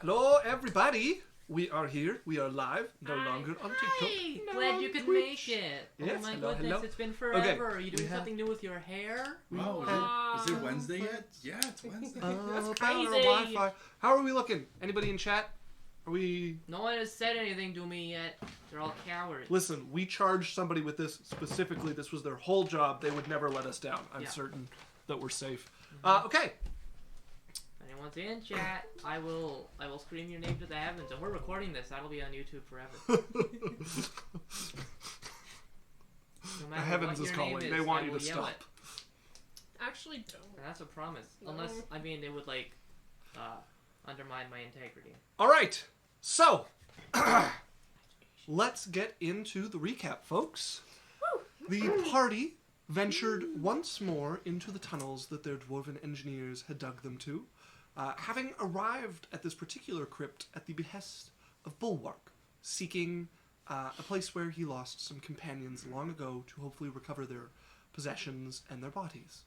Hello, everybody. We are here. We are live. No longer on TikTok. Hey, no glad on you could Twitch. make it. Yes, oh my hello, goodness, hello. it's been forever. Okay, Are you doing something new with your hair? Oh, is it Wednesday yet? Yeah, it's Wednesday. That's About crazy. our Wi-Fi. How are we looking? Anybody in chat? Are we... No one has said anything to me yet. They're all cowards. Listen, we charged somebody with this specifically. This was their whole job. They would never let us down. I'm certain that we're safe. Okay. If anyone's in chat, I will scream your name to the heavens. And we're recording this. That'll be on YouTube forever. No The matter heavens what is your name calling. is, They want I you will to yell stop. it. Actually, don't. That's a promise. No. Unless, I mean, they would, like, undermine my integrity. All right. So, let's get into the recap, folks. The party ventured once more into the tunnels that their dwarven engineers had dug them to, having arrived at this particular crypt at the behest of Bulwark, seeking a place where he lost some companions long ago to hopefully recover their possessions and their bodies.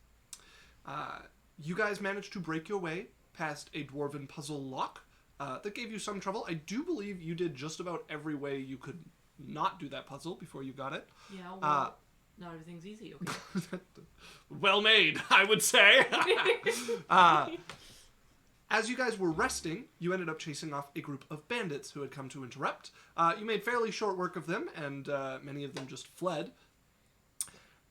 You guys managed to break your way past a dwarven puzzle lock that gave you some trouble. I do believe you did just about every way you could not do that puzzle before you got it. Yeah, well, not everything's easy, okay? Well made, I would say. As you guys were resting, you ended up chasing off a group of bandits who had come to interrupt. You made fairly short work of them, and many of them just fled.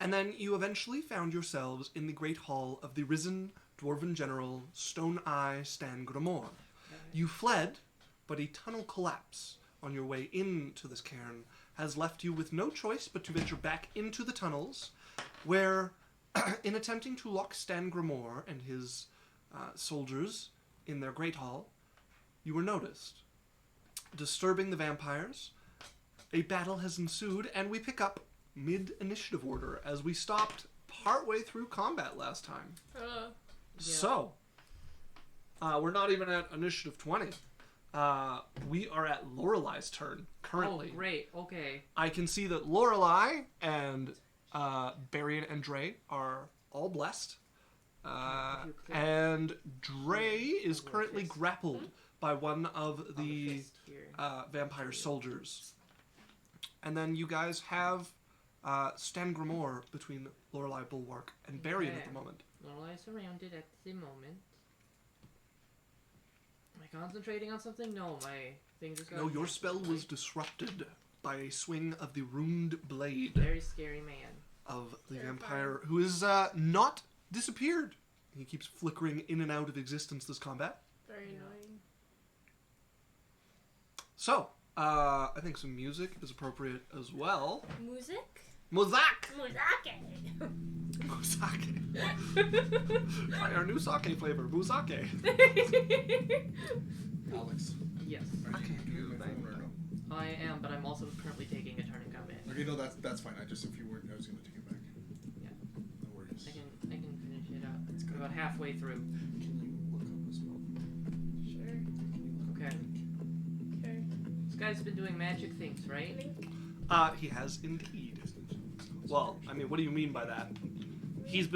And then you eventually found yourselves in the great hall of the risen dwarven general Stone-Eye Stangremor. You fled, but a tunnel collapse on your way into this cairn has left you with no choice but to venture back into the tunnels, where, in attempting to lock Stangremor and his soldiers in their great hall, you were noticed. Disturbing the vampires, a battle has ensued, and we pick up mid-initiative order as we stopped partway through combat last time. So, we're not even at initiative 20. We are at Lorelei's turn currently. Oh, great. Okay. I can see that Lorelei and Berrian and Dre are all blessed. And Dre is currently grappled by one of the vampire soldiers. And then you guys have Stangremor between Lorelei, Bulwark, and Berrian at the moment. Lorelei surrounded at the moment. Am I concentrating on something? No, my thing just got... No, your spell was disrupted by a swing of the ruined blade Very scary man. of the vampire, who is not disappeared. He keeps flickering in and out of existence this combat. Very annoying. So, I think some music is appropriate as well. Music? Mozak! Muzake! Muzake. Try our new sake flavor, Muzake. Alex, Yes. are you doing my phone or no? I am, but I'm also currently taking a turn in combat. Okay, no, that's fine. If you weren't, I was gonna take it back. Yeah. No worries. I can finish it up. It's good. About halfway through. Can you look up as well? Sure. Okay. Okay. This guy's been doing magic things, right? He has indeed. Well, I mean, what do you mean by that? His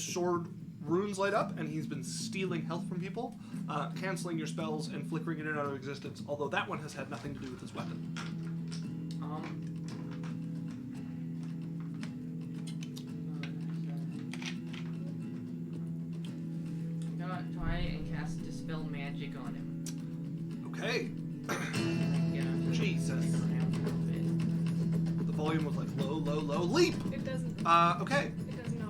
sword runes light up, and he's been stealing health from people, canceling your spells, and flickering in and out of existence, although that one has had nothing to do with his weapon. I'm gonna try and cast Dispel Magic on him. Okay. Get him to Jesus. stick around a little bit. The volume was like low, low, low. Leap! It doesn't. Okay. It doesn't know.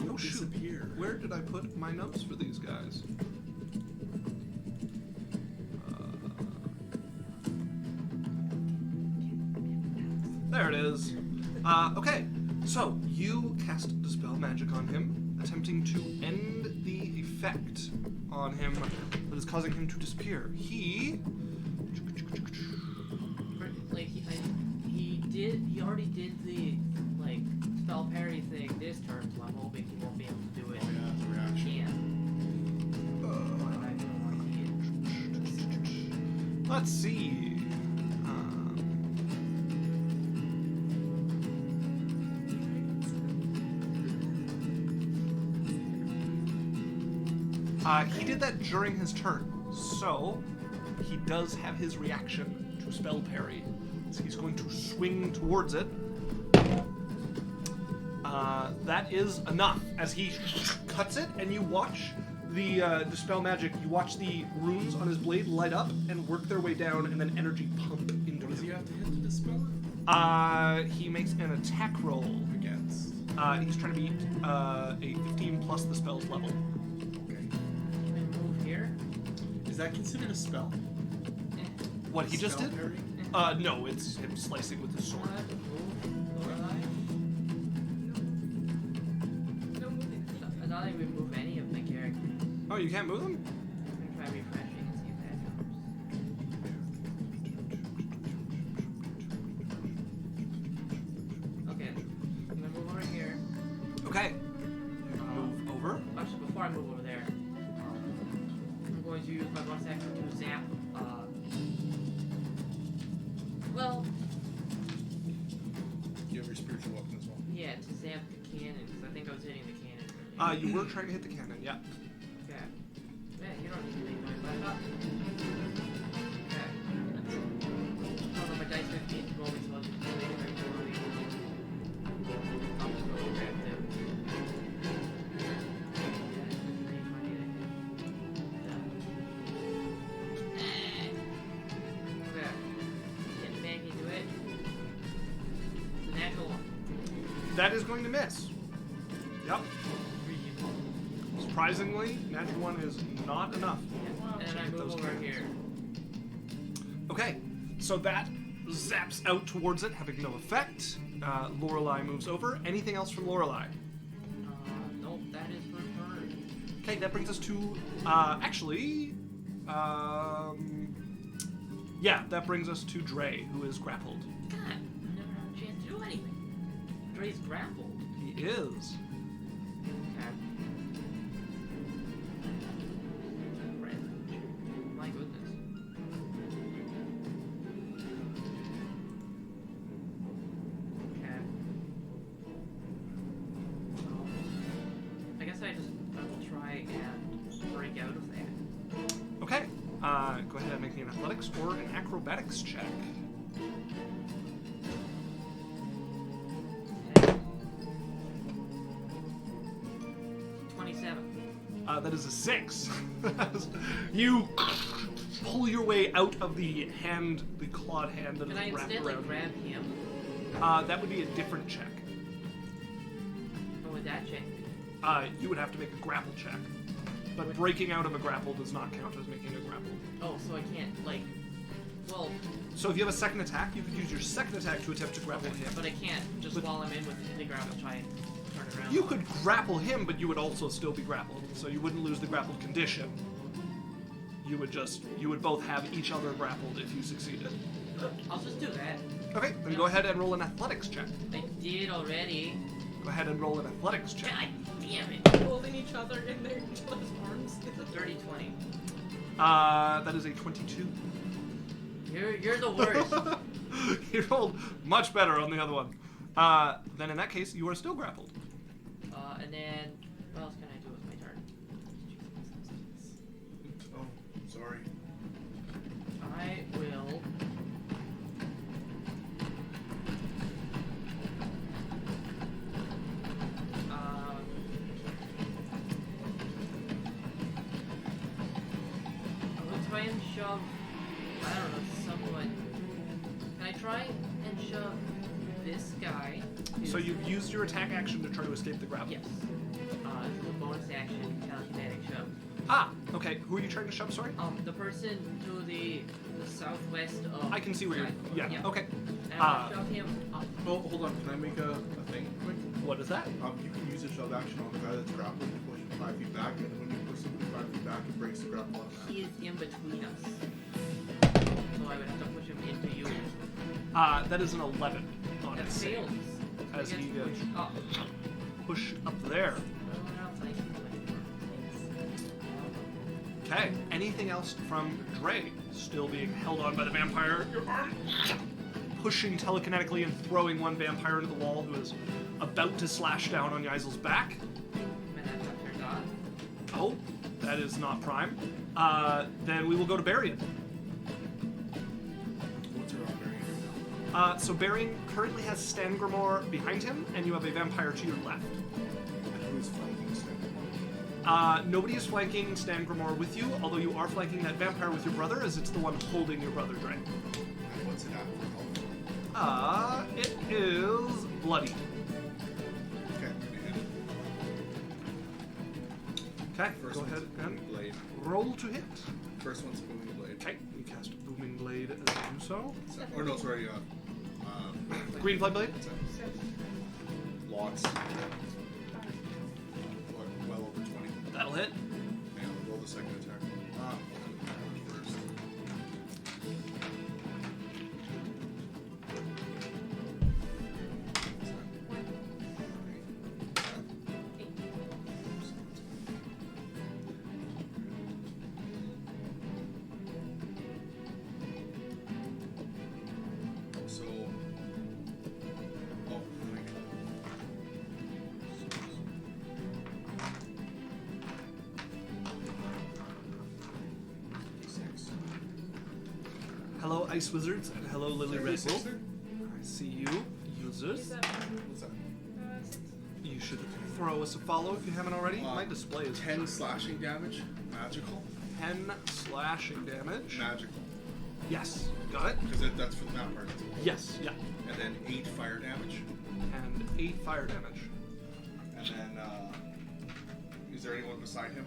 Oh shoot. Disappear. Where did I put my notes for these guys? There it is. Okay, so you cast Dispel Magic on him, attempting to end the effect on him that is causing him to disappear. He... Like he already did the like spell parry thing this turn, so I'm hoping he won't be able to do it. Oh yeah, the reaction. But I have no idea. Let's see. He did that during his turn, so he does have his reaction to spell parry. So he's going to swing towards it. That is enough. As he cuts it, and you watch the dispel magic, you watch the runes on his blade light up and work their way down, and then energy pump into Does he him. have to hit to dispel it? He makes an attack roll. Against. He's trying to beat a 15 plus the spell's level. Okay. Can we move here? Is that considered a spell? What he just Spell did? parry? No, it's him slicing with his sword. Move Lorelei? No moving. I don't think we move any of the characters. Oh, you can't move them? I'm gonna try refreshing and see if that helps. Okay, I'm gonna move over here. Okay. Move over. Actually, before I move over there, I'm going to use my bonus action to zap. Well, You have your spiritual weapon as well. yeah, to zap the cannon because I think I was hitting the cannon. earlier. You were trying to hit the cannon, yeah. Okay. Man, you don't need to make noise like that. Okay. Hold on, my dice 15 rolling, so I'll just do it right rolling. I'll just go grab them. Okay. Getting back into it. The natural one. That is going to miss. Yep. Surprisingly, natural one is not enough. And then I move Those over cannons. here. Okay, so that zaps out towards it, having no effect. Lorelei moves over. Anything else from Lorelei? Nope, that is her turn. Okay, that brings us to, yeah, that brings us to Dre, who is grappled. God, I never had a chance to do anything. Dre's grappled. He is. Okay. My goodness. Okay. I guess I will try and break out of that. Okay, go ahead and make me an athletics or an acrobatics check. Okay. 27. That is a 6. You pull your way out of the clawed hand that Can I is wrapped instead around you. grab him? That would be a different check. What would that check be? You would have to make a grapple check. But breaking out of a grapple does not count as making a grapple. Oh, so I can't, well, So if you have a second attack, you could use your second attack to attempt to grapple him. but I can't just But- while I'm in with the grapple try and turn around. You could grapple him, but you would also still be grappled. So you wouldn't lose the grappled condition. You would both have each other grappled if you succeeded. I'll just do that. Okay, then go ahead and roll an athletics check. I did already. Go ahead and roll an athletics check. God damn it. Holding each other in their arms. Dirty 20. That is a 22. You're the worst. You rolled much better on the other one. Then in that case, you are still grappled. And then what else can I do with my turn? Oh, sorry. I will. I will try and shove. I don't know, somewhat. Can I try and shove this guy? So you've used your attack action to try to escape the grapple. Yes. This is a bonus action, telekinetic shove. Ah, okay. Who are you trying to shove, sorry? The person to the southwest of. I can see where you're... Yeah, okay. And I'll shove him up. Oh, hold on. Can I make a thing quick? What is that? You can use a shove action on the guy that's grappling to push him 5 feet back, and when you push somebody 5 feet back, it breaks the grapple on that. He is in between us. So I would have to push him into you. That is an 11 on That his save. fails. As I he get to push up. push up there. What else I can do with it? Okay. Anything else from Dre? Still being held on by the vampire. Your arm pushing telekinetically and throwing one vampire into the wall who is about to slash down on Yaikzal's back. And that's not turned on. Oh, that is not prime. Then we will go to Berrian. What's around Berrian? So Berrian currently has Stangremor behind him, and you have a vampire to your left. And who's flanking Stangremor? Nobody is flanking Stangremor with you, although you are flanking that vampire with your brother, as it's the one holding your brother, Dre. And what's it at for health? It is bloody. Okay, we hit it. Okay, First go one's ahead booming and blade. roll to hit. First one's booming blade. Okay, you cast Booming Blade as you do so. Or no, sorry. Green Flame Blade? What's that? 6. Lots. 5. Well over 20. That'll hit. And I'll roll the second attack. First. So, oh my god. Six. Hello, Ice Wizards, and hello, Lily Red Six Wolf. there? I see you, users. 7. What's that? 6. You should throw us a follow if you haven't already. My display is 10 slashing damage. Magical. 10 slashing damage. Magical. Yes, got it. Because that's for the map part. Yes, yeah. And then 8 fire damage. And 8 fire damage. And then, is there anyone beside him?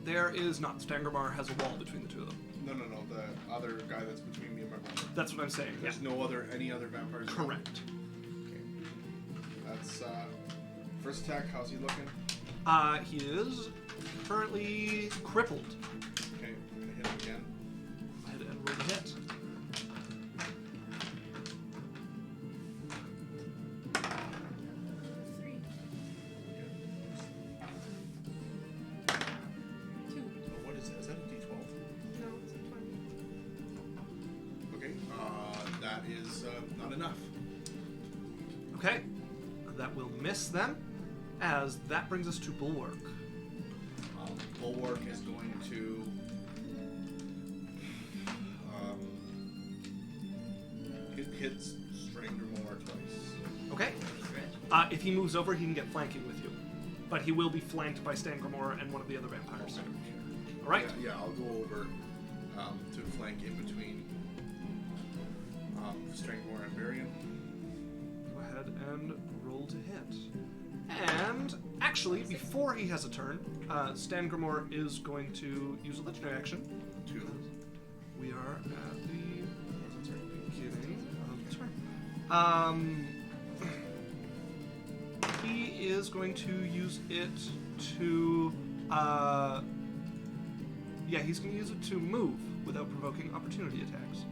There is not. Stangremor has a wall between the two of them. No. The other guy that's between me and my brother. That's what I'm saying. Yeah. There's no other, any other vampires? Correct. Okay. That's, first attack. How's he looking? He is currently crippled. Okay, I'm gonna hit him again. Go ahead and roll the hit. Three. 2. Oh, what is that? Is that a D12? No, it's a 20. Okay, that is, not enough. Okay. That will miss them, as that brings us to Bulwark. Bulwark is going to hit Stangremor twice. Okay. Stretch. If he moves over, he can get flanking with you. But he will be flanked by Stangremor and one of the other vampires. All right. Yeah, I'll go over to flank in between Stangremor and Berrian. Go ahead and roll to hit. And actually, before he has a turn, Stangremor is going to use a legendary action. 2. We are at the beginning of the turn. He is going to use it to. Yeah, he's going to use it to move without provoking opportunity attacks.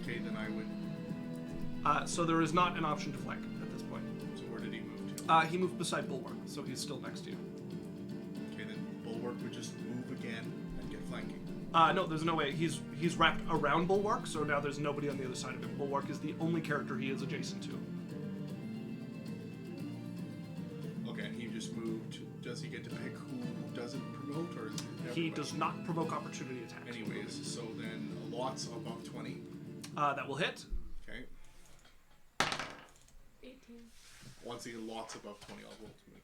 Okay, then I would. So there is not an option to flank at this point. So where did he move to? He moved beside Bulwark, so he's still next to you. Okay, then Bulwark would just move again and get flanking. No, there's no way. He's wrapped around Bulwark, so now there's nobody on the other side of him. Bulwark is the only character he is adjacent to. Okay, and he just moved. Does he get to pick who doesn't promote, or is it He everybody? does not provoke opportunity attacks. Anyways, so then lots above 20. That will hit. Okay. 18. Once he lots above 20, I'll roll to me.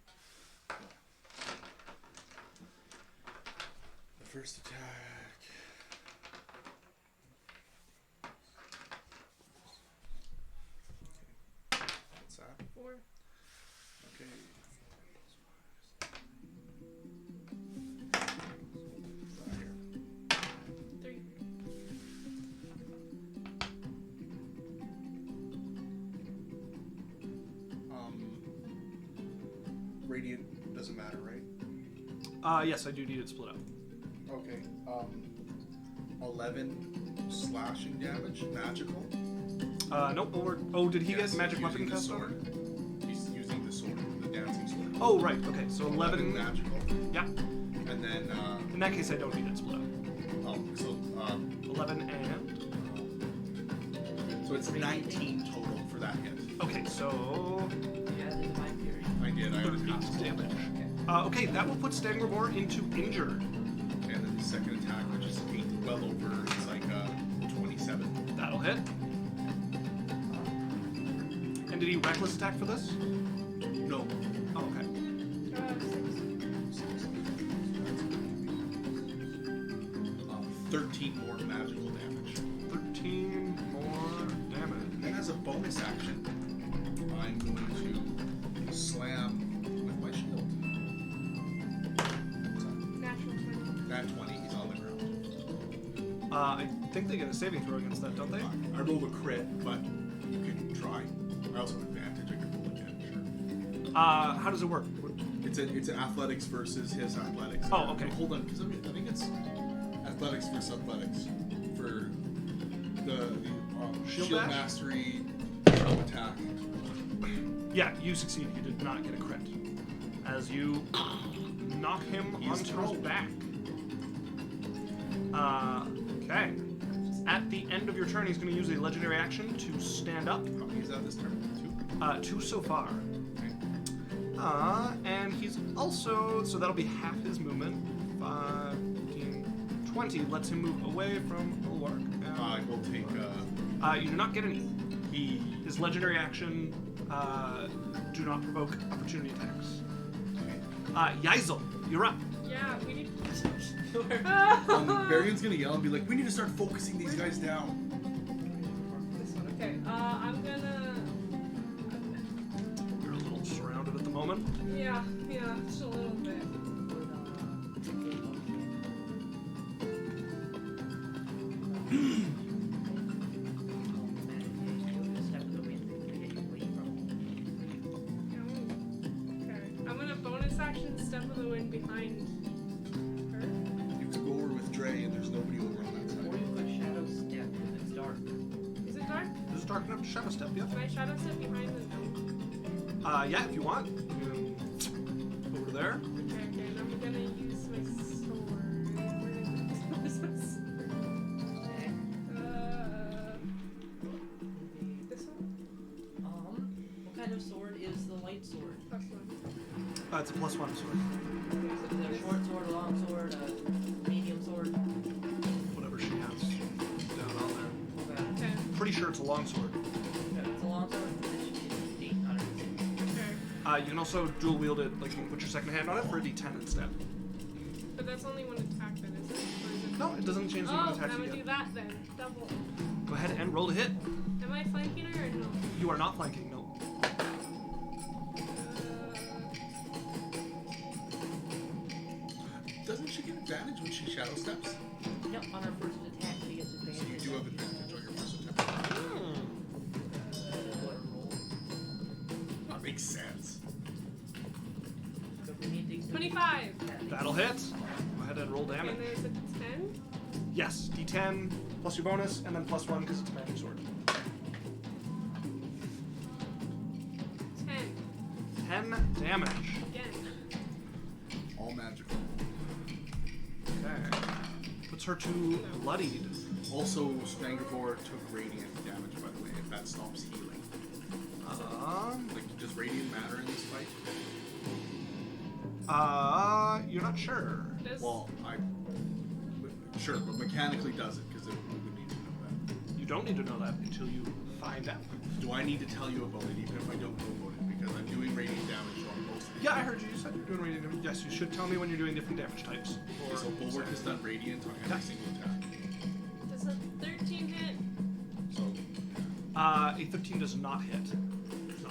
The first attack. What's that? 4. Okay. 3. Radiant doesn't matter, right? Yes, I do need it split up. Okay. 11 slashing damage, magical. Nope, Bulwark. Oh, did he Yes, get magic he's weapon using the cast on? sword. He's using the sword, the dancing sword. Oh, right. Okay, so 11. magical. Yeah. And then, In that case, I don't need it split up. oh, so, 11 and. so it's 19 total for that hit. Okay, so. Yeah, there's my theory. I did, I already 30 passed. damage. Okay. Okay, that will put Stangremor into injured. And then the second attack, which is 8, well over, it's like 27. That'll hit. And did he reckless attack for this? No. Oh, okay. 13 more magical damage. 13 more damage. And as a bonus action, I'm going to slam with my shield. Natural 20. That 20, he's on the ground. I think they get a saving throw against that, don't they? I rolled a crit, but you can try. I also have advantage. I can roll again, sure. How does it work? It's athletics versus his athletics. Oh, okay. Hold on, because I think it's athletics versus athletics for the Shield shield bash? mastery attack. Yeah, you succeed. You did not get a crit. As you knock him He's onto his thrown. back. Okay. At the end of your turn, he's going to use a legendary action to stand up. How many is that this turn? 2 so far. 2. And he's also, so that'll be half his movement. 5, 15, 20. Lets him move away from Bulwark. I will take. You do not get any. His legendary action, do not provoke opportunity attacks. Yaikzal, you're up. Yeah, we need. Berrian's gonna yell and be like, "We need to start focusing these guys down." This one. Okay. I'm gonna. You're a little surrounded at the moment. Yeah, just a little bit. Okay. I'm gonna bonus action step of the wind behind her. You can go over with Dre, and there's nobody over on that Or side. you put shadow step if it's dark. Is it dark? Is it dark enough to shadow step? Yeah. Can I shadow step behind the gnome? Yeah, if you want. You can over there. Okay, and I'm gonna use my sword. Where is my sword? This one? What kind of sword is the light sword? Plus one. It's a +1 sword. Okay, Is so it a this. short sword, a long sword, a medium sword? Whatever she has down on there. Okay. Okay. Pretty sure it's a long sword. If it's a long sword, it should be 8 on it. Okay. You can also dual wield it, like you can put your second hand on it for a d10 instead. But that's only one attack then, isn't it? Or is it No, it doesn't change the Oh, amount I'm of attacks you gonna do get. that then. Double. Go ahead and roll to hit. Am I flanking her or no? You are not flanking, no. Doesn't she get advantage when she shadow steps? No, on her first attack, she gets So advantage. you do have advantage on your first attack. That makes sense. So if we need to 25. That'll hit. Go ahead and roll damage. And there's a 10. Yes, d10 plus your bonus, and then +1 because it's a magic sword. 10. 10 damage. Again. All magical. Okay. Puts her to bloodied. Also, Stangremor took radiant damage, by the way, if that stops healing. Like, does radiant matter in this fight? You're not sure. Does, Well, sure, but mechanically does it, because we would need to know that. You don't need to know that until you find out. Do I need to tell you about it, even if I don't know about it? Because I'm doing radiant damage on most of these. Yeah, I heard you. You said you're doing radiant damage. Yes, you should tell me when you're doing different damage types. Okay, so Bulwark has done radiant on every Yeah. single attack. does a 13 hit? So, A 13 does not hit. No.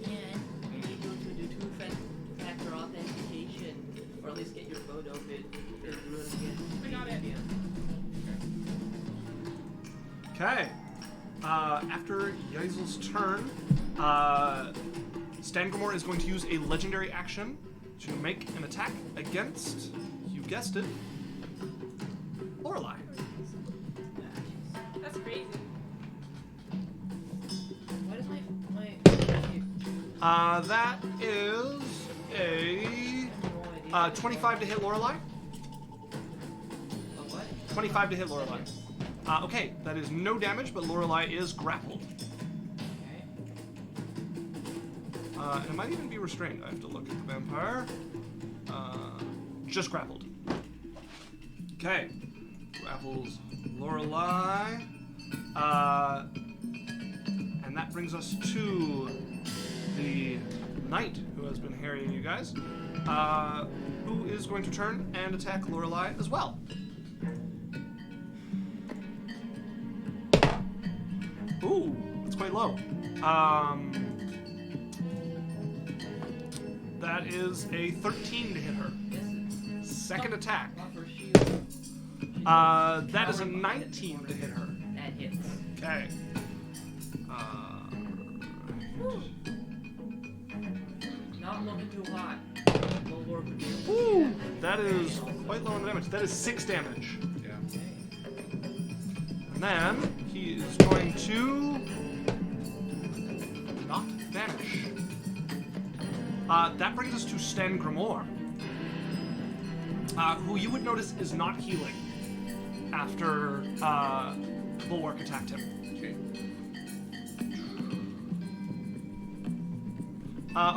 And you need to do two-factor authentication, or at least get your photo if it is ruined again. I got it. Okay. After Yaikzal's turn, Stangremor is going to use a legendary action to make an attack against, you guessed it, Lorelei. That's crazy. Why does my That is a 25 to hit Lorelei. what? 25 to hit Lorelei. Okay, that is no damage, but Lorelei is grappled. Okay. And it might even be restrained. I have to look at the vampire. Just grappled. Okay. Grapples Lorelei. And that brings us to the knight who has been harrying you guys. Who is going to turn and attack Lorelei as well. Ooh, that's quite low. That is a 13 to hit her. Second attack. That is a 19 to hit her. That hits. Okay. Not looking too hot. Bulwark would be able to Ooh, do that is quite low on the damage. That is 6 damage. Yeah. And then he is going to not vanish. That brings us to Stangremor, who you would notice is not healing after Bulwark attacked him. Okay.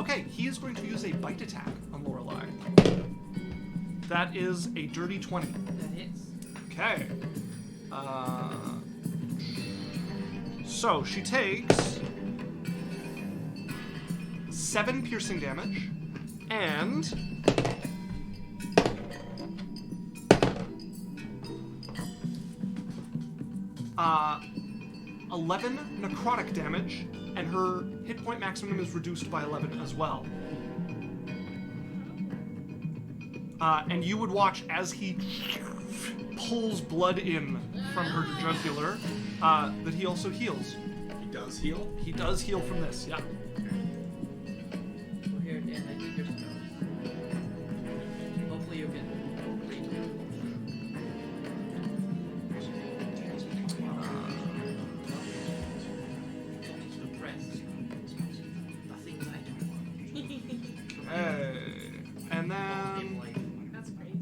Okay, he is going to use a bite attack on Lorelei. That is a dirty 20. That hits. Okay. So she takes 7 piercing damage and 11 necrotic damage, and her hit point maximum is reduced by 11 as well. And you would watch as he pulls blood in from her jugular, that he also heals. He does heal? He does heal from this, yeah. Well, here, Dan, I need your spells. Hopefully you can read Depressed. The things I don't want. And then, That's crazy.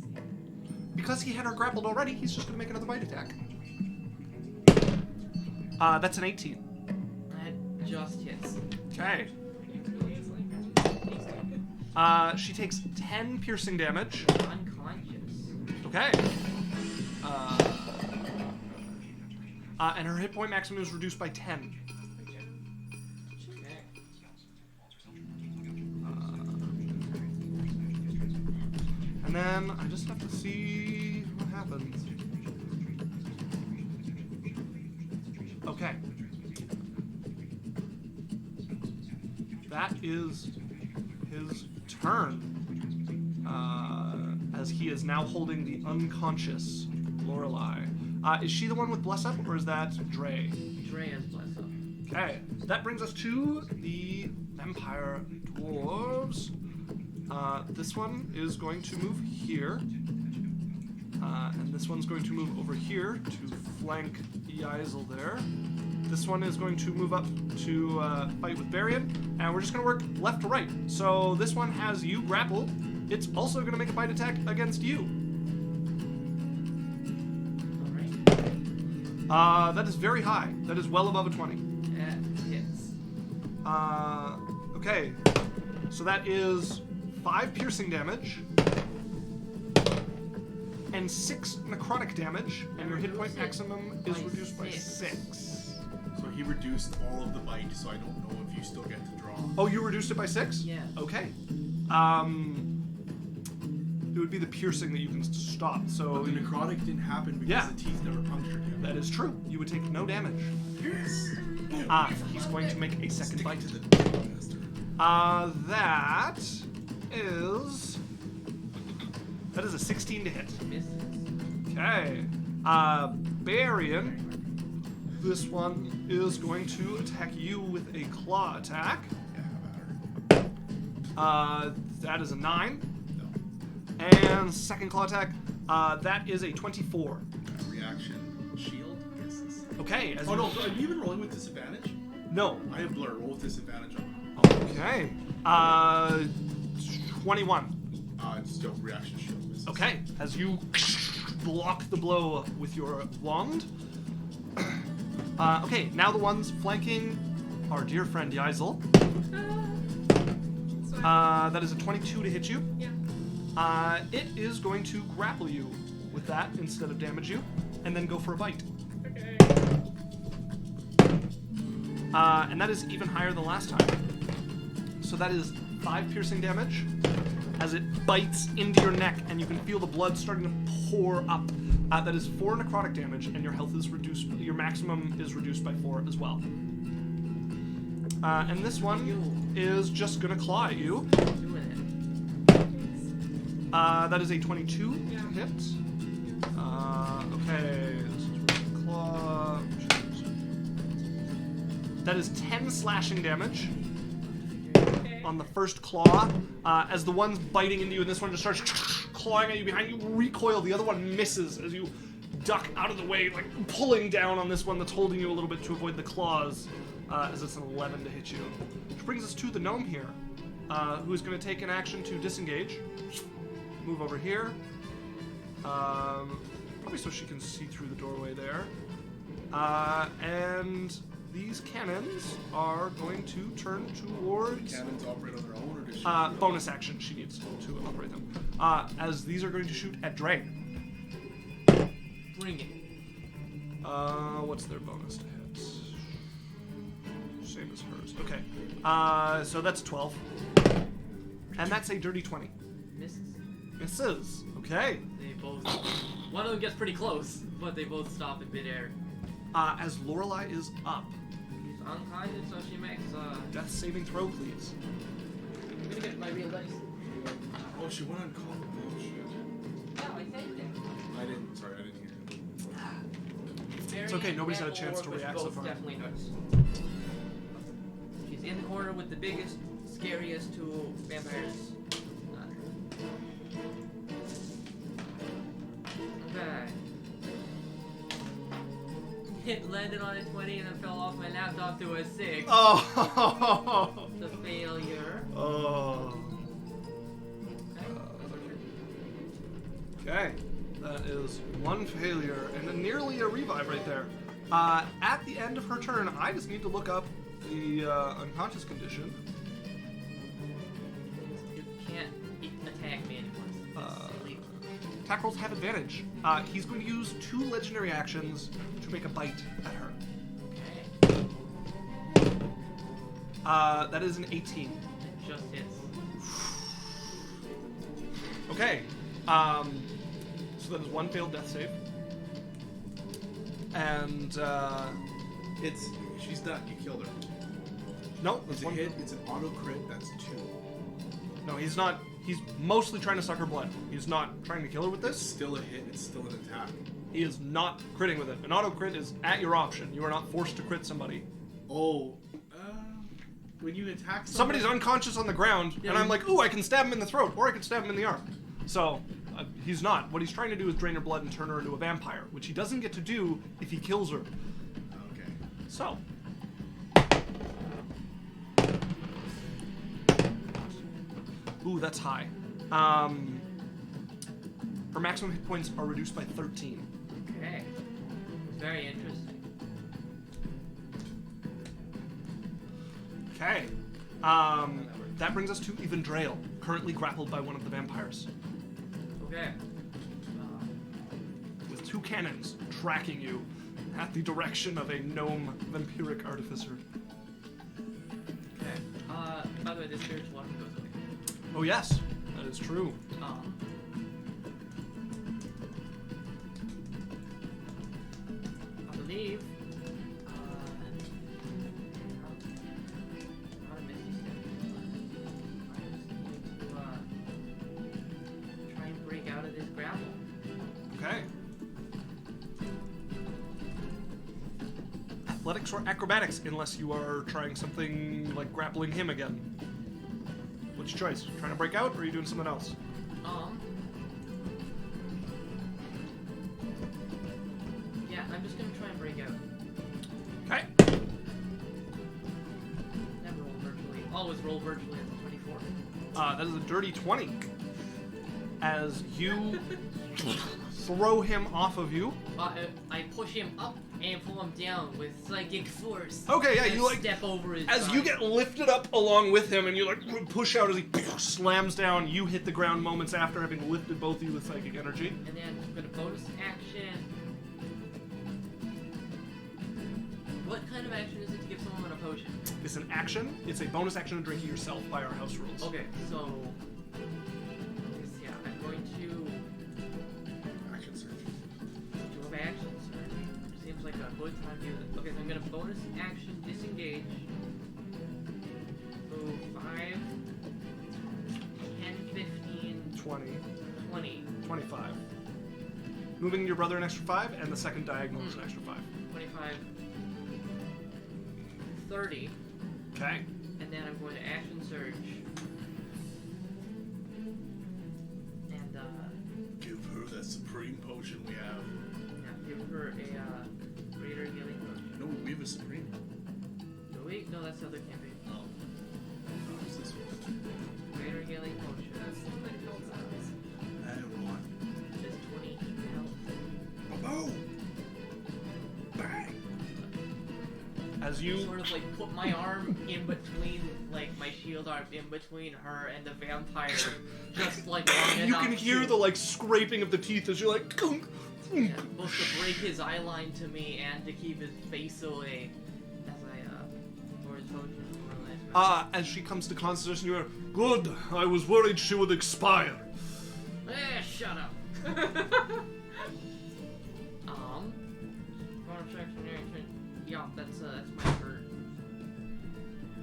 because he had her grappled already, he's just going to make another bite attack. That's an 18. That just hits. Okay. She takes 10 piercing damage. Unconscious. Okay. And her hit point maximum is reduced by 10. Okay. And then I just have to see what happens. Okay. That is his turn. As he is now holding the unconscious Lorelei. Is she the one with Bless Up, or is that Dre? Dre has bless up. Okay. That brings us to the Vampire Dwarves. This one is going to move here. And this one's going to move over here to flank Yaikzal there. This one is going to move up to fight with Berrian. And we're just going to work left to right. So this one has you grappled. It's also going to make a bite attack against you. Alright. That is very high. That is well above a 20. That hits. Okay. So that is 5 piercing damage. And 6 necrotic damage. And your hit point maximum is reduced by 6. So he reduced all of the bite, so I don't know if you still get to draw. Oh, you reduced it by 6? Yeah. Okay. It would be the piercing that you can stop. So But the necrotic didn't happen because Yeah. the teeth never punctured him. that is true. You would take no damage. Yes. He's going to make a second bite. To the That is a 16 to hit. Misses. Okay. Berrian. This one is going to attack you with a claw attack. Yeah, how about her? That is a 9. No. And second claw attack, that is a 24. Reaction shield misses. Okay. As Oh you- no, are you even rolling with disadvantage? No. I have blur. Roll with disadvantage on. Okay. 21. Still reaction shield misses. Okay. As you block the blow with your wand. Okay, now the ones flanking our dear friend Yaikzal. That is a 22 to hit you. Yeah. It is going to grapple you with that instead of damage you, and then go for a bite. Okay. And that is even higher than last time. So that is 5 piercing damage as it bites into your neck, and you can feel the blood starting to pour up. That is 4 necrotic damage, and your health is reduced. Your maximum is reduced by 4 as well. And this one is just gonna claw at you. That is a 22 to hit. Okay, this is where the claw. That is 10 slashing damage on the first claw. As the one's biting into you, and this one just starts clawing at you behind you, recoil. The other one misses as you duck out of the way, like pulling down on this one that's holding you a little bit to avoid the claws. As it's an 11 to hit you. Which brings us to the gnome here, who is going to take an action to disengage. Move over here. Probably so she can see through the doorway there. And these cannons are going to turn towards... Cannons operate on their own, or does she... bonus action she needs to operate them. As these are going to shoot at Drain. Bring it. What's their bonus to hit? Same as hers. Okay. So that's 12. And that's a dirty 20. Misses. Misses. Okay. They both... One of them gets pretty close, but they both stop in midair. As Lorelei is up. She's unconscious, so she makes Death saving throw, please. I'm gonna get my real dice. Oh, she went on call. Oh, shit. No, I saved it. I didn't hear you. It's okay, nobody's had a chance to react so far. Definitely hurts. She's in the corner with the biggest, scariest two vampires. Okay. It landed on a 20 and it fell off my laptop to a 6. Oh! The failure. Oh. Okay. That is one failure and nearly a revive right there. At the end of her turn, I just need to look up the unconscious condition. You can't attack me anymore. It's illegal. Attack rolls have advantage. He's going to use 2 legendary actions to make a bite at her. Okay. That is an 18. It just hits. Okay. So that is 1 failed death save. And she's done. You killed her. no, It's that's a 1 hit. It's an auto crit. That's 2. No, he's not. He's mostly trying to suck her blood. He's not trying to kill her with It's this. still a hit. It's still an attack. He is not critting with it. An auto crit is at your option. You are not forced to crit somebody. Oh. When you attack Somebody's unconscious on the ground, Yeah, and I'm like, ooh, I can stab him in the throat, or I can stab him in the arm. So, he's not. What he's trying to do is drain her blood and turn her into a vampire, which he doesn't get to do if he kills her. Okay. So. Ooh, that's high. Her maximum hit points are reduced by 13. Okay. Very interesting. Okay. That brings us to Evendrail, currently grappled by one of the vampires, Okay. with 2 cannons tracking you at the direction of a gnome vampiric artificer. Okay. By the way, this spiritual weapon goes away. Oh yes, that is true. I believe. Not a misty step. I'm just going to try and break out of this grapple. Okay. Athletics or acrobatics, unless you are trying something like grappling him again. Which choice? Trying to break out, or are you doing something else? Yeah, I'm just gonna try and break out. Okay. Never roll virtually. Always roll virtually at the 24. That is a dirty 20. As you throw him off of you. I push him up and pull him down with psychic force. Okay, yeah, and you like step over his as you body. get lifted up along with him, and you like push out as he slams down. You hit the ground moments after having lifted both of you with psychic energy. And then I'm gonna bonus action. What kind of action is it to give someone a potion? It's an action. It's a bonus action to drink it yourself by our house rules. Okay, so yeah, I'm going to Action search. do an action search. Seems like a good time to do this. Okay, so I'm gonna bonus action disengage. So 5, 10, 15, 20, 20, 25. Moving your brother an extra 5, and the second diagonal is an extra 5. 25, 30, Okay. and then I'm going to action surge. And Give her that supreme potion we have. yeah, give her a greater healing potion. No, we have a supreme. No, wait, no, that's the other campaign. Oh. Oh, it's this one. Greater healing potion. That's the critical sounds. And one. Is 20 health. Boom! Bang! As you Sort of like put my arm in between, like my shield arm in between her and the vampire, just like long you enough can hear to, the like scraping of the teeth as you're like gunk, yeah, both to break his eye line to me and to keep his face away as I pour his potion more or less. as she comes to Constitution, you're good. I was worried she would expire. Shut up. Yeah, that's my turn.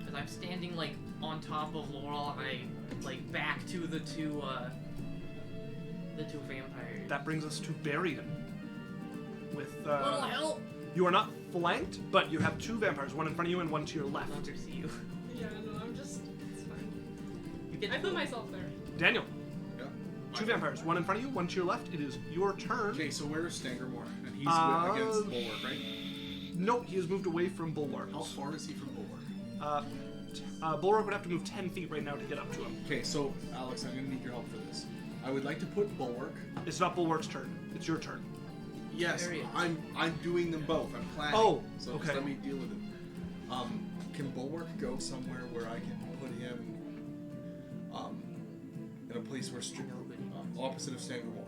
As I'm standing like on top of Lorelei, like back to the two vampires. That brings us to Berrian. With Little help. you are not flanked, but you have 2 vampires, one in front of you and one to your left. I'll to see you. Yeah, no, I'm just. It's fine. You get I to put go. myself there. Daniel, Yeah. 2 vampires, one in front of you, one to your left. It is your turn. Okay, so where's Stangremor? And he's against Bulwark, right? No, he has moved away from Bulwark. How far is he from Bulwark? Bulwark would have to move 10 feet right now to get up to him. Okay, so Alex, I'm gonna need your help for this. I would like to put Bulwark. It's not Bulwark's turn. It's your turn. Yes, Berrian. I'm doing them both. I'm planning. Oh, so okay. just let me deal with it. Can Bulwark go somewhere where I can put him in a place where opposite of Stangremor,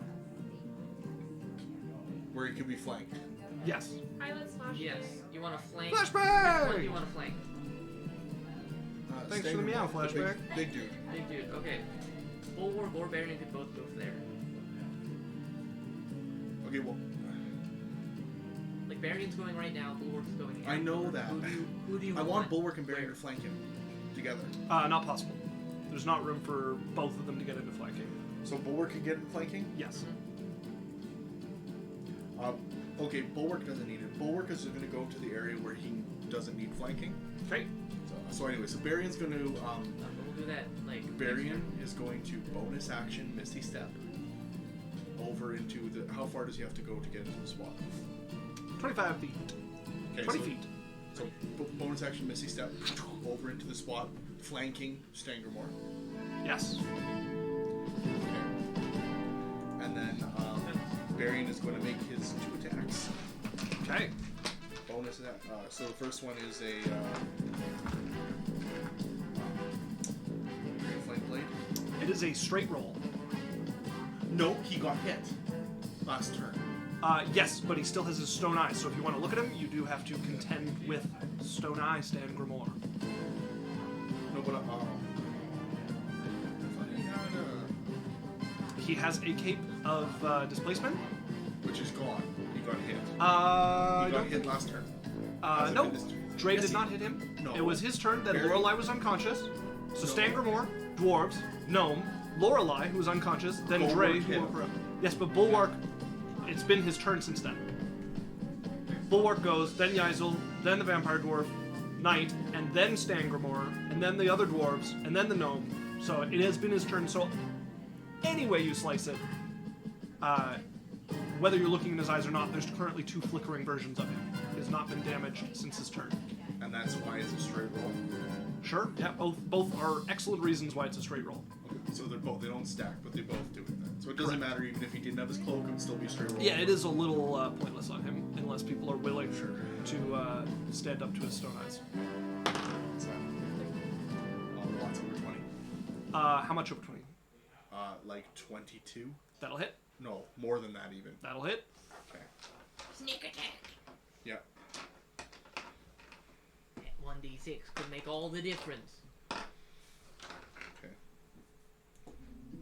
where he could be flanked? Yes. Pilot slash. Yes. You want to flank? Flashbang! What do you want to flank? Thanks for the meow, Stangremor, the flashback. Big dude. Big dude. Okay. Bulwark or Berrian could both move there. Okay, well, Like Berrian's going right now. Bulwark's going here. I know that. Who do you I want Bulwark and Where? Berrian to flank him together. Not possible. There's not room for both of them to get into flanking. So Bulwark can get in flanking? Yes. Okay, Bulwark doesn't need it. Bulwark is going to go to the area where he doesn't need flanking. Okay. So anyway, so Berrian's going to... We'll do that like. Berrian is going to bonus action Misty Step over into the... How far does he have to go to get into the spot? 25 feet. Okay, 20 so, feet. So bonus action Misty Step over into the spot, flanking Stangremor. Yes. Okay. And then Berrian is going to make his 2 attacks. Okay. Bonus attack. So the first one is a Great Flame Blade. It is a straight roll. No, he got hit last turn. Yes, but he still has his stone eye, so if you want to look at him, you do have to contend with stone eye Stangremor. No, but I thought he had He has a cape of displacement. which is gone. He got hit. He I got don't hit think. last turn. Has it No. been this turn? Dre Yes, did he- not hit him. No. It was his turn. Then Berrian- Lorelei was unconscious. So Stangremor, dwarves, gnome, Lorelei, who was unconscious, then Bulwark Dre, hit who him. woke her up. Yes, but Bulwark, it's been his turn since then. Bulwark goes, then Yaikzal, then the vampire dwarf, knight, and then Stangremor, and then the other dwarves, and then the gnome. So it has been his turn. So any way you slice it, whether you're looking in his eyes or not, there's currently 2 flickering versions of him. He has not been damaged since his turn. And that's why it's a straight roll. Sure, yeah, both are excellent reasons why it's a straight roll. Okay, so they don't stack, but they both do it then. So it doesn't matter even if he didn't have his cloak, it would still be a straight roll. Yeah, it is a little pointless on him in unless people are willing to stand up to his stone eyes. What's that? Lots over 20. How much over 20? Like 22. That'll hit. No, more than that even. That'll hit. Okay. Sneak attack. Yeah. That 1d6 could make all the difference. Okay.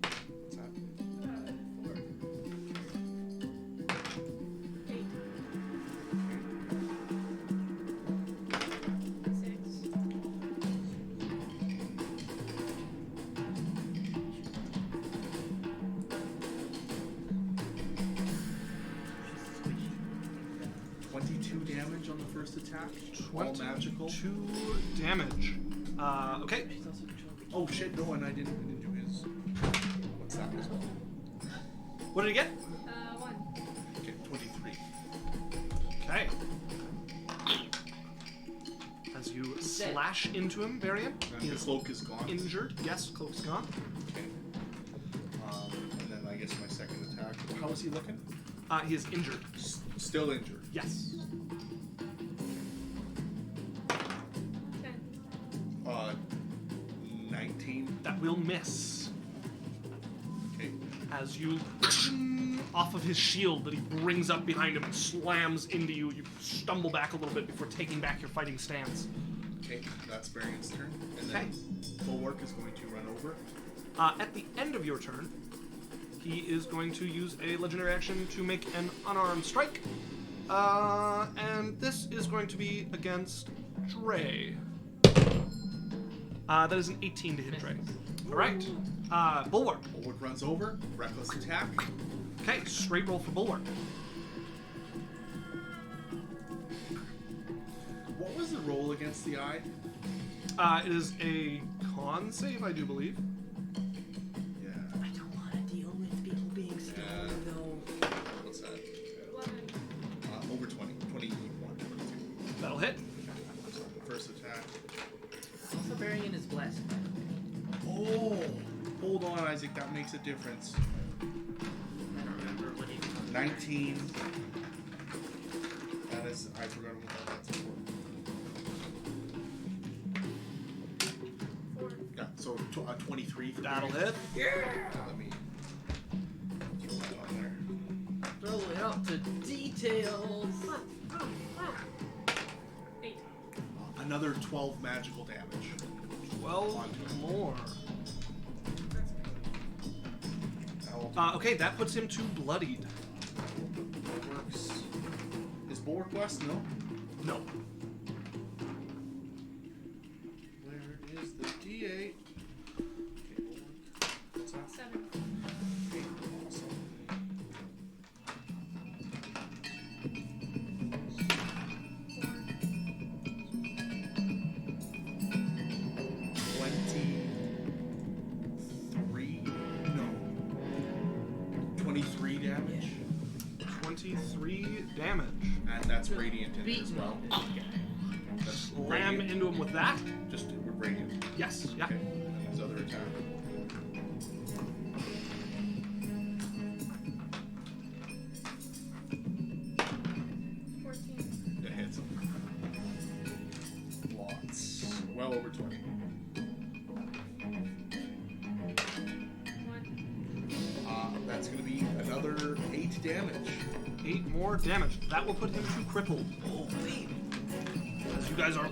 What's that? 4. 8. 6. She's 22 damage on the first attack. All magical. 2 damage. Okay. She's also controlling. Oh shit! No, and I didn't do his. What's that as well? What did he get? 1. Okay, 23. Okay. As you slash into him, Berrian, And he the is cloak is gone. injured. Yes, cloak's gone. Okay. And then I guess my second attack. How is he looking? He is injured. Still injured. Yes. 10. 19. That will miss. Okay. As you off of his shield that he brings up behind him and slams into you, you stumble back a little bit before taking back your fighting stance. Okay, that's Berrian's turn. And then Bulwark is going to run over. At the end of your turn, he is going to use a legendary action to make an unarmed strike. And this is going to be against Dre. That is an 18 to hit Dre. Alright. Bulwark. Bulwark runs over. Reckless attack. Okay, straight roll for Bulwark. What was the roll against the eye? It is a con save, I do believe. Yeah. I don't want to deal with people being scared, though. What's that? 11. Over 20. 21, 22. That'll hit. First attack. Also, Berrian is blessed. Oh! Hold on, Isaac. That makes a difference. I don't remember what he 19. That is... I forgot what that's for. 4. Yeah, so 23 for That'll Berrian. hit. Let me... throw that on there. Throw it up to details. 8. Another 12 magical damage. 12 more. Ow. Okay, that puts him to bloodied. Bulwark's... Is Bulwark blessed? No. No. Where is the D8? Okay, Bulwark. What's that? 7. Okay, awesome. 23 damage. 23 damage. And that's radiant in it Beaten as well. up. That's Slam radiant. into him with that. Just with radiant. Yes. Yeah. Okay. And then his other attack. That hits him. Lots. Well over 20. 1. That's going to be another 8 damage. 8 more damage. That will put him to crippled. As you guys are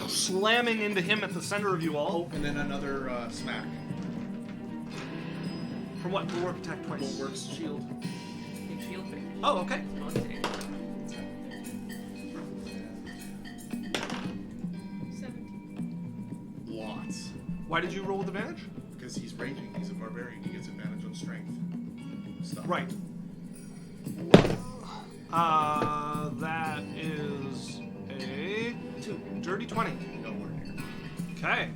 slamming into him at the center of you all. Oh, and then another smack. From what? Bulwark attack twice. Bulwark's shield. Big shield thing. Oh, okay. Okay. 17. Lots. Why did you roll with advantage? Because he's raging. He's a barbarian. He gets advantage on strength. Stuff. Right. That is a dirty 20. Nowhere near. Okay.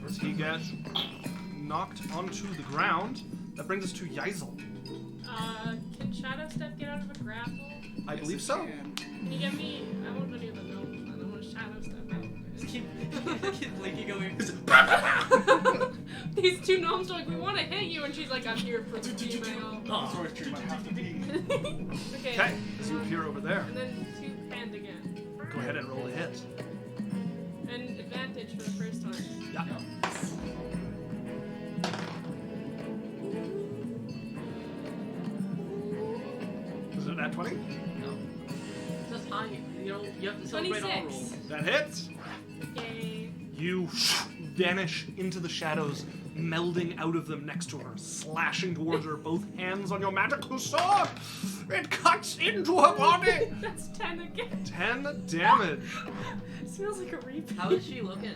As he gets knocked onto the ground, that brings us to Yaikzal. Can Shadow Step get out of a grapple? I believe so. And Can you get me? I want to do the gnome. I don't want to Shadow Step out. Just keep blinking over. These two gnomes are like, we want to hit you, and she's like, I'm here for the female. Oh, Sword Tree might have to be. Okay. Okay, so you appear over there. And then 2 hand again. Go ahead and roll a hit. And advantage for the first time. Yeah. Is it at 20? No. Just high. You know, you have to celebrate all 26. rolls. That hits. Yay. You vanish into the shadows, melding out of them next to her, slashing towards her, both hands on your magical sword. It cuts into her body. That's 10 again. 10 damage. Smells like a repeat. How is she looking?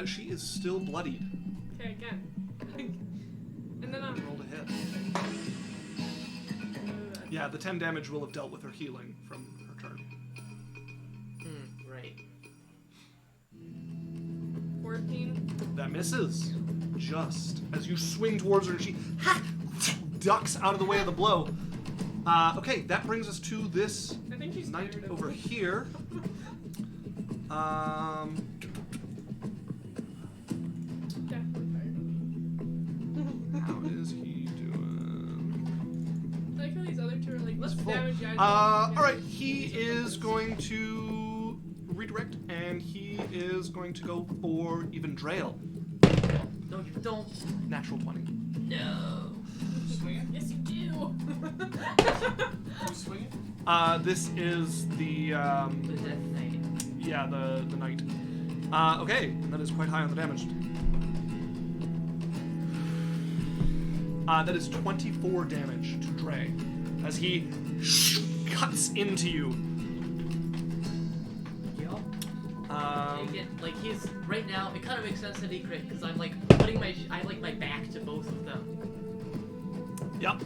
She is still bloodied. Okay, again. And then I'm Roll to hit. Yeah, the 10 damage will have dealt with her healing from her turn. Right. 14. That misses. Just as you swing towards her, she ducks out of the way of the blow. Okay, that brings us to this I think she's knight tired of over me. here. Definitely tired of me. How is he doing? I like how these other two are like, let's Full. damage guys. Alright, he is going to redirect, and he is going to go for even Drail. No, you don't. Natural 20. No. Swing it? Yes, you do. Who's swinging? This is the, The Death Knight. yeah, the knight. Okay, that is quite high on the damage. That is 24 damage to Dre, as he cuts into you. Yep. Um, Like he's right now. It kind of makes sense that he crit because I'm like putting my my back to both of them. Yep.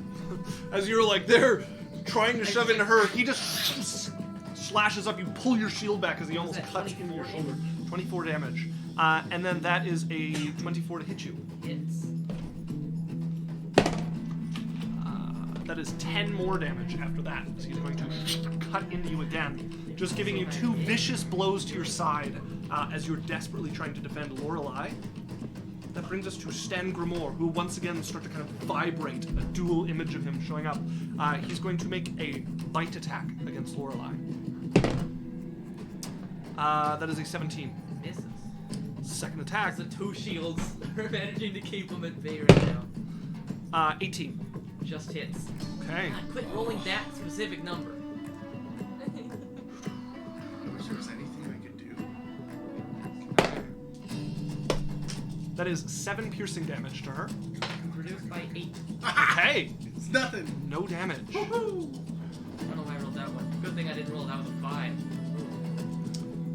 As you're like there trying to shove into her, he just slashes up. You pull your shield back as he almost that, cuts into your 24 shoulder. 24 damage. And then that is a 24 to hit you. It's That is 10 more damage after that. So he's going to cut into you again, just giving you 2 vicious blows to your side as you're desperately trying to defend Lorelei. That brings us to Stangremor, who once again start to kind of vibrate, a dual image of him showing up. He's going to make a bite attack against Lorelei. That is a 17. misses. Second attack, Has the 2 shields are managing to keep him at bay right now. 18. Just hits. Okay. God, quit rolling that specific number. I wish there was anything I could do. That is 7 piercing damage to her. Reduced by 8. Okay. It's nothing. No damage. I don't know why I rolled that one. Good thing I didn't roll that with a 5.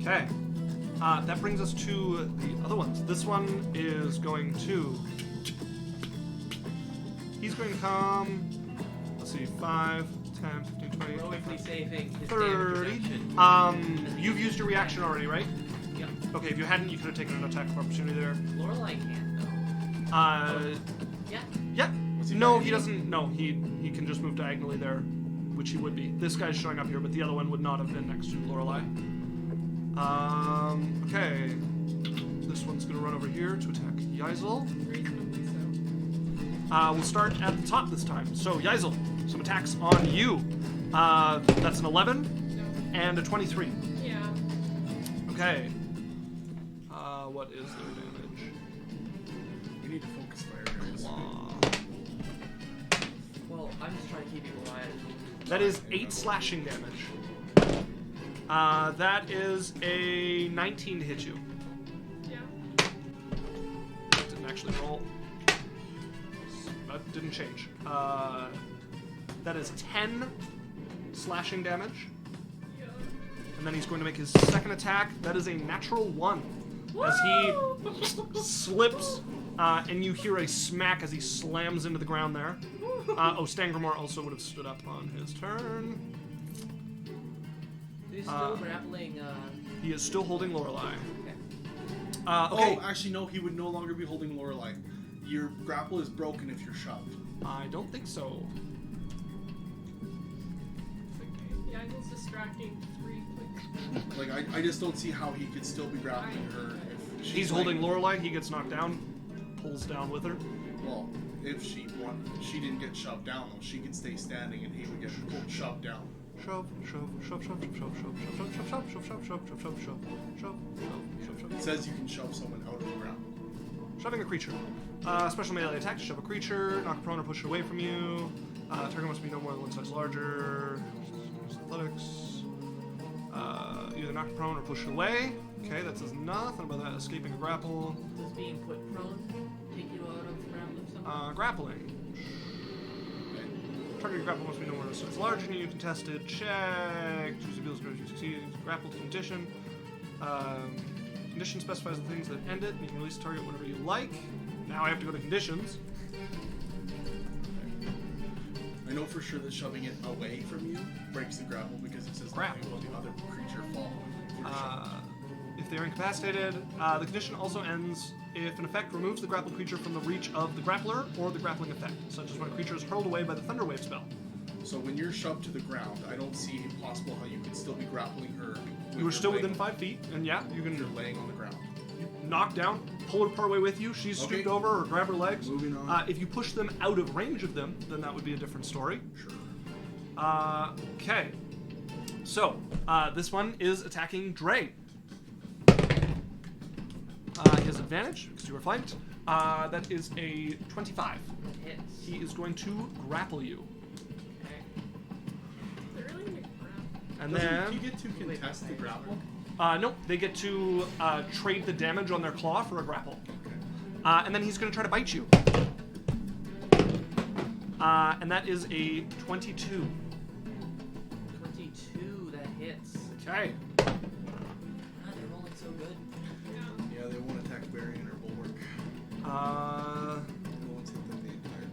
Okay. That brings us to the other ones. This one is going to... He's going to come... Let's see, 5, 10, 15, 20, Heroically saving his 30. damage reduction. You've used your reaction already, right? Yep. Okay, if you hadn't, you could have taken an attack of opportunity there. Lorelei can't though. Yeah. Yeah. Was he No, ready? he doesn't. No, he can just move diagonally there, which he would be. This guy's showing up here, but the other one would not have been next to Lorelei. Okay. This one's gonna run over here to attack Yaikzal. Reasonably so. We'll start at the top this time. So Yaikzal, some attacks on you. That's an 11 No. and a 23. Yeah. Okay. What is their damage? We need to focus fire, guys. Well, I'm just trying to keep you alive. That is 8 slashing damage. That is a 19 to hit you. Yeah. Didn't actually roll. That didn't change. That is 10 slashing damage. Yeah. And then he's going to make his second attack. That is a natural 1. As he slips, and you hear a smack as he slams into the ground there. Stangremor also would have stood up on his turn. He's still grappling. He is still holding Lorelei. Okay. Okay. Oh, actually, no, he would no longer be holding Lorelei. Your grapple is broken if you're shoved. I don't think so. It's okay. Yeah, it's distracting 3 clicks. Like, I just don't see how he could still be grappling her if she's He's like- holding Lorelei. He gets knocked down. pulls down with her. Well, if she didn't get shoved down though, she could stay standing and he would get shoved down. Shove, shove, shove, shove, shove, shove, shove, shove, shove, shove, shove, shove, shove, shove, shove, shove, shove, shove, shove. It says you can shove someone out of the ground. Shoving a creature. Special melee attack to shove a creature, knock it prone or push it away from you. Target must be no more than one size larger. Athletics. Either knock it prone or push it away. Okay, that says nothing about that. Escaping a grapple. Does being put prone take you out of the ground of something? Grappling. Target grapple must be no more than a size larger than you. Contested. Check. Choose the ability to succeed. Grappled condition. Condition specifies the things that end it. You can release the target whenever you like. Now I have to go to conditions. I know for sure that shoving it away from you breaks the grapple because it says Crap. nothing about the other creature fall. If they are incapacitated, the condition also ends if an effect removes the grappled creature from the reach of the grappler or the grappling effect, such as when a creature is hurled away by the Thunder Wave spell. So when you're shoved to the ground, I don't see it possible how you could still be grappling her. You are still within 5 feet, and yeah, you You're can laying on the ground. knock down, pull her part way with you. She's stooped over or grab her legs. Moving on. If you push them out of range of them, then that would be a different story. Sure. Okay. So, this one is attacking Dre. He has advantage because you were flanked. That is a 25. Hits. He is going to grapple you. Okay. They're really gonna grab. And Doesn't then... he get to contest the grapple? Nope, they get to trade the damage on their claw for a grapple. Okay. And then he's going to try to bite you. And that is a 22. 22, that hits. Okay. Ah, they're rolling so good. Yeah, they won't attack Berrian or Bulwark. No one's hit them the entire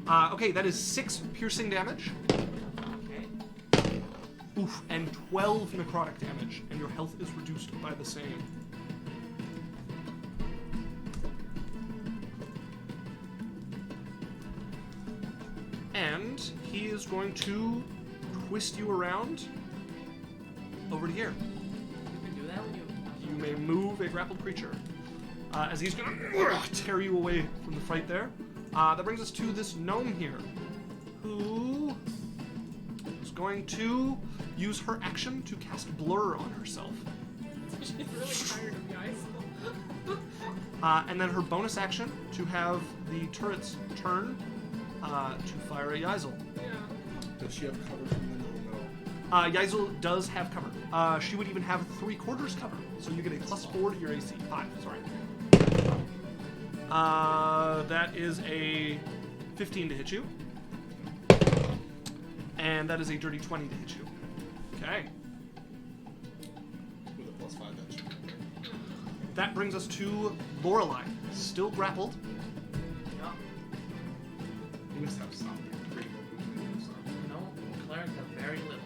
Bite. Okay, that is 6 piercing damage. Okay. Oof, and 12 necrotic damage, and your health is reduced by the same. And he is going to twist you around over to here. You can do that when You may move a grappled creature. As he's going to tear you away from the fight there. That brings us to this gnome here, who is going to use her action to cast Blur on herself. She's really tired of Yaikzal. And then her bonus action to have the turrets turn to fire at Yaikzal. Yeah. Does she have cover from the no? Yaikzal does have cover. She would even have 3/4 cover, so you get a +4 to your AC. 5, sorry. That is a 15 to hit you. And that is a dirty 20 to hit you. Okay. With a +5, that should be okay. That brings us to Lorelei, still grappled. Yeah. You must have some pretty low movement or something. No, clerics have very little.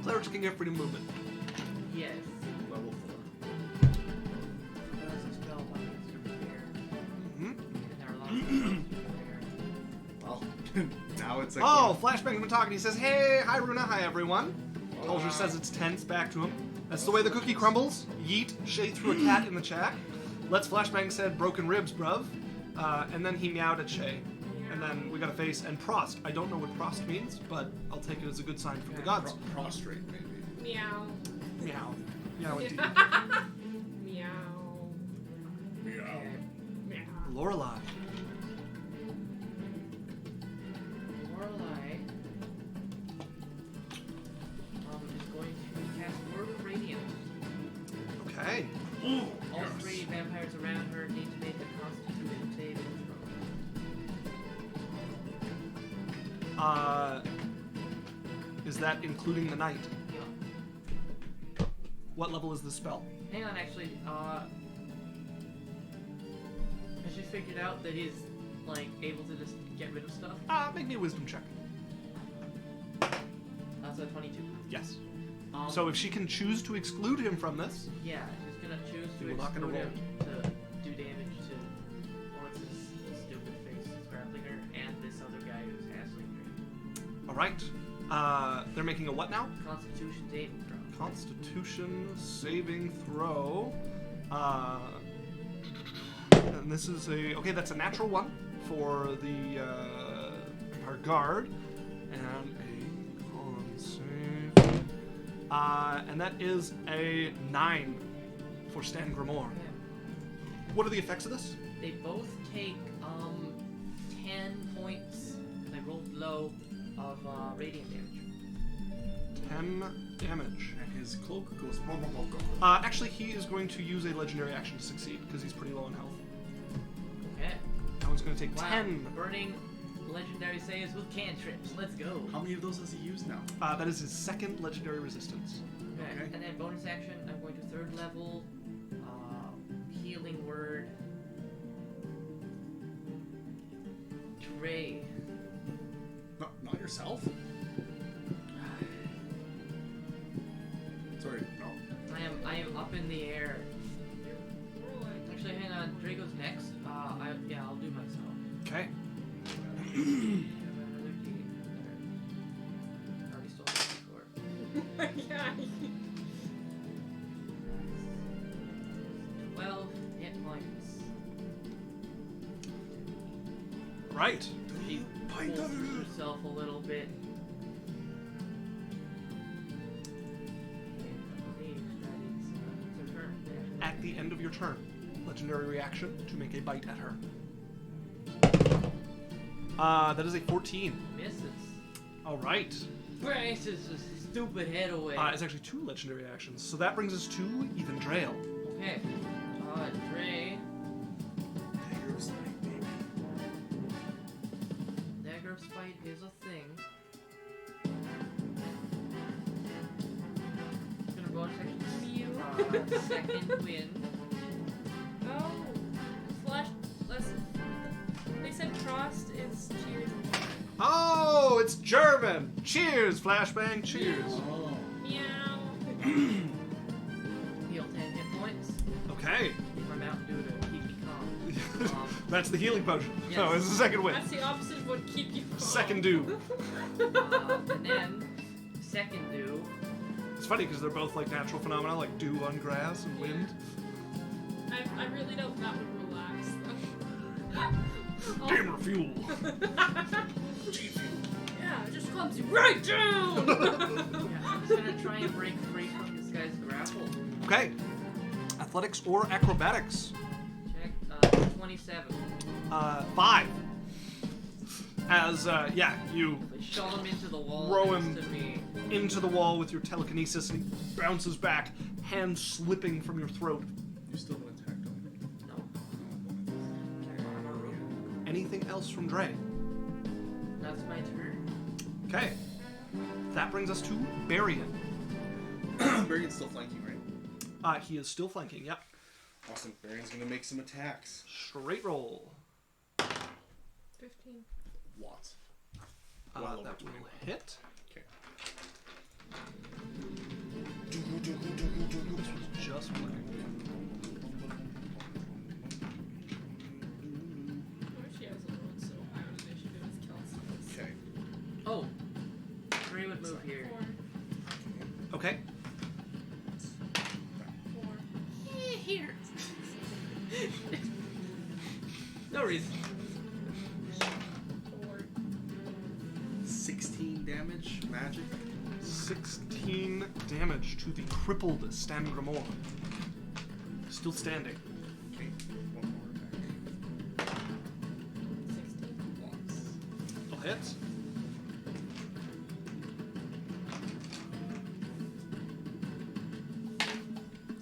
Clerics can get freedom movement. Yes. Level 4. Does a spell one against your prayer. Hmm? And there are lots of spells against your prayer. Well, now it's like. Oh, Flashbang's been talking. He says, "Hey, hi Runa, hi everyone." Tolger says it's tense back to him. That's the way the cookie crumbles. Yeet, Shay threw a cat in the chat. Let's Flashbang said, "Broken ribs, bruv." And then he meowed at Shay. And then we got a face and Prost. I don't know what Prost means, but I'll take it as a good sign from the gods. Prostrate, maybe. Meow. Meow. Meow indeed. Meow. Meow. Meow. Lorelei. Lorelei is going to cast Word of Radiance. Okay. All 3 vampires around her need to make a Constitution saving throw. Is that including the knight? Yeah. What level is the spell? Hang on, actually, I just figured out that he's, like, able to just get rid of stuff. Make me a wisdom check. That's a 22. Yes. So if she can choose to exclude him from this, Yeah, she's gonna choose to We're not gonna exclude him to do damage to what's his stupid face that's grappling her and this other guy who's hassling her. all right. They're making a what now? Constitution saving throw. Constitution saving throw. And this is okay, that's a natural 1 for the our guard. And a con save. And that is a 9 for Stangremor. Yeah. What are the effects of this? They both take 10 points, because I rolled low, of radiant damage. 10 damage. And his cloak goes. Actually, he is going to use a legendary action to succeed because he's pretty low in health. Okay. That one's going to take Wow. 10. Burning legendary saves with cantrips. Let's go. How many of those has he used now? That is his second legendary resistance. Okay. Okay. And then bonus action, I'm going to 3rd level, healing word, Trey. Not yourself? Sorry, no. I am up in the air. Actually, hang on. Drago's next. I'll do myself. Okay. Already stole my score. Yeah. 12 hit points. Right. She pulls herself a little bit. I believe that it's her turn. At the end of your turn, legendary reaction to make a bite at her. That is a 14. Misses. All right. Braces his stupid head away. It's actually 2 legendary actions, so that brings us to even Drael. Okay. Dre. Dagger of Spite, baby. Dagger of Spite is a thing. Gonna bonus action. Second wind. Oh, flash. They said Trost is cheers. Oh, it's German. Cheers, flashbang. Cheers. Oh. Meow. Heal 10 hit points. Okay. My Mountain Dew to keep me calm. That's the healing potion. Yes. No, it's the second win. That's the opposite of what keep you calm. Second do. And then, second do. It's funny because they're both like natural phenomena, like dew on grass and wind. I really don't. That would relax. Gamer fuel. Yeah, it just clumsy right down. Yeah, I'm just gonna try and break free from this guy's grapple. Okay. Athletics or acrobatics? Check, 27. 5. As, you I shot him into the wall Throw next him. to me. into the wall with your telekinesis and he bounces back, hand slipping from your throat. You still haven't attacked him. No. Anything else from Dre? That's my turn. Okay. That brings us to Berrian. Berrian's still flanking, right? He is still flanking, yep. Awesome. Berrian's gonna make some attacks. Straight roll. 15. Lots. Well over That 21. will hit. Okay. This was just playing. I wish she has a rolled so high with initiative as Kelsey. Okay. Oh. Trey would move here. 4. Okay. 4. Here. No reason. 4. 16 damage, magic. 16 damage to the crippled Stangremor. Still standing. Okay. One more attack. 16. Once. Will hit.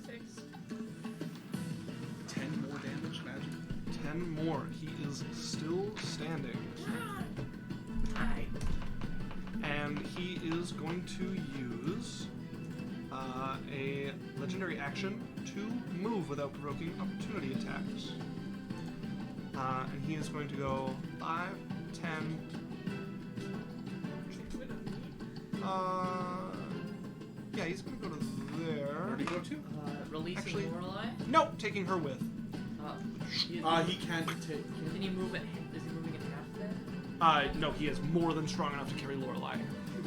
Six. 10 more damage, magic. 10 more. He is still standing. Hi. And he is going to use a legendary action to move without provoking opportunity attacks. And he is going to go 5, 10. Yeah, he's going to go to Where there. do you go to? Releasing Actually- Lorelei. No, taking her with. He can take. Can he move it? Is he moving it half then? No, he is more than strong enough to carry Lorelei.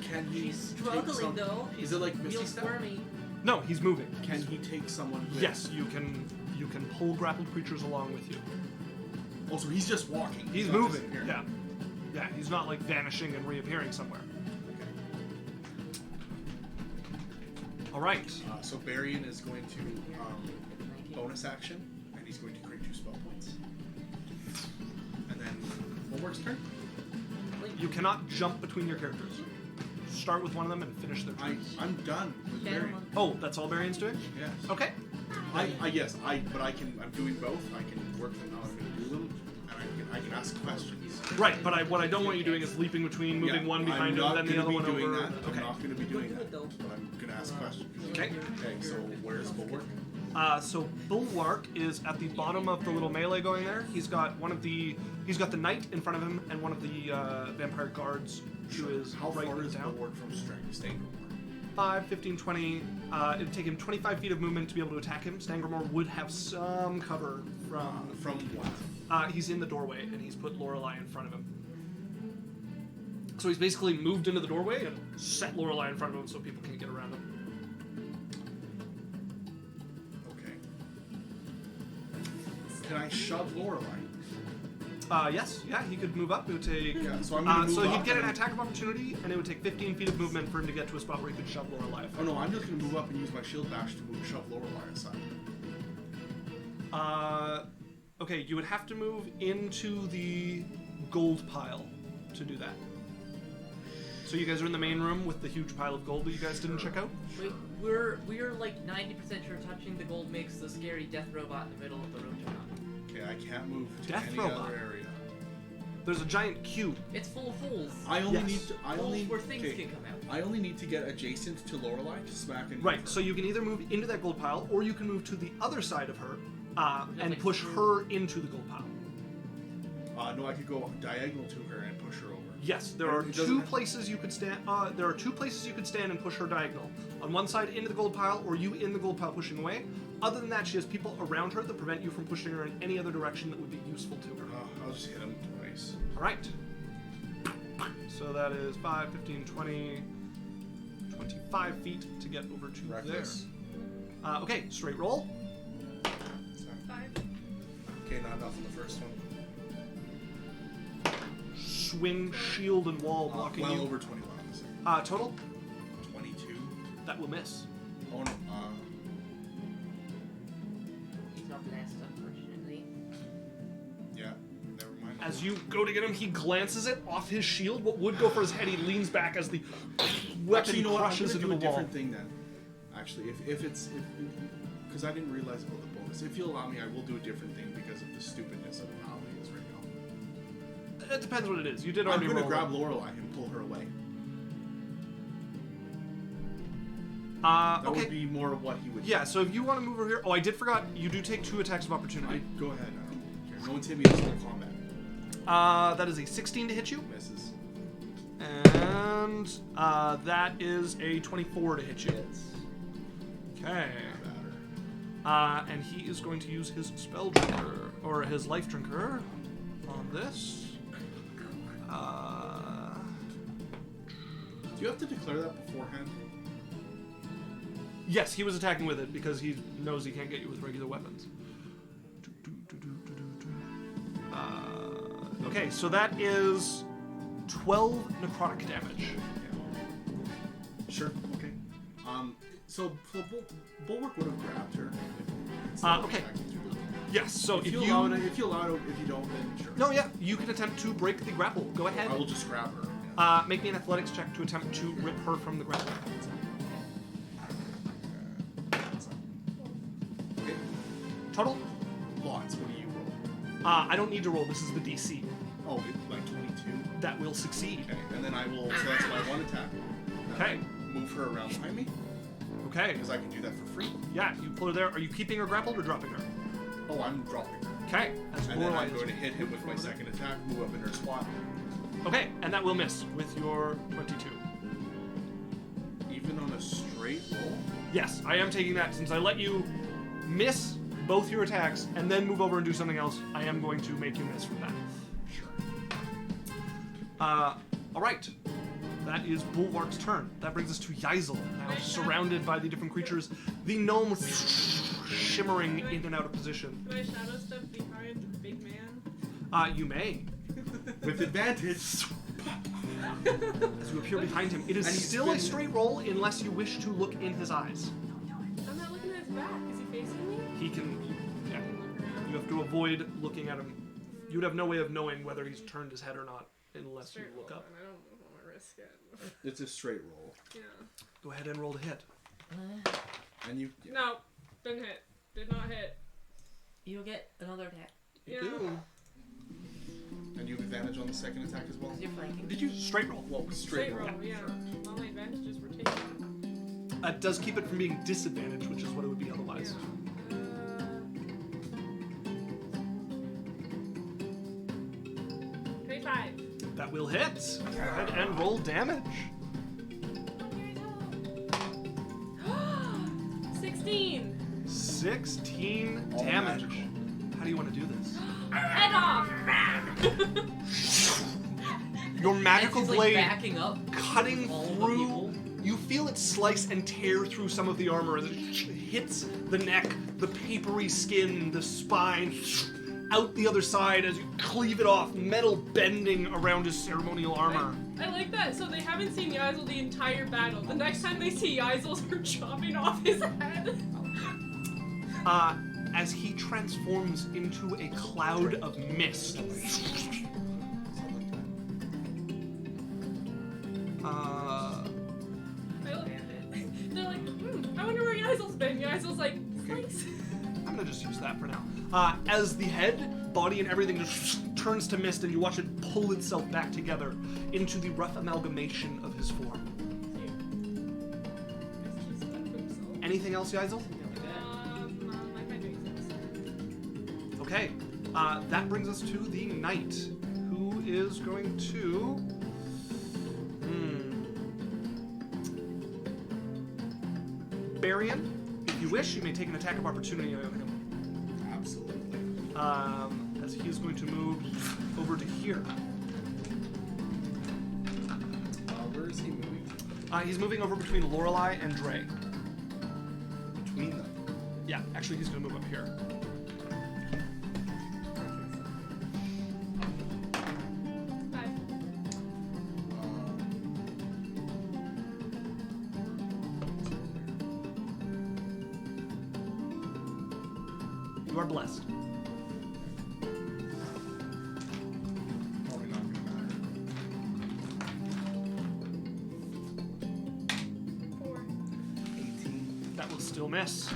Can he? She's take struggling some- though. Is it like Real Misty Step? squirmy. No, he's moving. Can he take someone with? Yes, you can can pull grappled creatures along with you. Oh, so he's just walking. He's not moving. disappearing. Yeah. Yeah, he's not like vanishing and reappearing somewhere. Okay. All right. So Berrian is going to bonus action, and he's going to create 2 spell points. And then Bulwark's turn. You cannot jump between your characters. Start with one of them and finish their turn. I'm done with Berrian. Oh, that's all Berrian's doing? Yes. Okay. But I'm doing both. I can work them how I'm going to do them, and I can ask questions. Right, but what I don't want you doing is leaping between, moving one behind him, then the other one over. That. Okay. I'm not going to be doing that, but I'm going to ask questions. Okay. Okay, so where's Bulwark? So Bulwark is at the bottom of the little melee going there. He's got the knight in front of him and one of the vampire guards who is How right far is down. Bulwark from Stangremor? 5, 15, 20. It'd take him 25 feet of movement to be able to attack him. Stangremor would have some cover from... From what? He's in the doorway, and he's put Lorelei in front of him. So he's basically moved into the doorway and set Lorelei in front of him so people can't get around him. Okay. Can I shove Lorelei? Yes, yeah, he could move up. It would take... Yeah, so I'm going to move so up. he'd get an attack of opportunity, and it would take 15 feet of movement for him to get to a spot where he could shove Lorelei. Oh no, I'm just going to move up and use my shield bash to shove Lorelei aside. Okay, you would have to move into the gold pile to do that. So you guys are in the main room with the huge pile of gold that you guys didn't check out? Wait, we're like 90% sure touching the gold makes the scary death robot in the middle of the room turn on. Okay, I can't move to Death any robot. other area. There's a giant cube. It's full of holes. I only Yes. need to. Holes where things can come out. I only need to get adjacent to Lorelei to smack and Right, so you can either move into that gold pile, or you can move to the other side of her and like push through- her into the gold pile. No, I could go diagonal to her and push her over. Yes, there But are it doesn't two have- places you could stand. There are 2 places you could stand and push her diagonal. On one side into the gold pile, or you in the gold pile pushing away. Other than that, she has people around her that prevent you from pushing her in any other direction that would be useful to her. I'll just hit him twice. All right. So that is 5, 15, 20, 25 feet to get over to Reckless. there. Okay, straight roll. Sorry. 5. Okay, not enough on the first one. Swing, shield, and wall blocking well you. over 21 on the second. Total, 22. that will miss. Oh no. He's not blessed, unfortunately. Yeah. Never mind. As you go to get him, he glances it off his shield. What would go for his head, he leans back as the weapon Actually, you know what? I'm crushes gonna into do the a wall. different thing then. Actually, if because I didn't realize about the bonus. If you allow me, I will do a different thing because of the stupidness of how it is right now. It depends what it is. You did I'm already going to roll. grab Lorelei and pull her away. That Okay. would be more of what he would. Yeah, so if you want to move over here... Oh, I did forgot. You do take 2 attacks of opportunity. Go ahead. I don't care. No one's hit me this whole combat. That is a 16 to hit you. Misses. And that is a 24 to hit you. Okay. Batter. And he is going to use his spell drinker, or his life drinker, on this. Do you have to declare that beforehand? Yes, he was attacking with it because he knows he can't get you with regular weapons. Okay, so that is 12 necrotic damage. Sure. Okay. So Bulwark would have grabbed her. Okay. Yes, so If you allow it, if you allow it, if you don't, then sure. No, yeah, you can attempt to break the grapple. Go ahead. I will just grab her. Make me an athletics check to attempt to rip her from the grapple. Okay. Total? Lots. What do you roll? I don't need to roll. This is the DC. Oh, like 22. That will succeed. Okay. And then I will. So that's my one attack. Okay. Move her around behind me Okay. because I can do that for free. Yeah, you pull her there. Are you keeping her grappled or dropping her? Oh, I'm dropping her. Okay. As And then Lorelei I'm is going to hit him with my over there. second attack. Move up in her spot. Okay, and that will miss with your 22. Even on a straight roll. Yes, I am taking that. Since I let you miss both your attacks and then move over and do something else, I am going to make you miss from that. Sure. All right. That is Bulwark's turn. That brings us to Yaikzal, now surrounded by the different creatures. The gnome shimmering in and out of position. Can I shadow step behind the big man? You may. With advantage. As you appear behind him, it is And he's still been- a straight roll unless you wish to look in his eyes. I'm not looking at his back. Is he facing me? He can. Yeah. You have to avoid looking at him. You'd have no way of knowing whether he's turned his head or not unless you Straight look roll, up. and I don't want to risk it. It's a straight roll. Yeah. Go ahead and roll to hit. And you... Yeah. No, didn't hit. Did not hit. You'll get another attack. You Yeah. do. And you have advantage on the second attack as well? Because you're flanking. Did you straight roll? Well, Straight roll. roll, yeah. All my advantages were taken. It does keep it from being disadvantaged, which is what it would be otherwise. Yeah. 25. That will hit. Go ahead and roll damage. 16. 16 All damage. magical. How do you want to do this? Head off. Your magical And she's, blade like, backing up. cutting all the through. people. You feel it slice and tear through some of the armor as it hits the neck, the papery skin, the spine, out the other side as you cleave it off, metal bending around his ceremonial armor. I like that. So they haven't seen Yaikzal the entire battle. The next time they see Yaikzal, they're chopping off his head. As he transforms into a cloud of mist. They're like, I wonder where Yaikzal's been. Yaikzal's like, slice. I'm gonna just use that for now. As the head, body, and everything just turns to mist, and you watch it pull itself back together into the rough amalgamation of his form. Anything else, Yaikzal? My head makes Okay. That brings us to the knight, who is going to. Berrian, if you wish, you may take an attack of opportunity on him. Absolutely. As he is going to move over to here. Where is he moving? He's moving over between Lorelei and Dre. Between them. Yeah, actually, he's going to move up here. You are blessed. Probably not going to matter. 4. 18. That will still miss.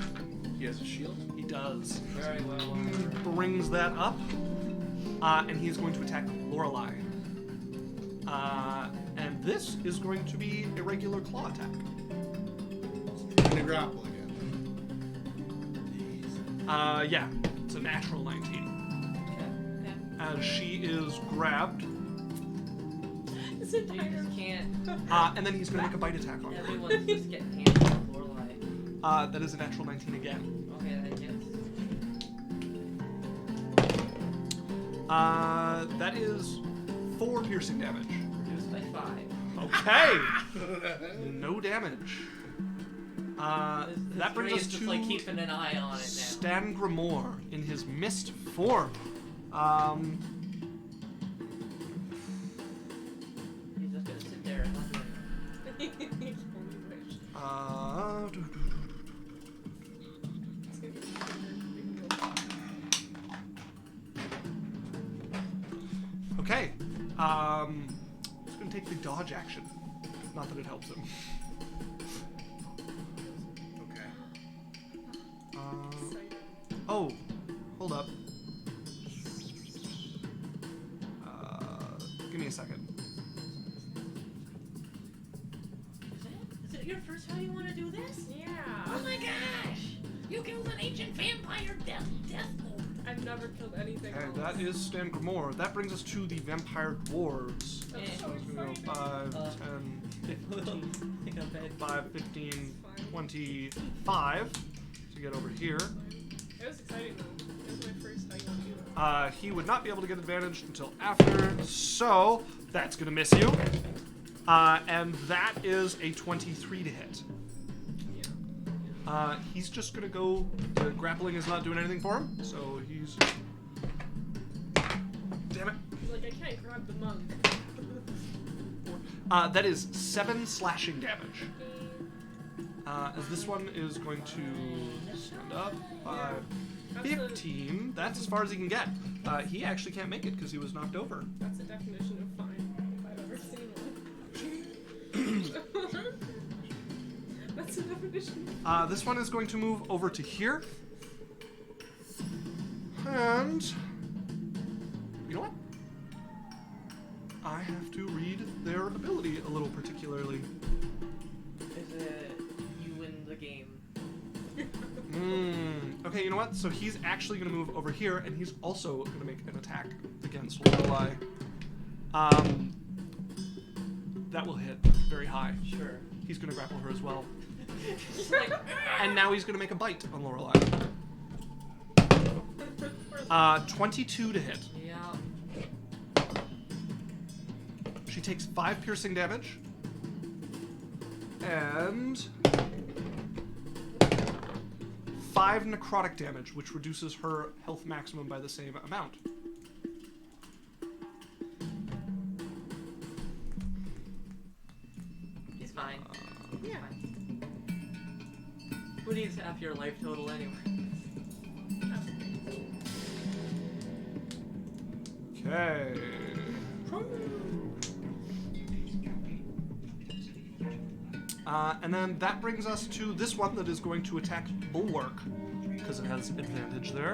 He has a shield. He does. Very well. Brings that up. And he is going to attack Lorelei. And this is going to be a regular claw attack. And a grapple again. Yeah, it's a natural 19. As she is grabbed. This You entire just can't. And then he's going to make a bite attack on her. Everyone's just getting handed on Lorelei. That is a natural 19 again. Okay, then yes. That is 4 piercing damage. Reduced by 5. Okay! No damage. That brings us just to like keeping an eye on it now. Stangremor in his mist form. He's just gonna sit there and wonder. Okay. He's going to take the dodge action. Not that it helps him. Okay. Oh, hold up. Give me a second. Is it your first time you want to do this? Yeah. Oh my gosh! You killed an ancient vampire death lord. I've never killed anything Okay, else. that is Stangremor. That brings us to the vampire dwarves. That's Yeah. so So it's going to go exciting. 5, 10, 15, Think I'm bad. 5, 15, 25 to get over here. It was exciting though. It was my first time on you. He would not be able to get advantage until after, so that's going to miss you. And that is a 23 to hit. Yeah. He's just gonna go. The grappling is not doing anything for him, so he's. Damn it. He's like, I can't grab the monk. That is 7 slashing damage. As this one is going to stand up. 15. That's as far as he can get. He actually can't make it because he was knocked over. That's the definition of fine, if I've ever seen one. That's the definition. This one is going to move over to here. And you know what? I have to read their ability a little particularly. Is it you win the game? Okay, you know what? So he's actually going to move over here, and he's also going to make an attack against Lorelei. That will hit very high. Sure. He's going to grapple her as well. Like, And now he's going to make a bite on Lorelei. 22 to hit. yeah. She takes 5 piercing damage. And 5 necrotic damage, which reduces her health maximum by the same amount. He's fine. Yeah. Who needs half your life total anyway? Okay. And then that brings us to this one that is going to attack Bulwark, because it has advantage there.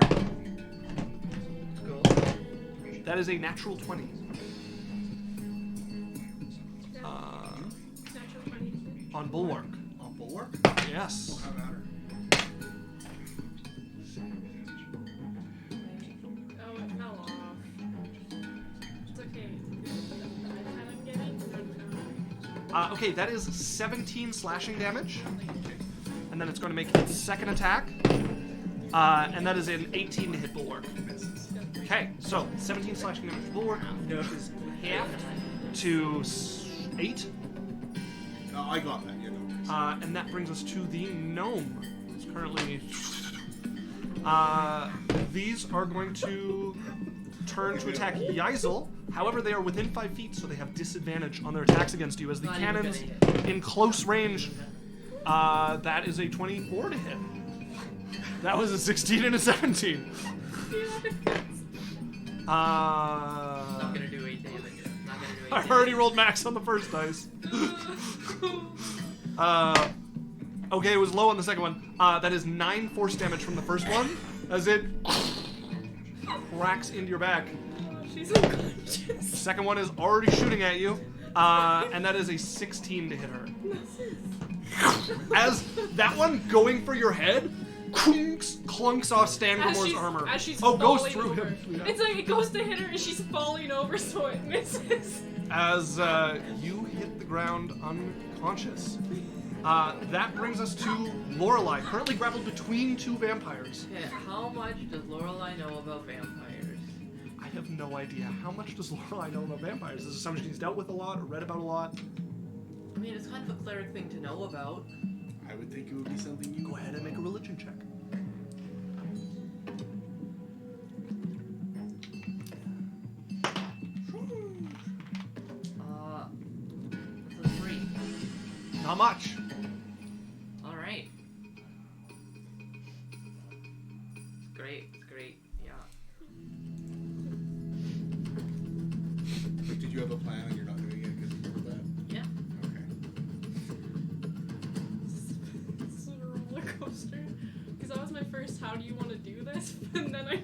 Cool. That is a natural 20. Natural 20. On Bulwark. On Bulwark? Yes. How matter? Oh, it fell off. It's okay. The iPad I'm getting? No. Okay, that is 17 slashing damage. And then it's going to make its second attack. And that is an 18 to hit Bulwark. Okay, so 17 slashing damage to Bulwark, which is halved to 8. I got that, you know. And that brings us to the gnome. It's currently. These are going to turn to attack Yaikzal. However, they are within 5 feet, so they have disadvantage on their attacks against you as the Not even cannons gonna hit. in close range. That is a 24 to hit. That was a 16 and a 17. Not gonna do 8 damage. Not gonna do 8 I damage. already rolled max on the first dice. Okay, it was low on the second one. That is 9 force damage from the first one, as it cracks into your back. She's unconscious. Second one is already shooting at you, and that is a 16 to hit her. As that one going for your head, clunks off Stangremor's armor. As she's goes falling through over. him. Yeah. It's like it goes to hit her and she's falling over, so it misses. As you hit the ground unconscious. That brings us to Lorelei, currently grappled between 2 vampires. Okay, how much does Lorelei know about vampires? I have no idea. How much does Lorelei know about vampires? Is this something she's dealt with a lot or read about a lot? I mean, it's kind of a cleric thing to know about. I would think it would be something you Go ahead and make a religion check. That's a 3. Not much. Alright. It's great, yeah. Did you have a plan and you're not doing it because you were that? Yeah. Okay. This is a roller coaster. Because that was my first, how do you want to do this? And then I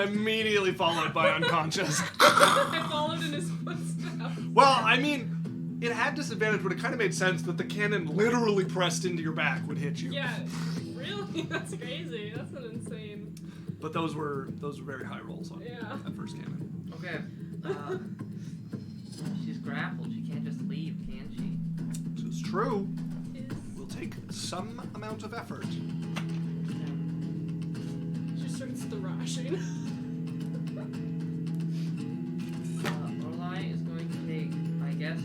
Immediately followed by unconscious. I followed in his footsteps. Well, I mean, it had disadvantage, but it kind of made sense that the cannon literally pressed into your back would hit you. Yeah, really? That's crazy. That's an insane. But those were very high rolls on Yeah. that first cannon. Okay. She's grappled. She can't just leave, can she? So it's true. Is Will take some amount of effort. she starts thrashing. Lorelei is going to take, I guess,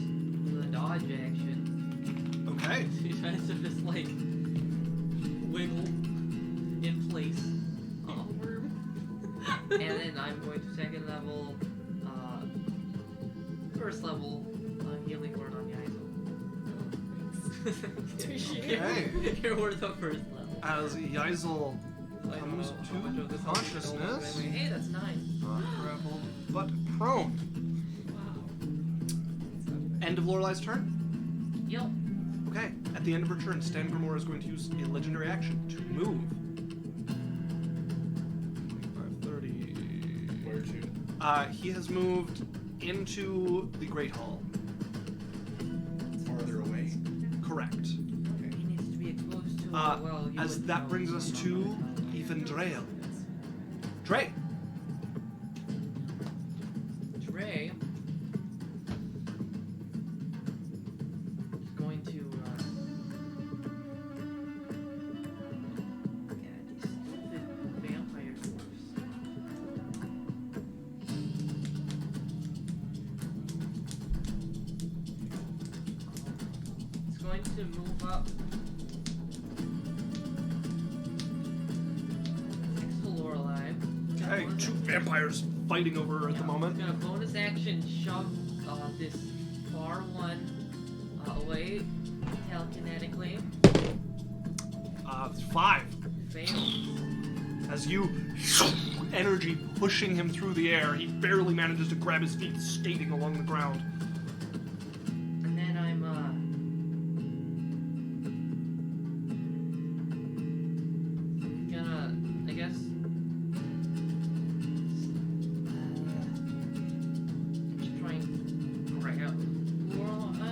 the dodge action. Okay. She tries to just like whip And then I'm going to second level, first level healing word on Yaikzal. Okay. You're worth the first level. As Yaikzal comes to consciousness, Hey, that's 9. not grappled, but prone. Wow. End of Lorelei's turn. Yep. Okay, at the end of her turn, Stangremor is going to use a legendary action to move. 25, 30. Where to? He has moved into the Great Hall. Farther away. Correct. Okay. He needs to be exposed to well. You As wouldn't that know brings he's us not to on my time. even Drael. Dre. Trey is going to yeah, these stupid vampire dwarfs. It's going to move up next to Lorelei. Okay, two vampires fighting over her at the moment. I'm gonna bonus action shove this far one away telekinetically. 5. Fail. As you energy pushing him through the air, he barely manages to grab his feet, skating along the ground. And then I'm gonna, I guess, just try and grab. Well, I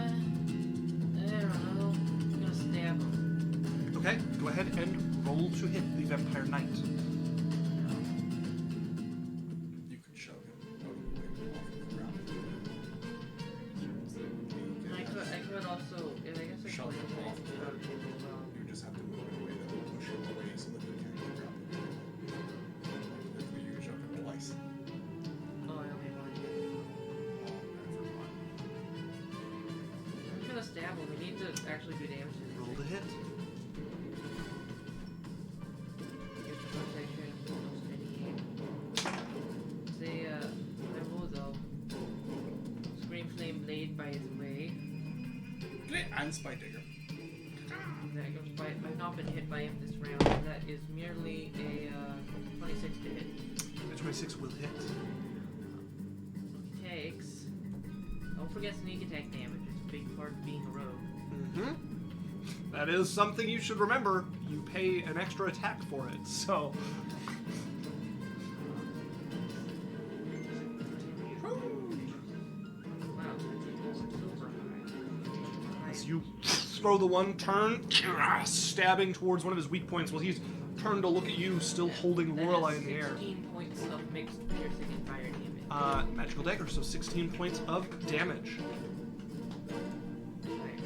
don't know. I'm gonna stab him. Okay, go ahead and roll to hit the Vampire Knight. You could shove him out of the way off the ground. And I could also, and I guess I Shove could him off the grab ground. him as well. You just have to move in a way that will push him away so that you can't grab him. You can shove him twice. Oh, I only have one. I forgot. I'm gonna stab him. We need to actually do damage to this. Roll to hit. Get the protection, no steady aim. Say, I will though. Scream Flame Blade by his way. And Spy Digger. That goes by. I've not been hit by him this round. That is merely a 26 to hit. The 26 will hit. Takes. Don't forget sneak attack damage. It's a big part of being a rogue. Mm-hmm. That is something you should remember. You pay an extra attack for it, so... Wow, that's super high. As you throw the one, turn, stabbing towards one of his weak points while he's turned to look at you, still holding Lorelei in the air. 16 points of mixed piercing and fire damage. Magical dagger, so 16 points of damage.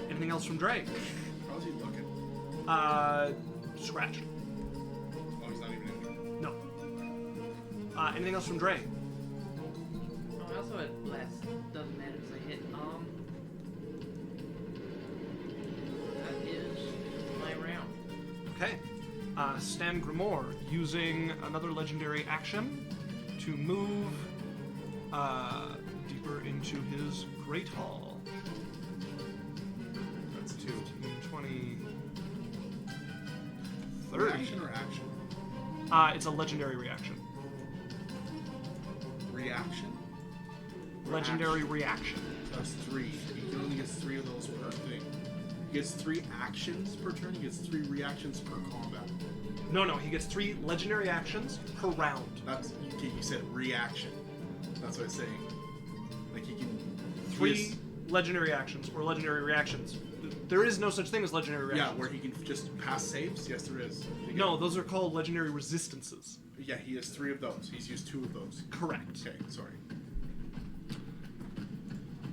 Anything else from Dre? How's he looking? Scratched. Oh, he's not even in there. No. Anything else from Dre? Oh, I also had less. Doesn't matter as I hit. That is my round. Okay. Stangremor using another legendary action to move deeper into his Great Hall. That's 2. 15, 20, 30. Reaction or action? It's a legendary reaction. Reaction? Or Legendary action? reaction. That's 3. He only gets 3 of those per thing. He gets 3 actions per turn. He gets 3 reactions per combat. No, he gets 3 legendary actions per round. That's okay, you said reaction. That's what I'm saying. Like he can 3 legendary actions or legendary reactions. There is no such thing as legendary reactions. Yeah, where he can just pass saves. Yes, there is. No, those are called legendary resistances. Yeah, he has 3 of those. He's used 2 of those. Correct. Okay, sorry.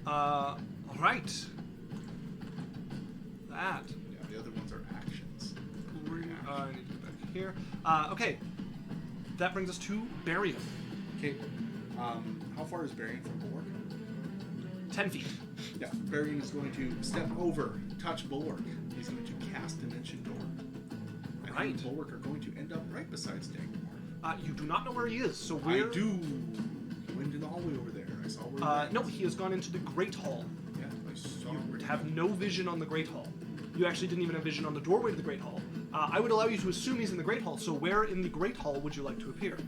All right. That. Yeah, the other ones are actions. I need to go back here. Okay. That brings us to Berrian. Okay. How far is Berrian from Bulwark? 10 feet. Yeah, Berrian is going to step over, touch Bulwark. He's going to cast Dimension Door. And him Right. and Bulwark are going to end up right beside Stangremor. You do not know where he is, so I where... do. He went in the hallway over there. I saw where he went. No, he has gone into the Great Hall. Yeah, I saw You where he have went. no vision on the Great Hall. You actually didn't even have vision on the doorway to the Great Hall. I would allow you to assume he's in the Great Hall, so where in the Great Hall would you like to appear?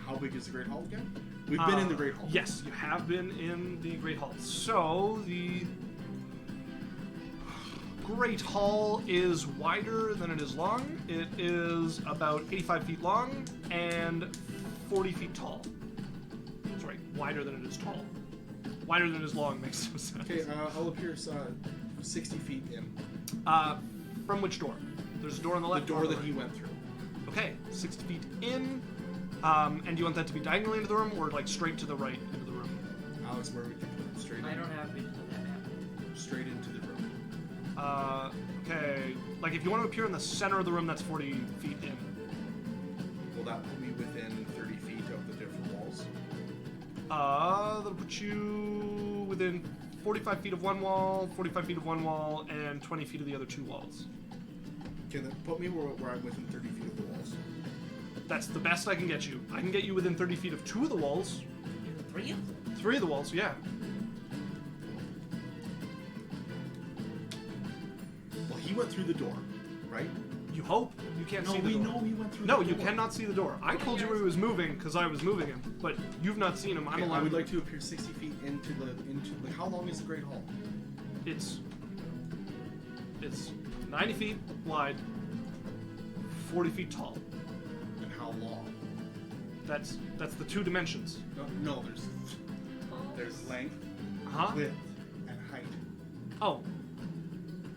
How big is the Great Hall again? We've been in the Great Hall. Yes, you have been in the Great Hall. So, the Great Hall is wider than it is long. It is about 85 feet long and 40 feet tall. Sorry, wider than it is tall. Wider than it is long makes no sense. Okay, I'll appear 60 feet in. From which door? There's a door on the The left. door or on the that he right? went through. Okay, 60 feet in. And do you want that to be diagonally into the room or like straight to the right into the room? Alex, where we can put him straight in. I don't have vision of that map. Straight into the room. Okay. Like if you want to appear in the center of the room, that's 40 feet in. Will that put me within 30 feet of the different walls? That'll put you within 45 feet of one wall, 45 feet of one wall, and 20 feet of the other two walls. Can that put me where I'm within 30 feet of the walls? That's the best I can get you. I can get you within 30 feet of two of the walls. Three of them? Three of the walls, yeah. Well, he went through the door, right? You hope. You can't No, see the we door. know he went through No, the you door. cannot see the door. I told you where he was moving because I was moving him, but you've not seen him. I'm Okay, allowed. I would like to appear 60 feet into like, how long is the Great Hall? It's 90 feet wide, 40 feet tall. And how long? That's the two dimensions. No, there's length, Huh? width, and height. Oh.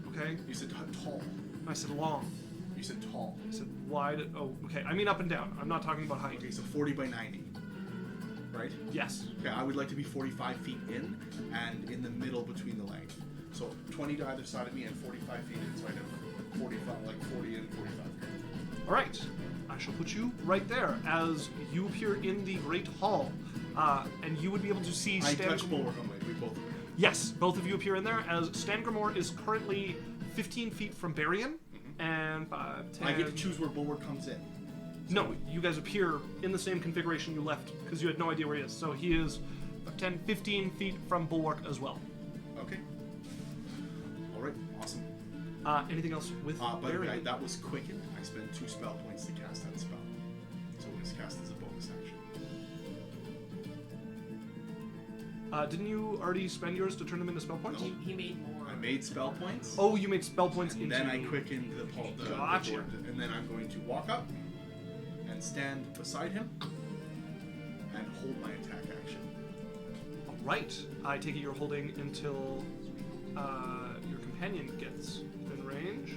Okay. You said tall. I said long. You said tall. I said wide. Oh, okay. I mean up and down. I'm not talking about height. Okay, so 40 by 90. Right? Yes. Okay, I would like to be 45 feet in and in the middle between the length. So 20 to either side of me and 45 feet inside of 45, like 40 and 45. All right. I shall put you right there as you appear in the Great Hall, and you would be able to see. I touch Bulwark on the way. We both. Yes, both of you appear in there as Stangremor is currently 15 feet from Berrian, and 5, 10... I get to choose where Bulwark comes in. No, you guys appear in the same configuration you left, because you had no idea where he is. So he is 10, 15 feet from Bulwark as well. Okay. Alright, awesome. Anything else with By the way, Berrian? that was quickened. I spent 2 spell points to cast that spell. So it was cast as a bonus action. Didn't you already spend yours to turn them into spell points? No. He made more. I made spell points. Oh, you made spell points and into... then I quickened the Gotcha. board, and then I'm going to walk up and stand beside him and hold my attack action. All right. I take it you're holding until your companion gets within range.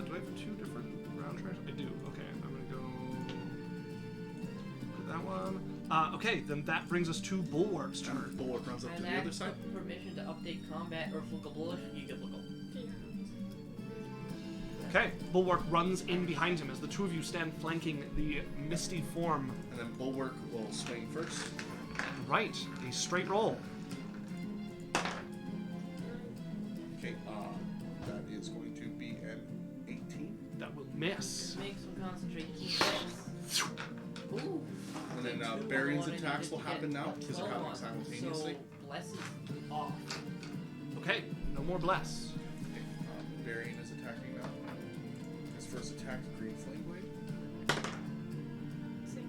Do I have 2 different round tracks? I do. Okay, I'm going to go with that one. Okay, then that brings us to Bulwark's turn. Bulwark runs up to And the other ask side. for permission to update combat or flick a bullet, you get look. Okay, Bulwark runs in behind him as the two of you stand flanking the misty form. And then Bulwark will swing first. Right, a straight roll. Okay, that is going to be an 18. That will miss. Make some concentrate. Keep this. Ooh. And then Two on Berrian's one, and attacks you will get happen now, because they're 12 happening on. simultaneously. So, bless is off. Okay, no more bless. Okay, Berrian is attacking now. His first attack is Green Flame Blade. 6.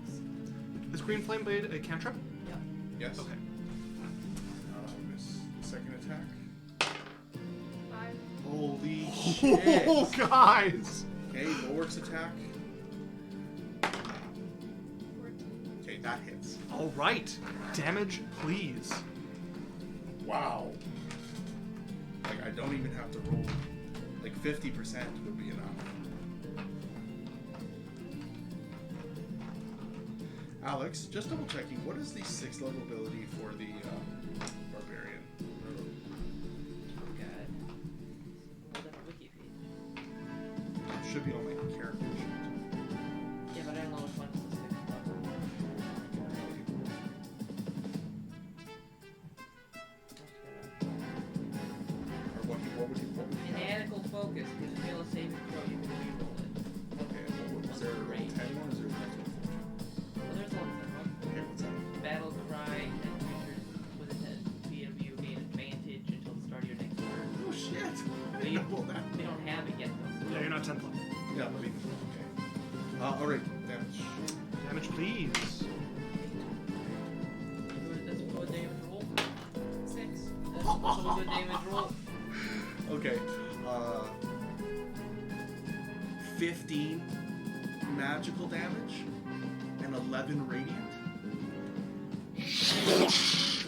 Is Green Flame Blade a cantrip? Yep. Yes. Okay. His second attack. 5. Holy Oh, shit! guys! Okay, Bulwark's attack. 14. Okay, that hits. All right, damage, please. Wow. Like, I don't even have to roll. Like, 50% would be enough. Alex, just double checking, what is the 6th level ability for the Barbarian? Oh god. Hold up a wiki page. It should be on my character sheet. Yeah, but I don't know which one's the 6th level. focus. If you fail a saving throw, you can re-roll it. Okay, is there a 10 one? Is there a next one? Well, there's one that one. Okay, what's that? Battle cry and creatures with a BW gain advantage until the start of your next turn. Oh shit! I They, didn't know that. they don't have it yet though. Yeah, you're not 10th level. Yeah, but okay. Alright, damage. Damage, please. That's a good damage roll. 6. That's also a good damage roll. Okay, 15 magical damage and 11 radiant.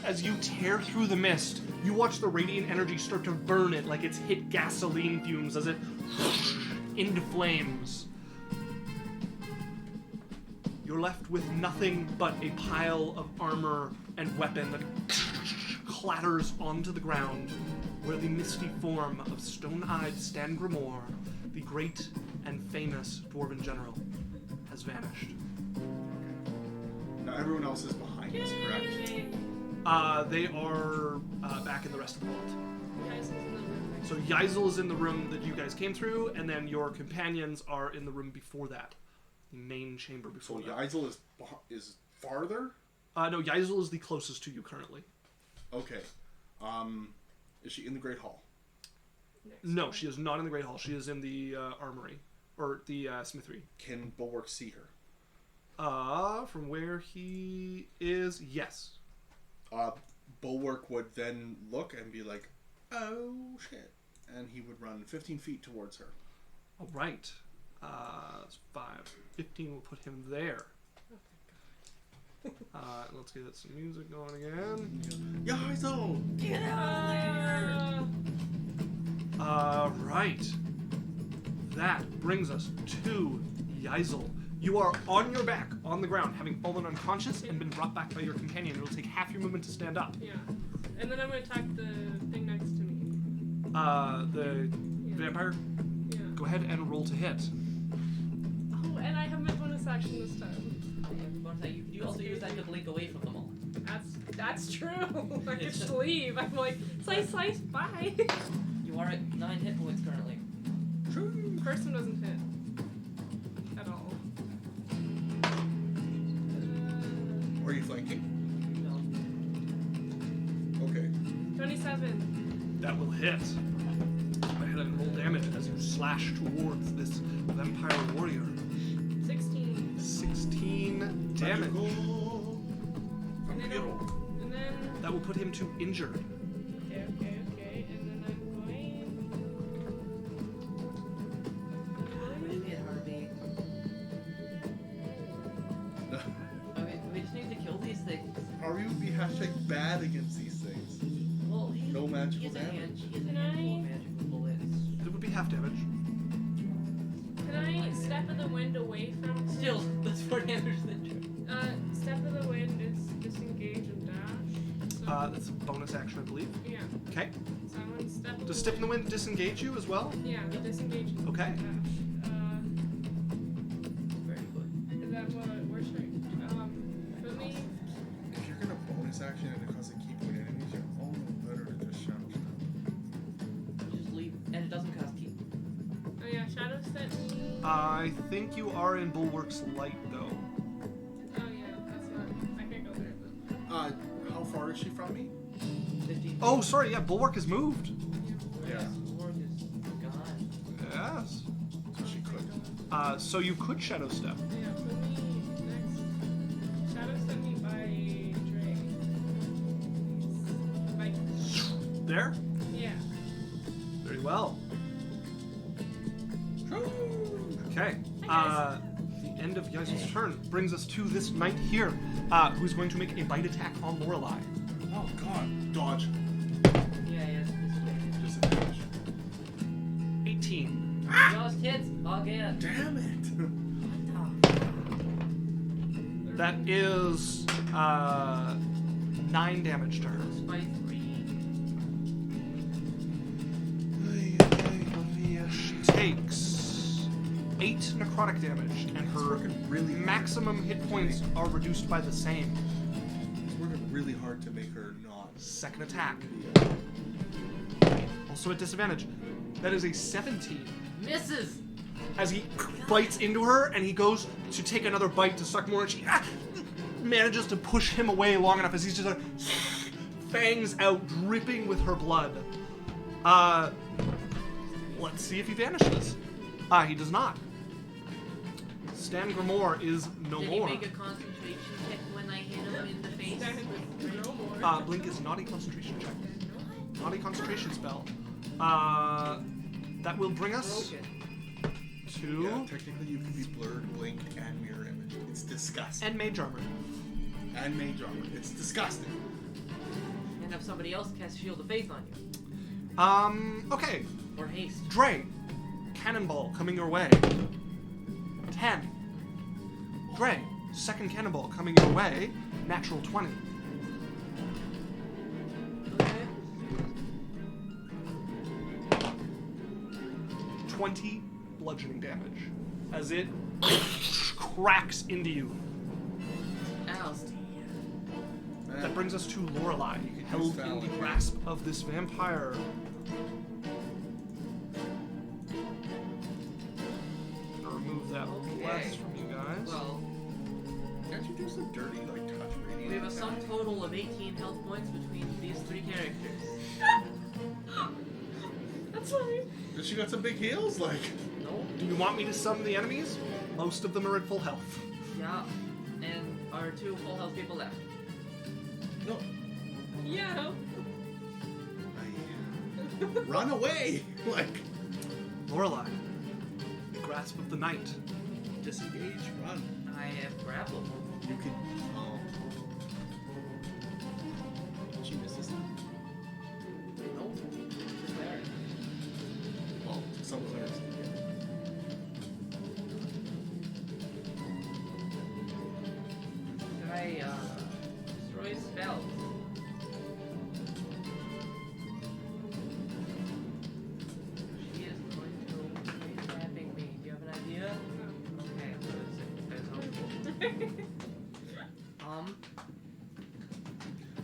As you tear through the mist, you watch the radiant energy start to burn it like it's hit gasoline fumes as it into flames. You're left with nothing but a pile of armor and weapon that clatters onto the ground, where the misty form of stone-eyed Stangremor, the great and famous dwarven general, has vanished. Now everyone else is behind us, correct? They are back in the rest of the vault. Guys, in the room. So Yaikzal is in the room that you guys came through, and then your companions are in the room before that, the main chamber So before that. Yaikzal is farther? No, Yaikzal is the closest to you currently. Okay. Is she in the Great Hall? No, she is not in the Great Hall. She is in the armory, or the smithery. Can Bulwark see her? From where he is, yes. Bulwark would then look and be like, oh shit. And he would run 15 feet towards her. All right. That's 5. 15 will put him there. Let's get some music going again. Yaikzal! Get out Right. That brings us to Yaikzal. You are on your back, on the ground, having fallen unconscious and been brought back by your companion. It'll take half your movement to stand up. Yeah. And then I'm gonna attack the thing next to me. The vampire, Yeah. go ahead and roll to hit. Oh, and I have my bonus action this time. You also use that to blink away from them all. That's true. I could just leave. I'm like, slice, bye. You are at 9 hit points currently. First one doesn't hit. At all. Are you flanking? No. Okay. 27. That will hit. Go ahead and roll damage as you slash towards this vampire warrior. 16. 16 damage. Magical. And then, and then That will put him to injured. okay. And then I'm going. We just need Harvey. We just need to kill these things. Are you be #bad against these things? Well, he's, No magical he's a damage. hand. He's a handful of magical bullets. It would be half damage. Can I step of the wind away from him? Still, that's 4 damage then. Step of the wind is disengage and dash. So, That's a bonus action, I believe. yeah. Okay. So I'm going to step. Does Step in the Wind disengage you as well? Yeah, disengage. And Okay. dash. Very good. Is that what? Where should I? For me. If you're gonna bonus action and it costs a key point enemies, you're only better to just shout. Just leave, and it doesn't cost key. Oh yeah, shadow set me. I think you are in Bulwark's light, though. Oh yeah, that's not. I can't go there. How far is she from me? 15. Oh, sorry, yeah, Bulwark has moved. Yeah. Bulwark is gone. Yes. So she could. So you could Shadow Step. Yeah, put me next. Shadow set me by Drake. There? Yeah. Very well. Okay. Hi, The end of Yaikzal's turn brings us to this knight here, who's going to make a bite attack on Lorelei. Oh god. Dodge. Yeah, Disadvantage. 18. Just hits again. Damn it. That is 9 damage to her. By 3. She takes 8 necrotic damage, and her working really hard. maximum hit points are reduced by the same. It's working really hard to make her not. Second attack. Also at disadvantage. That is a 17. Misses! As he bites into her, and he goes to take another bite to suck more, and she manages to push him away long enough as he's just like fangs out, dripping with her blood. Let's see if he vanishes. He does not. Stangremor is no Did more. he make a concentration check when I hit him in the face? No more. Blink is not a concentration check. Not a concentration spell. That will bring us Broken. to... Yeah, technically you can be blurred, blink, and mirror image. It's disgusting. And Mage Armor. And mage armor. It's disgusting. And have somebody else cast Shield of Faith on you. Okay. Or haste. Dre. Cannonball coming your way. 10. Dre. Second cannonball coming your way. Natural 20. Okay. 20 bludgeoning damage. As it cracks into you. Ow. That brings us to Lorelei, held in the grasp of this vampire. I'll remove that bless from you guys. Well, Can't you do some dirty, like, touch radiant? we have a sum total of 18 health points between these three characters. That's funny. Does she got some big heels? Like, Nope. Do you want me to summon the enemies? Most of them are at full health. Yeah. And our two full health people left. no. Yeah. Run away! Like, Lorelei, the grasp of the night. disengage, run. I have grappled. You can. Oh. Did she miss this time? Nope. Just there. Well, some clerics can get it. Can I, destroy spells? She is going to be tapping me. Do you have an idea? Okay, that's helpful.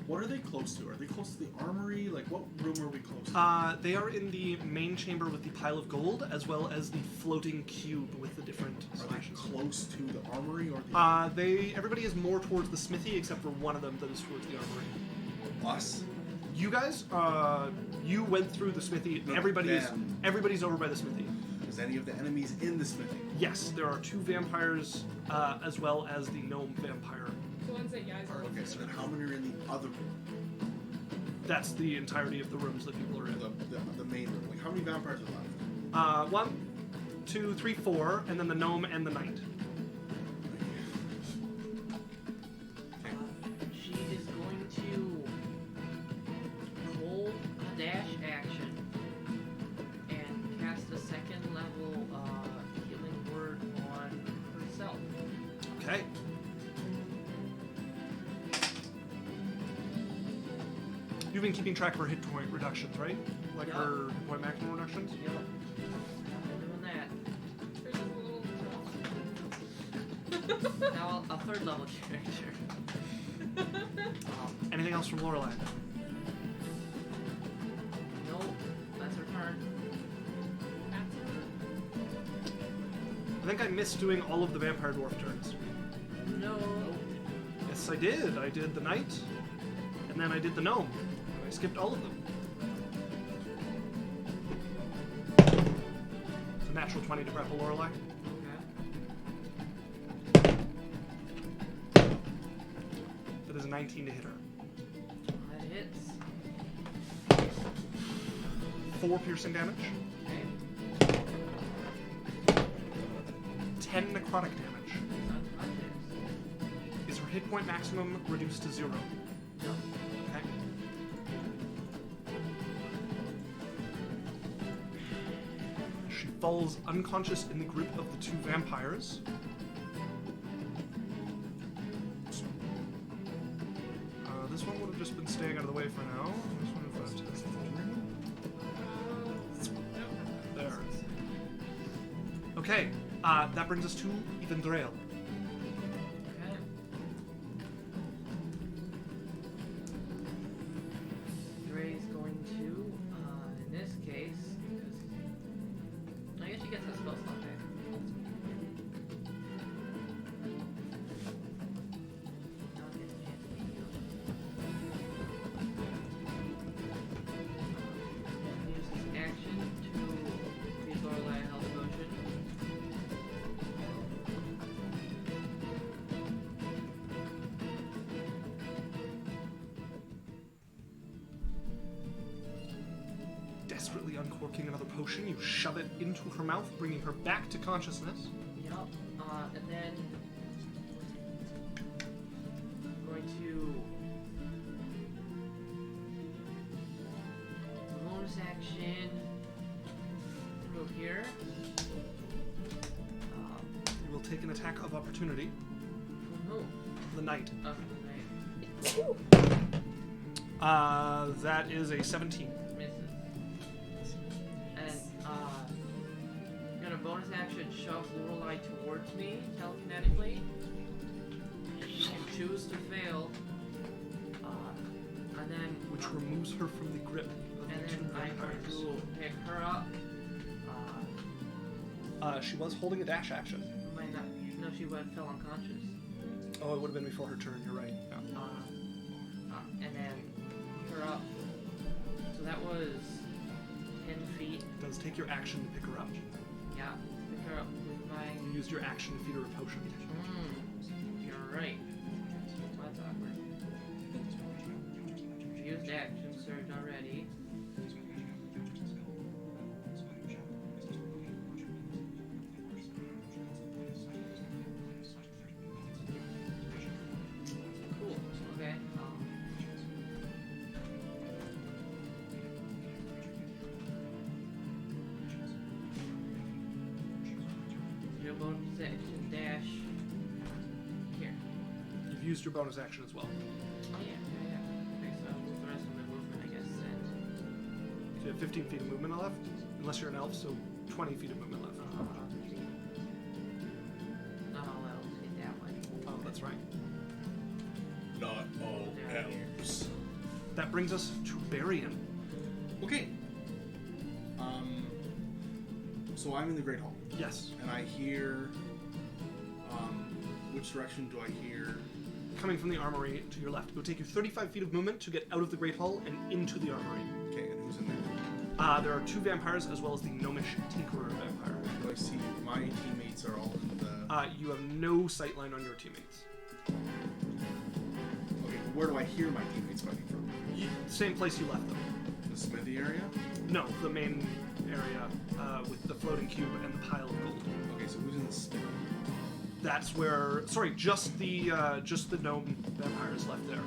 What are they close to? Are they close to the armory? Like, what room are we close to? They are in the main chamber with the pile of gold, as well as the floating cube with the different Are they slashes. close to the armory or the Everybody is more towards the smithy, except for one of them that is towards the armory. us? You guys, you went through the smithy. No, them. Everybody's over by the smithy. Is any of the enemies in the smithy? Yes, there are 2 vampires, as well as the gnome vampire. The ones that Yaikzal. Okay, so then how many are in the other room? That's the entirety of the rooms that people are in. The main room. Like, how many vampires are left? 1, 2, 3, 4, and then the gnome and the knight. She is going to pull a dash action and cast a second level healing word on herself. Okay. You've been keeping track of her hit point reductions, right? Like Yeah. her hit point maximum reductions? Yep. I'm doing that. There's a little drama. Now a third level character. Anything else from Lorelei? Nope. That's her turn. I think I missed doing all of the vampire dwarf turns. No. Yes, I did. I did the knight, and then I did the gnome. I skipped all of them. It's a natural 20 to grapple Lorelei. Okay. That is a 19 to hit her. That hits. 4 piercing damage. Okay. 10 necrotic damage. Unconscious. Is her hit point maximum reduced to 0? No. Okay. She falls unconscious in the grip of the 2 vampires. This one would have just been staying out of the way for now. This one is there. Okay, that brings us to Evandriel. Okay. Dre's going to, in this desperately uncorking another potion. You shove it into her mouth, bringing her back to consciousness. Yep. And then I'm going to bonus action move here. You will take an attack of opportunity. From who? The knight. Okay. That is a 17. Misses. And I'm gonna bonus action shove Lorelei towards me telekinetically. She can choose to fail. And then Which removes her from the grip of and the two then I'm vampires. going to pick her up. She was holding a dash action. Might not. No, she fell unconscious. Oh, it would have been before her turn. You're right. Yeah. And then pick her up. So that was 10 feet. It does take your action to pick her up. Yeah, pick her up with my. You used your action to feed her a potion. You're right. That's awkward. Used action served already. Cool. Okay. Your bonus action dash here. You've used your bonus action as well. Oh yeah. Okay, so what's the rest of my movement, I guess, then? So you have 15 feet of movement left, unless you're an elf, so 20 feet of movement left. Not all else, hit that one. Oh, that's right. Not all elves. That brings us to Berrian. Okay. So I'm in the Great Hall, Yes. and I hear. Which direction do I hear? Coming from the armory to your left. It will take you 35 feet of movement to get out of the Great Hall and into the armory. Okay, and who's in there? There are two vampires as well as the gnomish tinkerer vampire. Do I see my teammates are all in the? You have no sightline on your teammates. Okay, where do I hear my teammates fighting from? Same place you left them. The smithy area? No, the main area with the floating cube and the pile of gold. Okay, so who's in the smithy? That's where. Sorry, just the gnome vampires left there.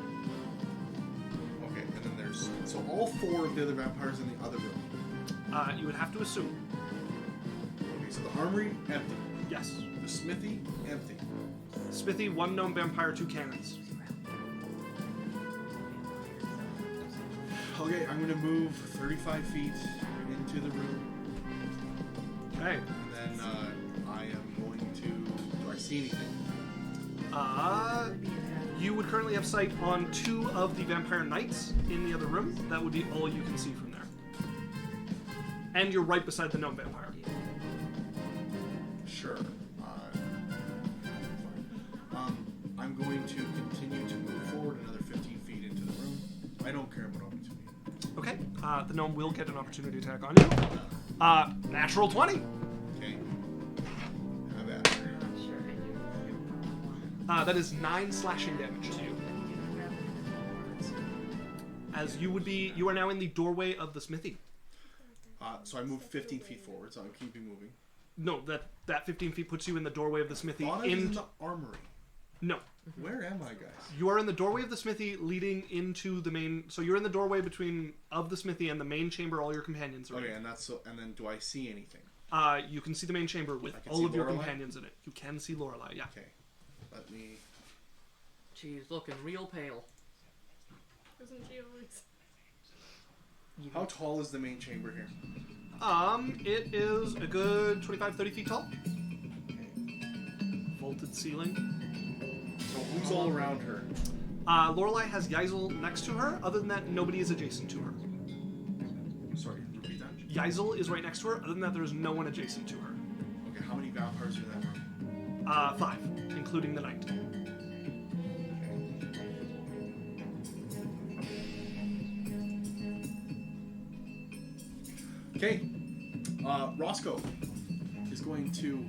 Okay, and then there's so all four of the other vampires in the other room. You would have to assume. Okay, so the armory empty. Yes. The smithy empty. Smithy, one gnome vampire, two cannons. Okay, I'm gonna move 35 feet into the room, Okay. and then I am going to. Do I see anything? You would currently have sight on two of the vampire knights in the other room. That would be all you can see from there. And you're right beside the gnome vampire. Sure. I'm going to continue to move forward another 15 feet into the room. I don't care about opportunity. Okay. The gnome will get an opportunity attack on you. Natural 20. Okay. Have at it. That is 9 slashing damage to you. As you are now in the doorway of the smithy. So I moved 15 feet forward, so I'm keeping moving. No, that 15 feet puts you in the doorway of the smithy. Thought I was in the armory. No. Where am I, guys? You are in the doorway of the smithy leading into the main... So you're in the doorway of the smithy and the main chamber all your companions are Okay, in. and that's so. And then do I see anything? You can see the main chamber with I can all see of your Lorelei? companions in it. You can see Lorelei, yeah. Okay. Let me. She's looking real pale. Isn't she always? How tall is the main chamber here? It is a good 25, 30 feet tall. Vaulted ceiling. So who's all around her? Lorelei has Yaikzal next to her. Other than that, nobody is adjacent to her. Sorry, repeat that. Yaikzal is right next to her. Other than that, there is no one adjacent to her. Okay, how many vampires are in that room? 5, including the knight. Okay. Roscoe is going to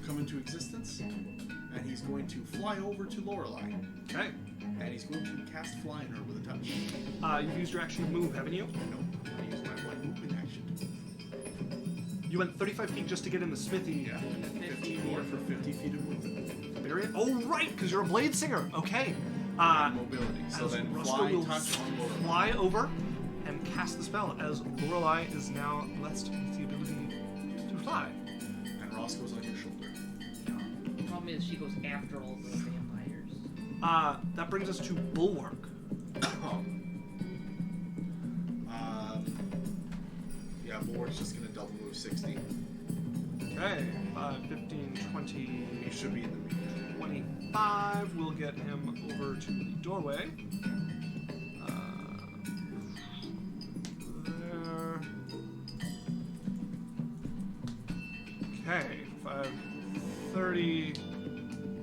come into existence, and he's going to fly over to Lorelei, Okay. and he's going to cast fly on her with a touch. You've used your action to move, haven't you? Nope. I use my one move. You went 35 feet just to get in the smithy. Yeah. 54 for 50 feet of movement. Berrian? Oh, right, because you're a blade singer. Okay. And mobility. So as then Roscoe fly, will touch on Lorelei. fly over and cast the spell as Lorelei is now blessed with the ability to fly. And Roscoe's on your shoulder. The problem is she goes after all the vampires. That brings us to Bulwark. Yeah, Bulwark's just gonna double move 60. Okay, 5, 15, 20, He should be in the meeting. 25. We'll get him over to the doorway. There. Okay, 5, 30,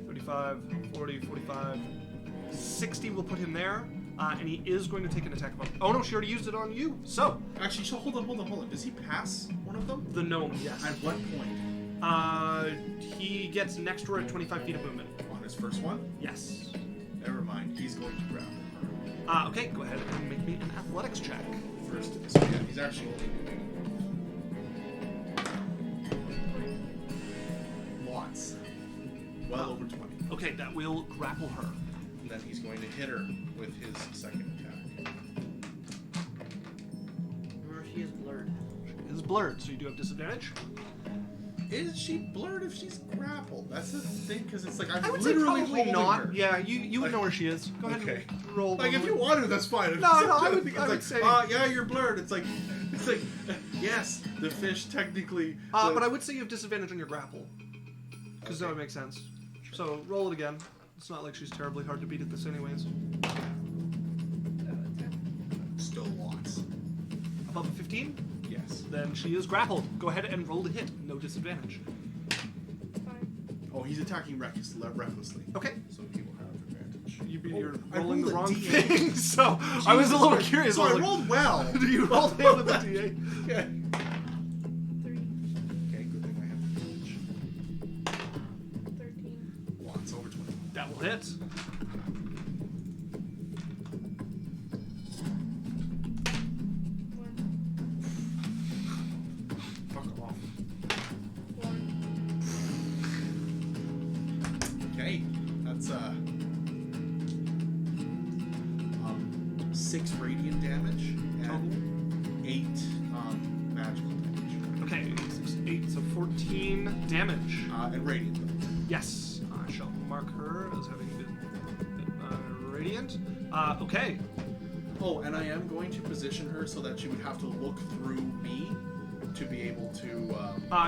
35, 40, 45, 60 will put him there. And he is going to take an attack of... Oh no, she already used it on you. So, Actually, so hold on. Does he pass one of them? the gnome, yes. At what point? He gets next to her at 25 feet of movement. On his first one? Yes. Never mind. He's going to grab her. Okay, go ahead and make me an athletics check. First, so yeah, he's actually lots. Well over 20. Okay, that will grapple her. And then he's going to hit her with his second attack. Remember, she is blurred. She is blurred, so you do have disadvantage. Is she blurred if she's grappled? That's the thing, because it's like I'm I would say literally probably holding not. her. Yeah, you would Like- know where she is. Go ahead Okay. and roll. Like if you want to, that's fine. No, I would think I it's would like, say. yeah, you're blurred. It's like, yes, the fish technically. But I would say you have disadvantage on your grapple, because that would make sense. So roll it again. It's not like she's terribly hard to beat at this, anyways. Still lots. Above a 15, Yes. then she is grappled. Go ahead and roll to hit. No disadvantage. Oh, he's attacking recklessly. Okay. So he will have advantage. You're I rolling the rolled a wrong D8. thing, so I was a little curious. So I I was like, rolled well. do you roll him with a D8? Yeah. 3, Okay, good thing I have advantage. 13. Lots over 20. That will hit. 1, Fuck off. 1. Okay, that's 6 radiant damage and 8 magical damage. Okay, 6, 8, so 14 damage. And radiant though. Yes, I shall mark her as having been radiant. Okay. Oh, and I am going to position her so that she would have to look through me to be able to.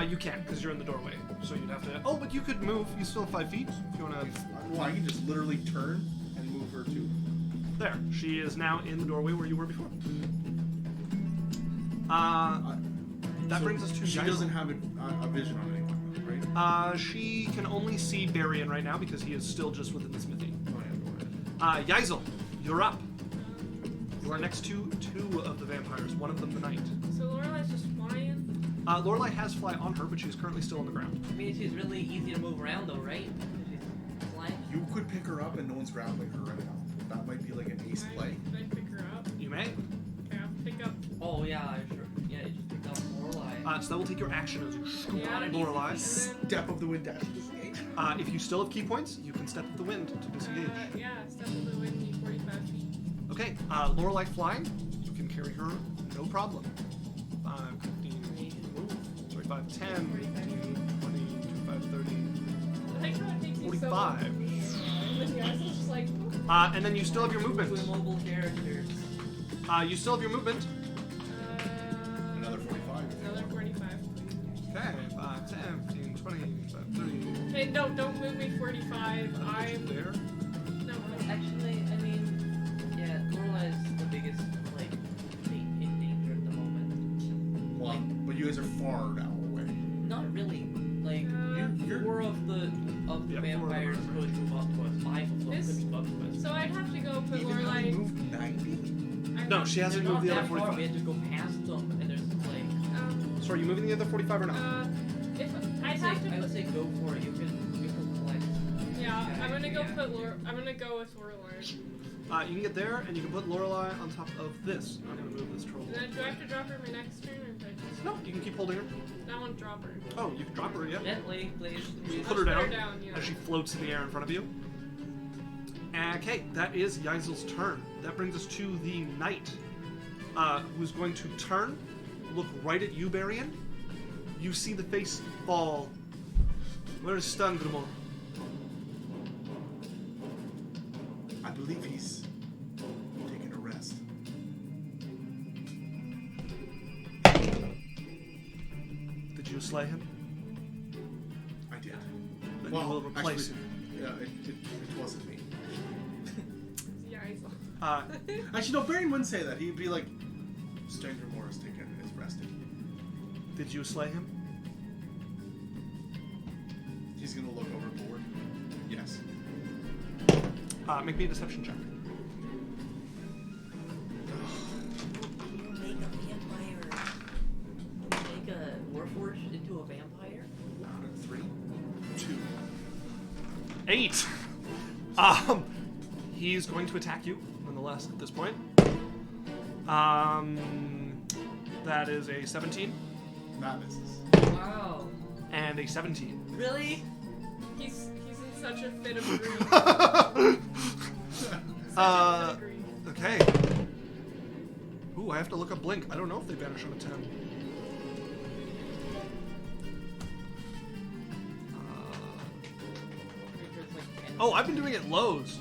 You can't because you're in the doorway, so you'd have to. Oh, but you could move. You still have 5 feet if you want to. Well, I can just literally turn and move her to. There, she is now in the doorway where you were before. That So brings us to She Yaikzal. doesn't have a vision on anyone, right? She can only see Berrian right now because he is still just within the smithy. Oh, yeah, go ahead. Yaikzal, you're up. You are next to 2 of the vampires, one of them the knight. So Lorelei's just flying. Lorelei has fly on her, but she's currently still on the ground. I mean, she's really easy to move around, though, right? She's flying. You could pick her up and no one's grappling her right now. That might be like an ace play. Can I pick her up? You may. Okay, I'll pick up. Oh, yeah, sure. Yeah, you just picked up Lorelei. So that will take your action as you scoop Yeah, on and Lorelei. then- Step of the wind dash. Disengage. If you still have key points, you can step with the wind to disengage. Yeah, step in the wind, 45 feet. Okay, Lorelei flying, you can carry her, no problem. 5, 15, 5, 10, 15, 20, 25, 30. I think how it takes you 45. so long. And then Yaikzal's just like, And then you still have your Two movement. immobile characters. You still have your movement. Another 45. Another 45. Okay, 5, 10, 15, 20, 25, 30. Hey, no, don't move me 45. I'm There. no. Actually, I mean, yeah, Lorelei is the biggest, like, thing in danger at the moment. Well, but you guys are far now away. Not really. Like, You're 4 of the Yeah, 4 of them vampires are- could move up to us. 5 of them This- could move up to us. So I'd have to go put Even though Lorelei. you moved 90? No, she hasn't They're moved not the other that far. 45. We had to go past them, and there's like. So are you moving the other 45 or not? If I'd I have to. would say go for it. You can collect. Yeah, I'm gonna go Yeah. put I'm gonna go with Lorelei. You can get there, and you can put Lorelei on top of this. I'm gonna move this troll. And then do I have to drop her my next turn, or do I just? No, you can keep holding her. I want to drop her. Oh, you can drop her, yeah. Gently, please. You I'll put her just down, yeah. as she floats in the air in front of you. Okay, that is Yaikzal's turn. That brings us to the knight, who's going to turn, look right at you, Berrian. You see the face fall. Where's Stangremor? I believe he's taking a rest. Did you slay him? I did. Then you will replace actually, him. yeah, it wasn't me. Yeah, he's Actually, no, Berrian wouldn't say that. He'd be like, Stangremor is resting. Did you slay him? He's gonna look overboard. Yes. Make me a deception check. Make a vampire. Make a Warforged into a vampire? 3, 2. 8. He's going to attack you, nonetheless, at this point. That is a 17 That misses. Wow. and a 17. Really? He's in such a fit of grief. Okay. Ooh, I have to look up Blink. I don't know if they vanish on a 10. Oh, I've been doing it lows,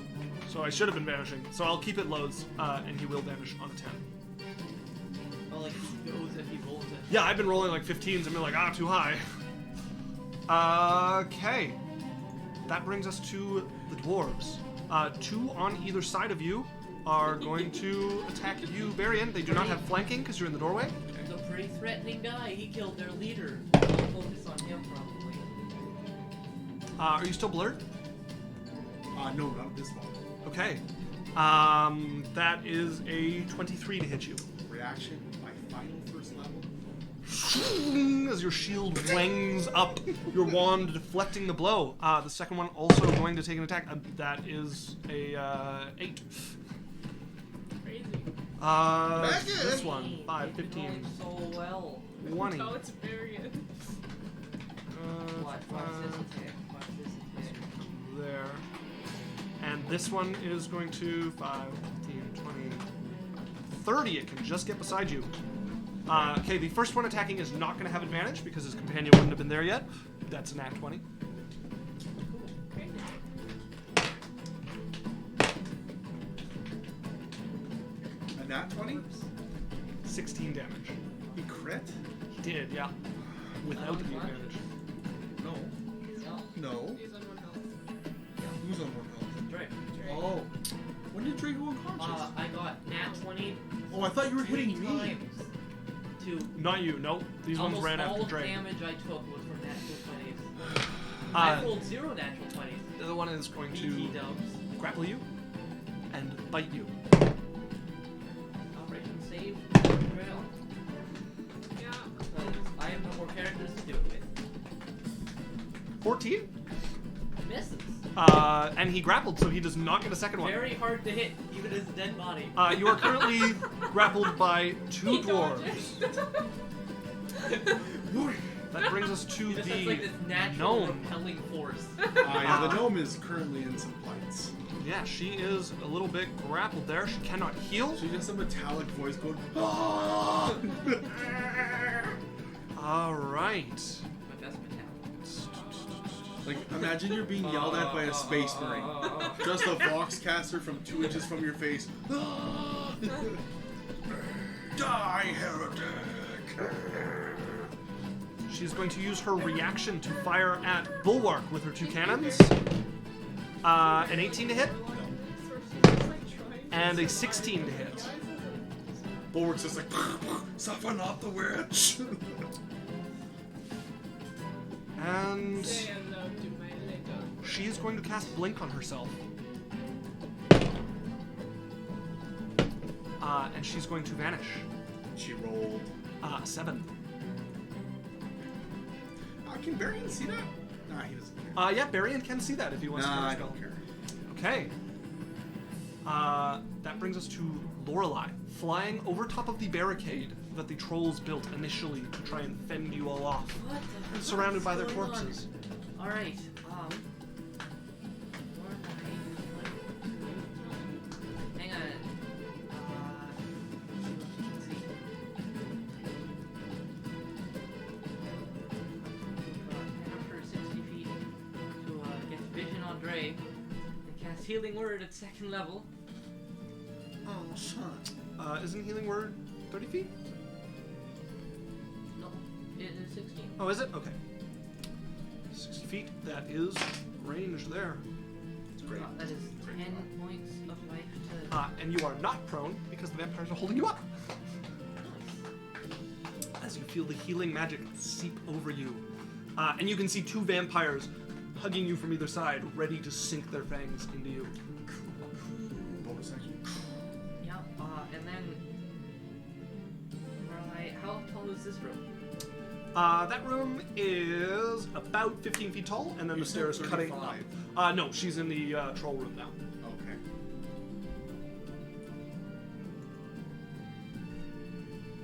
so I should have been vanishing. So I'll keep it lows, and he will vanish on a 10. Oh, like he goes if he rolls it. Yeah, I've been rolling like 15s and been like, too high. Okay. That brings us to the dwarves. 2 on either side of you are going to attack you, Berrian. They do not have flanking because you're in the doorway. There's a pretty threatening guy. He killed their leader. I'll focus on him probably. Are you still blurred? No, not this one. Okay. That is a 23 to hit you. Reaction, my final first level. As your shield whangs up, your wand deflecting the blow. The second one also going to take an attack. That is a 8. Crazy. This one, 5, They've been 15, rolling so well. 20. Oh, it's Berrian. Watch this attack. Watch this attack. There. And this one is going to 5, 15, 20, 30. It can just get beside you. Okay, the first one attacking is not going to have advantage because his companion wouldn't have been there yet. That's a nat 20. Okay. A nat 20? 16 damage. He crit? He did, yeah. Without the advantage. No. No. No. He's on 1 health. Who's on 1 health? Drake. Oh. When did Drake go unconscious? I got nat 20. Oh, I thought you were hitting 3 me. times. To Not you, no. These ones almost ran all after the Drake. damage I took was from natural 20s. I rolled 0 natural 20s. The other one is going BT to dubs. grapple you and bite you. Operation save. Trail. Yeah. Because I have no more characters to do it with. 14? Misses. And he grappled, so he does not get a second one. Very hard to hit, even as a dead body. You are currently grappled by 2 He dwarves. dodges. That brings us to He just has the like this natural gnome. repelling force. Yeah, the gnome is currently in some plights. Yeah, she is a little bit grappled there. She cannot heal. She has a metallic voice going, "Ah!" All right. My best metallic. Like, imagine you're being yelled at by a space marine. Just a voxcaster from 2 inches from your face. Die, heretic! She's going to use her reaction to fire at Bulwark with her 2 cannons. An 18 to hit and a 16 to hit. Bulwark's just like, suffer not the witch! And And she's going to cast Blink on herself. And she's going to vanish. She rolled. 7. Can Berrian see that? Nah, he doesn't care. Yeah, Berrian can see that if he wants to. Nah, I don't care. Okay. That brings us to Lorelei, flying over top of the barricade that the trolls built initially to try and fend you all off, What the and surrounded by their fuck's going on? corpses. Alright, hang on. Let's see. Head up for 60 feet to get vision on Dre and cast Healing Word at 2nd level. Oh, son. Isn't Healing Word 30 feet? No, it is 16. Oh, is it? Okay. 60 feet. That is range there. It's great. That is 10 points of life to... And you are not prone because the vampires are holding you up. As you feel the healing magic seep over you. And you can see 2 vampires hugging you from either side, ready to sink their fangs into you. Bonus action. Yeah, and then... Right, how tall is this room? That room is about 15 feet tall, and then You the stairs said cutting 35. up. No, she's in the troll room now. Okay.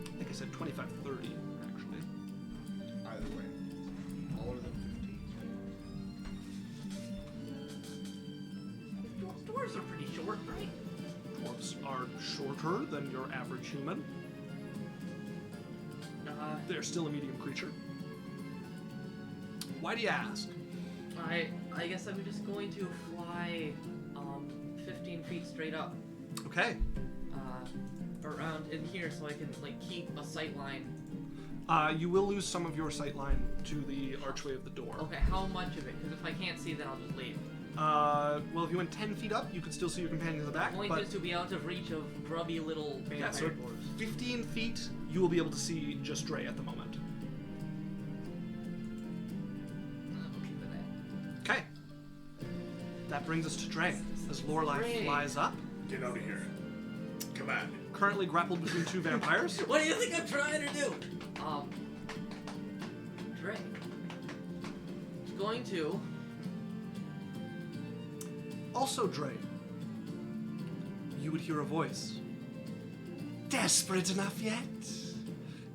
I think I said 25, 30, actually. Either way. Taller than 15. Those doors are pretty short, right? Dwarves are shorter than your average human. They're still a medium creature. Why do you ask? I guess I'm just going to fly 15 feet straight up Okay. around in here so I can like keep a sight line. You will lose some of your sight line to the archway of the door. Okay, how much of it? Because if I can't see, then I'll just leave. Well, if you went 10 feet up, you could still see your companions in the back. The point but is to be out of reach of grubby little vampire yeah, so dwarves. 15 feet, you will be able to see just Dre at the moment. I'll keep it Okay. That brings us to Dre, as Lorelei Dre. flies up, Get out of here. Come on. currently grappled between 2 vampires. at. What do you think I'm trying to do? Dre. Going to... Also, Dre, you would hear a voice. Desperate enough yet?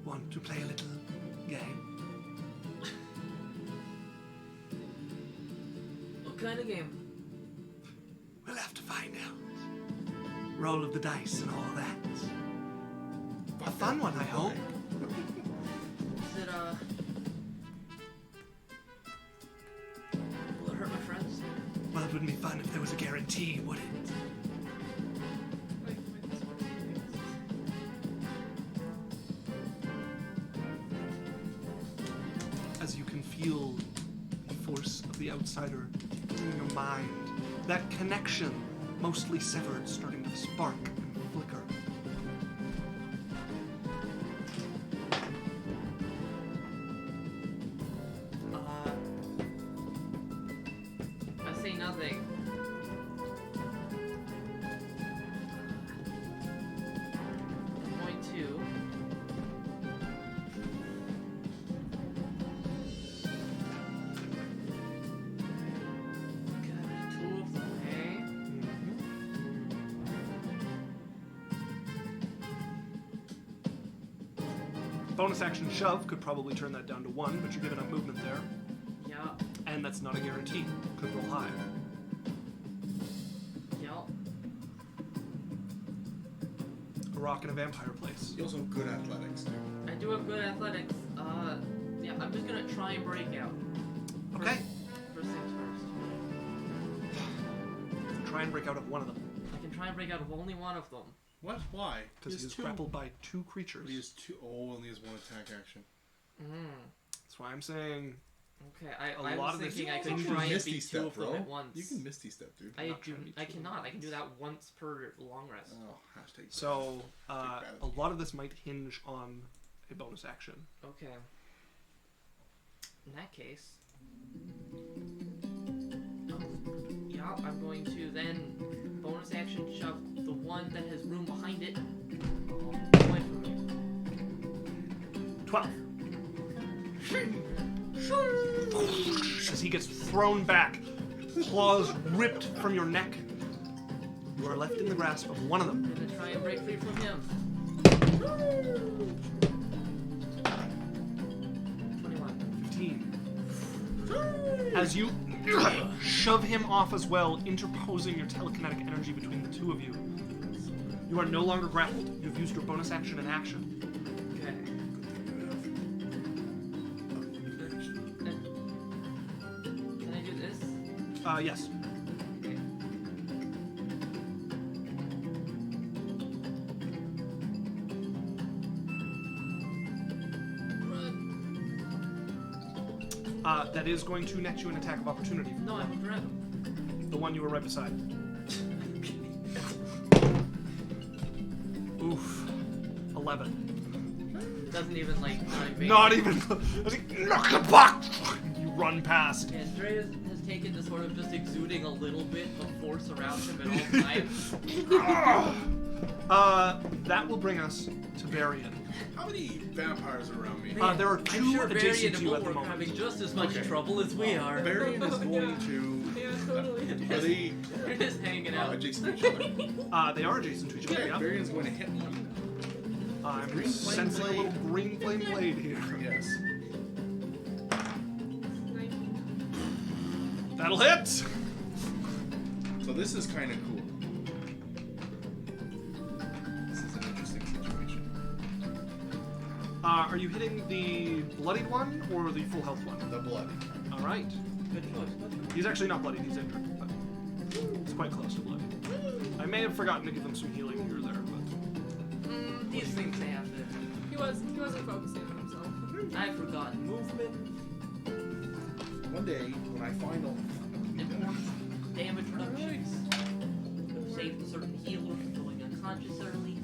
Want to play a little game? What kind of game? We'll have to find out. Roll of the dice and all that. A fun one, I hope. Is it, will it hurt my friends? Well, it wouldn't be fun if there was a guarantee, would it? Like, with this one thing. As you can feel the force of the outsider in your mind, that connection, mostly severed, starting to spark and flicker. I say nothing. I'm going to... Got 2 of them, eh? Bonus action shove could probably turn that down to 1, but you're giving up movement there. Yeah, And that's not a guarantee. Could roll high. yeah. A rock in a vampire place. You also have good athletics. I do have good athletics. Yeah, I'm just gonna try and break out. Okay. First things first. Try and break out of one of them. I can try and break out of only one of them. What? Why? Because He has he's 2. grappled by 2 creatures. He has 2. Oh, and he has 1 attack action. That's why I'm saying Okay, A I lot was of this- thinking I You could can try and Misty beat 2 Step, of them bro. at once. You can Misty Step, dude. I not trying to beat 2 of them cannot. at I can do once. that once per long rest. Oh, hashtag. so. A bad. lot of this might hinge on a bonus action. Okay. In that case, yeah, I'm going to then bonus action shove the one that has room behind it away from me. 12. As he gets thrown back, claws ripped from your neck, you are left in the grasp of one of them. I'm gonna try and break free from him. 19. As you shove him off as well, interposing your telekinetic energy between the two of you. You are no longer grappled. You've used your bonus action in action. Okay. Can I do this? Yes. Okay. That is going to net you an attack of opportunity. No, I'm forever. The one you were right beside. Oof. 11. Doesn't even like Not even. I was like, knock the box! You run past. Yeah, Dre has taken to sort of just exuding a little bit of force around him at all times. That will bring us to Berrian. How many vampires are around me? There are I'm two sure adjacent Berrian to you and at the Bulwark are moment. having just as much Okay. trouble as we are. Berrian is going to. Yeah, totally. Are they They're just hanging out. adjacent to each other? They are adjacent to each other, Okay, yeah. Berrian's going to hit one. I'm Green flame sensing a blade. little green flame blade here. Yes. 19. That'll hit! So this is kind of cool. This is an interesting situation. Are you hitting the bloodied one or the full health one? The bloody. Alright. Good choice. Good choice. He's actually not bloodied, he's injured. But it's quite close to bloody. I may have forgotten to give them some healing here or there, but... These things they have to. He wasn't focusing on himself. I've forgotten movement, One day, when I find all important damage reductions, save the certain healer from going unconscious early.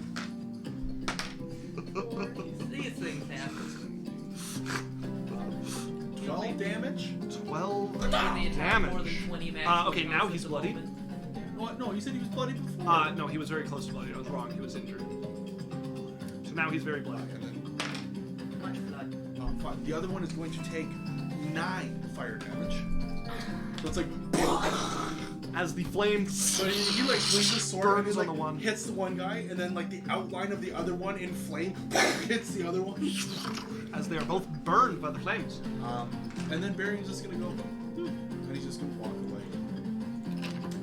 These things happen. 12 damage. 12 They attack more than damage. 20 maximum Okay, now counts he's at the bloodied. moment. What? No, you said he was bloody before. No, he was very close to bloody. I was wrong, he was injured. So now he's very bloody. And then Much blood. fine. The other one is going to take 9 fire damage. So it's like, As the flame so he like swings his sword and burns he on like the one. hits the one guy, and then like the outline of the other one in flame hits the other one. As they are both burned by the flames. And then Berrian's just gonna go, and he's just gonna walk away.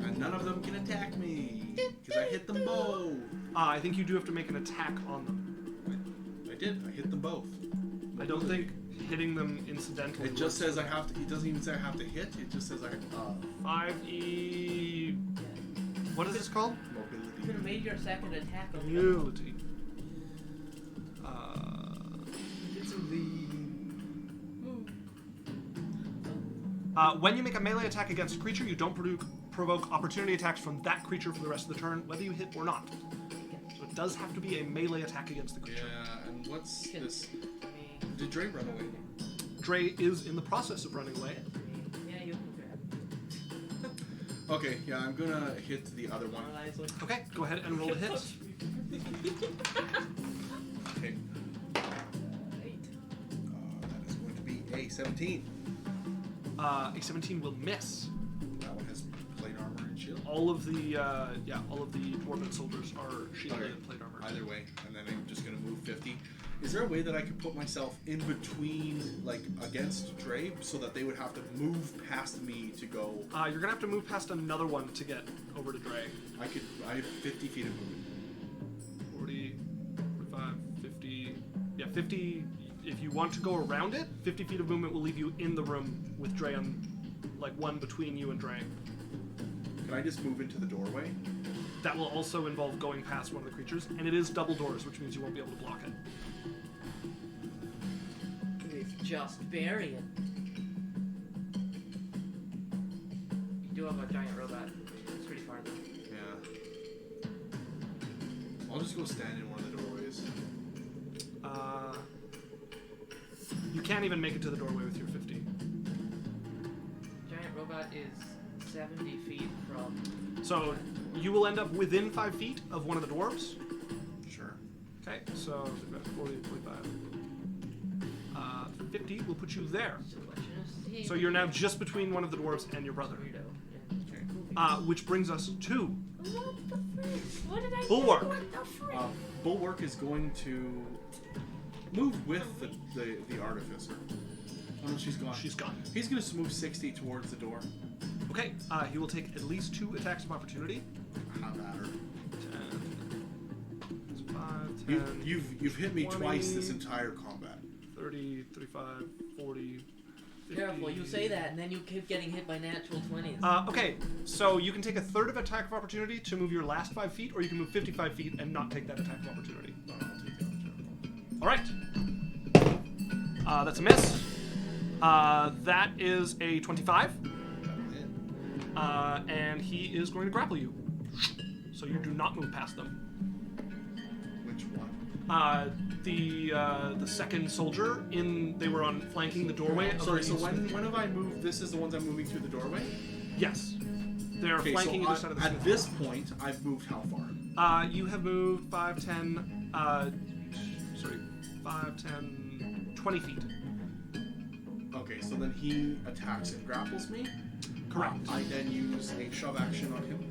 And none of them can attack me because I hit them both. I think you do have to make an attack on them. I did. I hit them both. I don't think hitting them incidentally. It just says I have to. It doesn't even say I have to hit. It just says I have 5e. What is this called? You could mobility. have made your second attack of Immunity. When you make a melee attack against a creature, you don't provoke opportunity attacks from that creature for the rest of the turn, whether you hit or not. So it does have to be a melee attack against the creature. Yeah. And what's this? me. Did Dre run away? Dre is in the process of running away. Yeah, you can grab. Okay. Yeah. I'm gonna hit the other one. Eyes like Okay, go ahead and roll a hit. Okay. That is going to be a 17. A 17 will miss. That one has plate armor and shield. All of the all of the dwarven soldiers are shielded Okay. in plate armor. Either way, and then I'm just gonna move 50. Is there a way that I could put myself in between, like against Dre, so that they would have to move past me to go? You're gonna have to move past another one to get over to Dre. I have 50 feet of movement. 40, 45, 50. Yeah, 50. If you want to go around it, 50 feet of movement will leave you in the room with Dre on, like one between you and Dre. Can I just move into the doorway? That will also involve going past one of the creatures, and it is double doors, which means you won't be able to block it. it's just Berrian. You do have a giant robot. It's pretty far though. Yeah. I'll just go stand in one of the doorways. You can't even make it to the doorway with your 50. Giant robot is 70 feet from. So you will end up within 5 feet of one of the dwarves. Sure. Okay, so 40, 45. 50 will put you there. So you're now just between one of the dwarves and your brother. Okay. Which brings us to What the frick? What did I do? Bulwark. What the frick? Bulwark is going to move with the artificer. Oh, no, she's gone. She's gone. He's going to move 60 towards the door. Okay, he will take at least 2 attacks of opportunity. How about her? 10, 5, 10, You've hit me 20, twice this entire combat. 30, 35, 40, 50. Careful, you say that, and then you keep getting hit by natural 20s. Okay, so you can take a third of attack of opportunity to move your last 5 feet, or you can move 55 feet and not take that attack of opportunity. No, I'll take the other. All right. That's a miss. That is a 25. That'll hit. And he is going to grapple you. So you do not move past them. Which one? The second soldier they were on flanking the doorway. of Sorry, the so smith. when have I moved? This is the ones I'm moving through the doorway? Yes. They're Okay, flanking so either side of the at smith. this point, I've moved how far? You have moved 5, 10, 20 feet. Okay, so then he attacks and grapples me. Correct. I then use a shove action on him.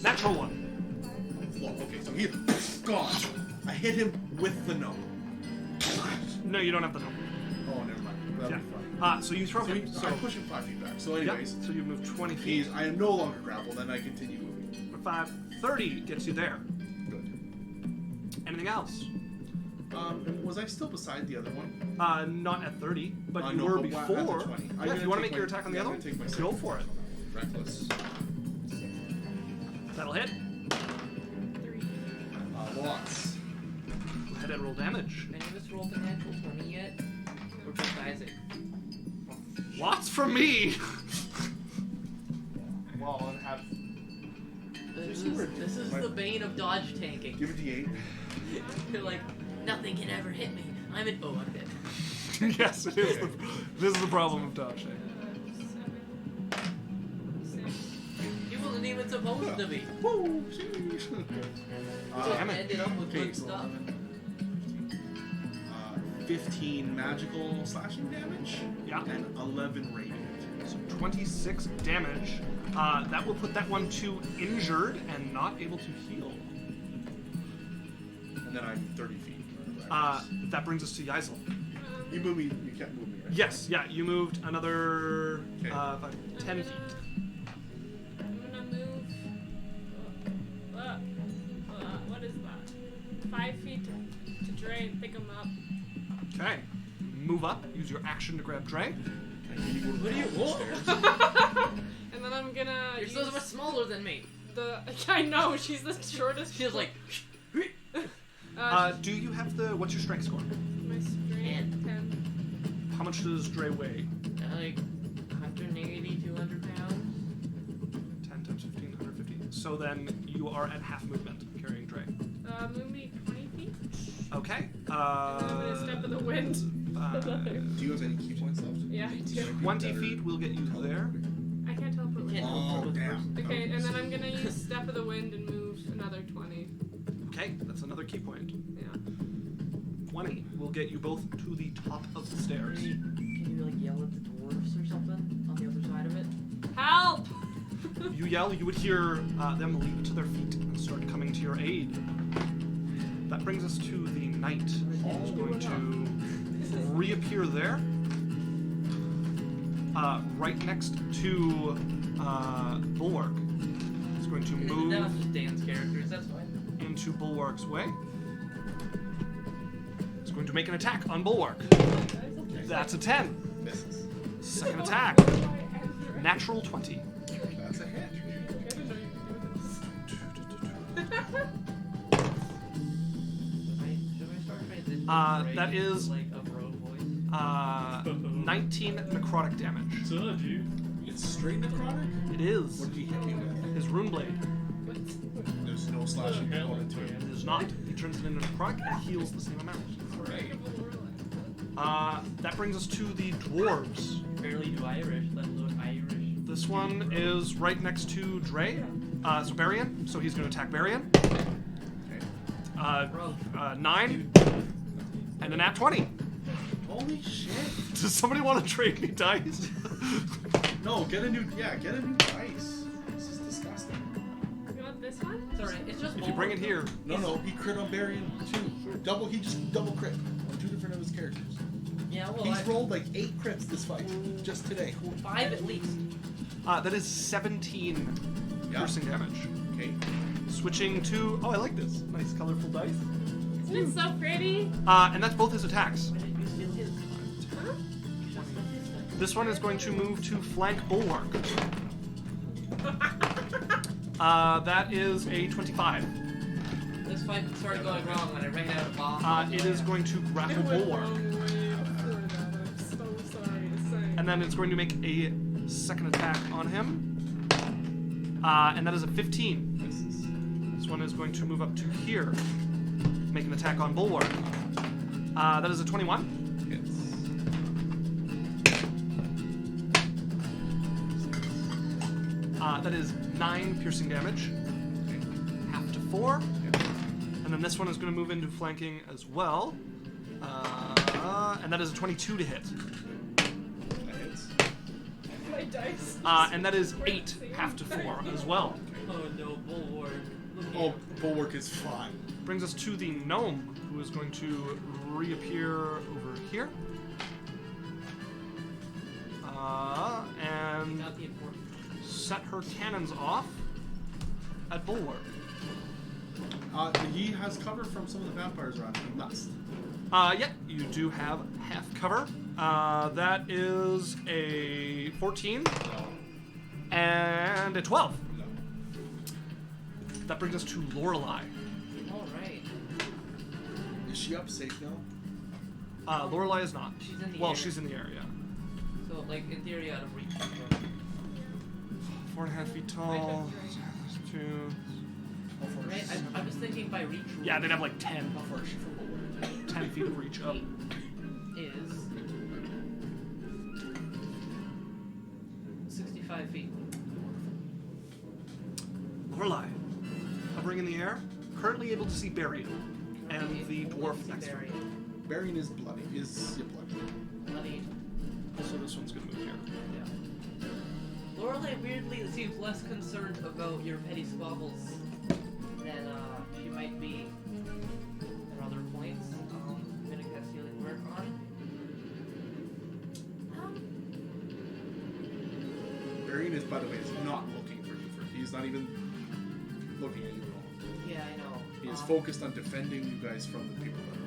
Natural 1. Well, okay, so he gone. I hit him with the gnome. No, you don't have the number. Oh, never mind. That'll Yeah. be fine. So you throw So, him. I push him 5 feet back. So Yep, anyways, so you've moved 20 feet. I am no longer grappled, then I continue moving. 5, 30 gets you there. Good. Anything else? And was I still beside the other one? Not at 30, but you No, were but at before. the 20. I'm Yeah, gonna if you want to take make your my- attack on the yeah, other I'm one, gonna take my go second. for it. Reckless. That'll hit. 3. Lots. Go ahead and roll damage. Any of us rolled a natural 20 yet? Or just Isaac? Lots from me. Well, and have. This There's is, no- the bane of dodge tanking. Give a D8. You're like, nothing can ever hit me. I'm dead. Yes, it is. This is the problem of dodge. 7. 6. He wasn't even supposed to be. Woo! Sheesh. Damn it. Ended up with Okay, good so stuff. 15 magical slashing damage. Yeah. And 11 radiant. So 26 damage. That will put that one to injured and not able to heal. And then I'm 30 feet. wherever I That brings us to Yaikzal. was. You move me. You can't move me, right? Yes, yeah, you moved another Okay. about 10 feet. I'm gonna move. What is that? 5 feet to Dre and pick him up. Okay. Move up. Use your action to grab Dre. What do you want? And then I'm gonna. You're so much smaller than me. I know, she's the shortest. She's like, Do you have the... What's your strength score? my strength 10. How much does Dre weigh? like 180, 200 pounds. 10 times 15, 150. So then you are at half movement carrying Dre. Move me 20 feet. Okay. And then I'm gonna step in the wind. Do you have any key points left? Yeah, I do. 20 feet will get you there. I can't teleport with Can't you. Oh, teleport with damn. person. Okay, and then I'm gonna use Step of the Wind and move another 20. Okay, that's another key point. Yeah. 20 will get you both to the top of the stairs. Can you like yell at the dwarves or something on the other side of it? Help! You yell, you would hear them leap to their feet and start coming to your aid. That brings us to the knight, who's going to reappear there. Right next to Bulwark. He's going to move That's just Dan's characters, that's fine. into Bulwark's way. He's going to make an attack on Bulwark. That's a 10. Misses. Second attack. Natural 20. That's a hit. Should I start transitioning That is- like a bro voice? 19 necrotic damage. Told you. It's straight necrotic? It is. What did he hit me with? His rune blade. There's no slashing component to it. It is not. He turns it into necrotic and heals the same amount. Right. That brings us to the dwarves. Barely do Irish, let alone Irish. This one is right next to Dre. So Berrian. So he's going to attack Berrian. Okay. 9 and a nat 20. Holy shit. Does somebody want to trade me dice? No, get a new dice. This is disgusting. You want this this one? Sorry, it's just. If you bring it here, No, he crit on Berrian too. He just double crit on 2 different of his characters. Yeah, well, He's rolled like 8 crits this fight, just today. 5 at least. that is 17 piercing damage. Okay. Switching to... Oh, I like this. Nice colorful dice. Isn't it so pretty? And that's both his attacks. Why didn't you steal his? Huh? You just took his stuff. This one is going to move to flank Bulwark. That is a 25. This fight started going wrong when I ran out of bombs. It is going to grapple It went Bulwark. wrong way before that. I'm so sorry to say. And then it's going to make a second attack on him. And that is a 15. This one is going to move up to here. Make an attack on Bulwark. That is a 21. That is 9 piercing damage. Half to 4. And then this one is going to move into flanking as well. And that is a 22 to hit. That hits. My dice. And that is 8 half to 4 as well. Oh no, Bulwark. Look at Oh, him. Bulwark is fine. Brings us to the gnome, who is going to reappear over here. And Not the important. set her cannons off at Bulwark. He has cover from some of the vampires around him. He must. Yeah, you do have half cover. That is a 14 No. and a 12. No. That brings us to Lorelei. Alright. Is she up safe now? Lorelei is not. She's in the Well, area. she's in the area. So, like, in theory, out of reach. 4.5 feet tall. 2. How far Right? is she? I'm just thinking by reach. Yeah, they'd have like 10. How far is she from Bulwark? 10 feet of reach up. Is 65 feet. Lorelei, hovering in the air, currently able to see Berrian and the dwarf next to her. Berrian is bloody. Is bloody. Bloody. So this one's gonna move here. Yeah. Lorelei weirdly seems less concerned about your petty squabbles than she might be at other points. I'm gonna cast healing word on. Berrian is, by the way, is not looking for you. He's not even looking at you at all. Yeah, I know. He is focused on defending you guys from the people that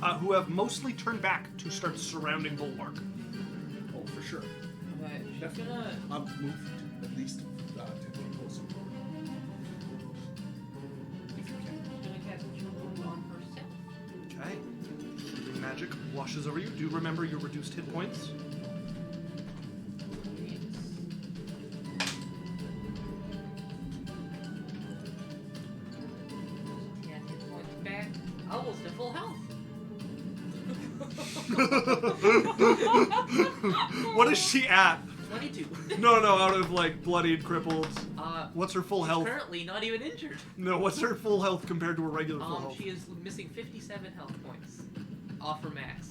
are around Who have mostly turned back to start surrounding Bulwark. you. Oh, for sure. Okay, she's Definitely. gonna. Move at least 10 feet closer. If you can. She's gonna cast healing word on herself. Okay. The magic washes over you. Do remember your reduced hit points. Almost at full health. What is she at? 22. No, out of like bloodied, crippled. What's her full health? Currently not even injured. No, what's her full health compared to her regular full health? She is missing 57 health points off her max.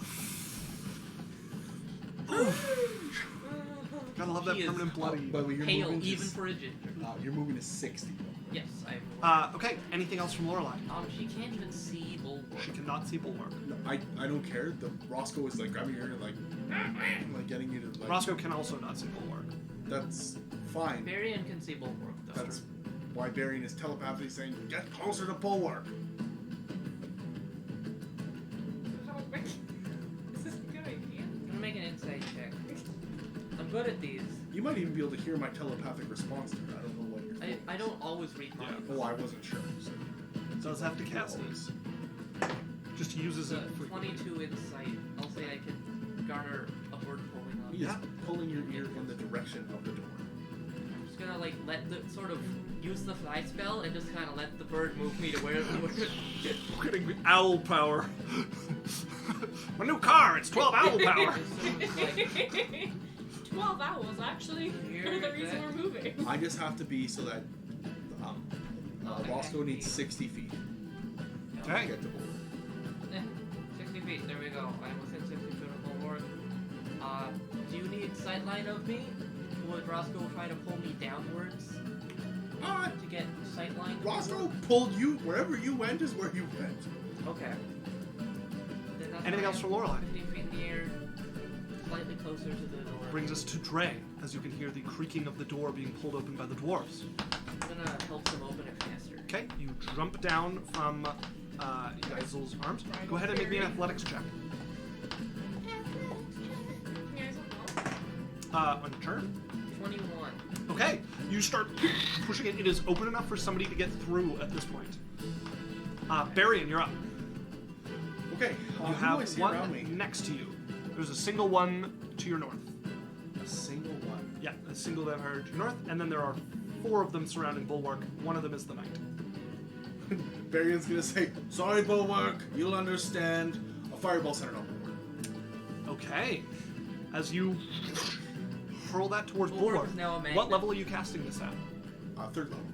Gotta love that She is permanent bloody. By the way, you're Pale moving even to, for a ginger. you're moving to 60. Yes, I. Okay, anything else from Lorelei? She can't even see Bulwark. She cannot see Bulwark. No, I don't care. The Roscoe is like grabbing your ear and like getting you to like. Roscoe can also not see Bulwark. That's fine. Berrian can see Bulwark though. That's why Berrian is telepathically saying, "Get closer to Bulwark." Is this a good idea? I'm gonna make an insight check. I'm good at these. You might even be able to hear my telepathic response to her. I don't know what you're. I don't always read minds. Oh, I wasn't sure. So. Does have to cast it. Just uses it for 22 insight. I'll say I can garner upward pulling on. He is pulling your ear in the direction of the door. I'm just gonna like let the sort of use the fly spell and just kind of let the bird move me to where. We're getting owl power. My new car, it's 12 owl power. 12 owls, actually. They're the reason we're moving. I just have to be so that Roscoe needs 60 feet to Okay. get to Bulwark. 60 feet. There we go. I'm within 60 feet of Bulwark. Do you need sightline of me? Would Roscoe try to pull me downwards? to get sightline. Roscoe pulled you. Wherever you went is where you went. Okay. Then that's Anything fine. else from Lorelei? 15 feet in the air, slightly closer to the door. Brings us to Dre, as you can hear the creaking of the door being pulled open by the dwarves. I'm gonna help them open it faster. Okay, you jump down from Yaikzal's arms. Go ahead and make me an athletics check. On your turn. 21. Okay, you start pushing it. It is open enough for somebody to get through at this point. Berrian, you're up. Okay. You who do I have see around me? one next to you. There's a single one to your north. A single one. Yeah, a single vampire to your north, and then there are 4 of them surrounding Bulwark. One of them is the knight. Berrian's gonna say, "Sorry, Bulwark. You'll understand." A fireball center on Bulwark. Okay. As you hurl that towards Bulwark Bulwark, is now a magnet. what level are you casting this at? 3rd level.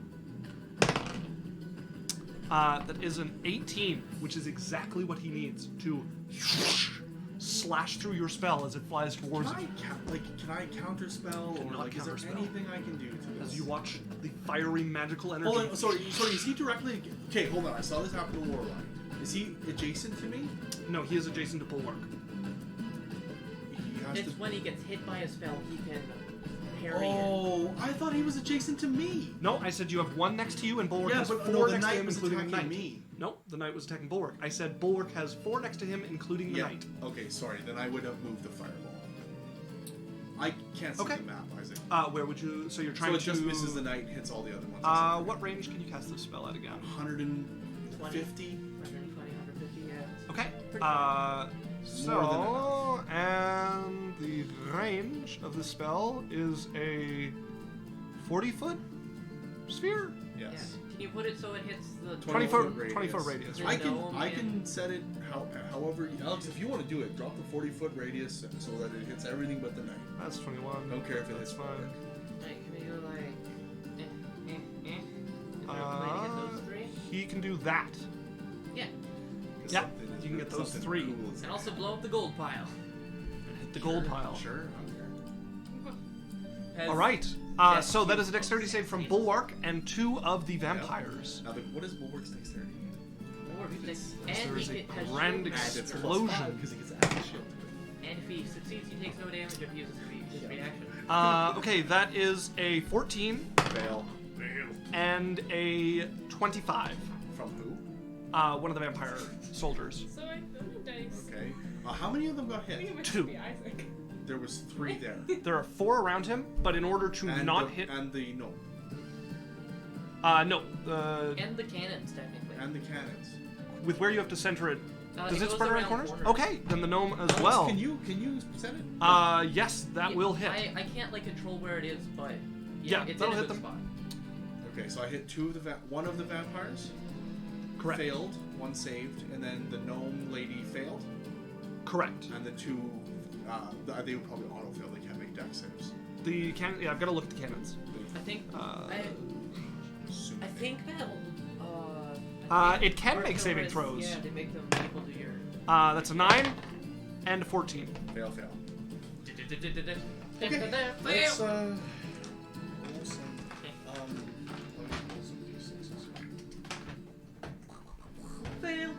That is an 18, which is exactly what he needs to slash through your spell as it flies towards you. Can I counterspell, or Cannot like, is there counterspell. anything I can do to this? As you watch the fiery magical energy. Hold on, sorry, is he directly... Okay, hold on, I saw this happen to Lorelei. Is he adjacent to me? No, he is adjacent to Bulwark. He has It's to... when he gets hit by a spell, he can parry it. Oh, I thought he was adjacent to me! No, I said you have one next to you, and Bulwark Yeah, has but 4 no, the next to knight him, was including the attacking knight. me. No, the knight was attacking Bulwark. I said Bulwark has 4 next to him, including the knight. Okay, sorry, then I would have moved the fireball. I can't see Okay. the map, Isaac. Where would you... So you're trying So it to... just misses the knight, hits all the other ones. What range can you cast this spell at again? 150? 120, 150, yeah. Okay. Pretty So, and the range of the spell is a 40-foot sphere? Yes. Yeah. Can you put it so it hits the 20 foot foot, radius. 20 foot radius. Yeah. I can Gnome I and- can set it however Alex, if you want to do it, drop the 40-foot radius so that it hits everything but the knight. That's 21. Don't care if it That's hits fine. Bulwark. Right, can we go like... Is there a way to get those 3? He can do that. Yeah. Because Yeah, something is- you can get those something 3. cool is And also blow up the gold pile. Hit the gold pile. Sure, okay. All right. Yes. So that is a dexterity save from Bulwark and 2 of the vampires. Now, what is Bulwark's dexterity? There And is he a has grand shield master. explosion. Because he gets added shield. And if he succeeds, he takes no damage if he uses his reaction. Okay, that is a 14 Fail. and a 25. From who? One of the vampire soldiers. So I throw the dice. Okay. How many of them got I think it hit? might 2. be Isaac. There was 3 there. There are 4 around him, but in order to And not the, hit... And the no. No. And the cannons, technically. And the cannons. With where you have to center it... Does it it goes spread around around corners? corners. Okay, then the gnome as Alex, well. Can you set it? Yes, that will hit. I can't like control where it is, but Yeah, it's that'll in a hit good them. spot. Okay, so I hit 2 of the one of the vampires. Correct. Failed. 1 saved, and then the gnome lady failed, Correct. and the 2 they would probably auto fail. They can't make dex saves. The cannon... Yeah, I've got to look at the cannons. I think I Assuming think that It can or make saving it's- throws. Yeah, they make them equal to your. That's a 9 and a 14. Fail. Okay. Okay. Let's roll some. Let me roll some d6s. Fail.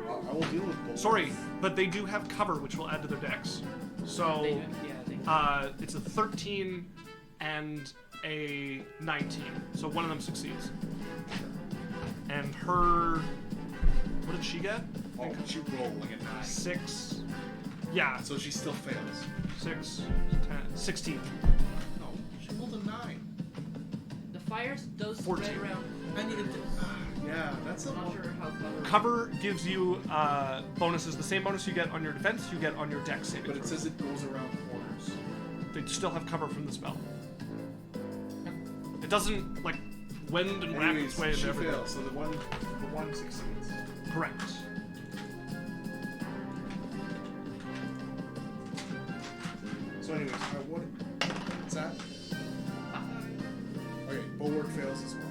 I will deal with both. Sorry, but they do have cover, which will add to their dex. So, They do, yeah, they do. it's a 13 and a 19. So one of them succeeds. And her... What did she get? Oh, she rolled like a 9. 6... Yeah, So she still fails. 6, 10, 16. No, she rolled a 9. The fires does 14. spread around. And yeah, that's a I'm not sure how cover. Cover gives you bonuses. The same bonus you get on your defense, you get on your dex saving But it throws. says it goes around corners. They still have cover from the spell. It doesn't, like, wend and wrap its way into she everything. fails, so the one succeeds. Correct. So anyways, what's that? Okay, Bulwark fails as well.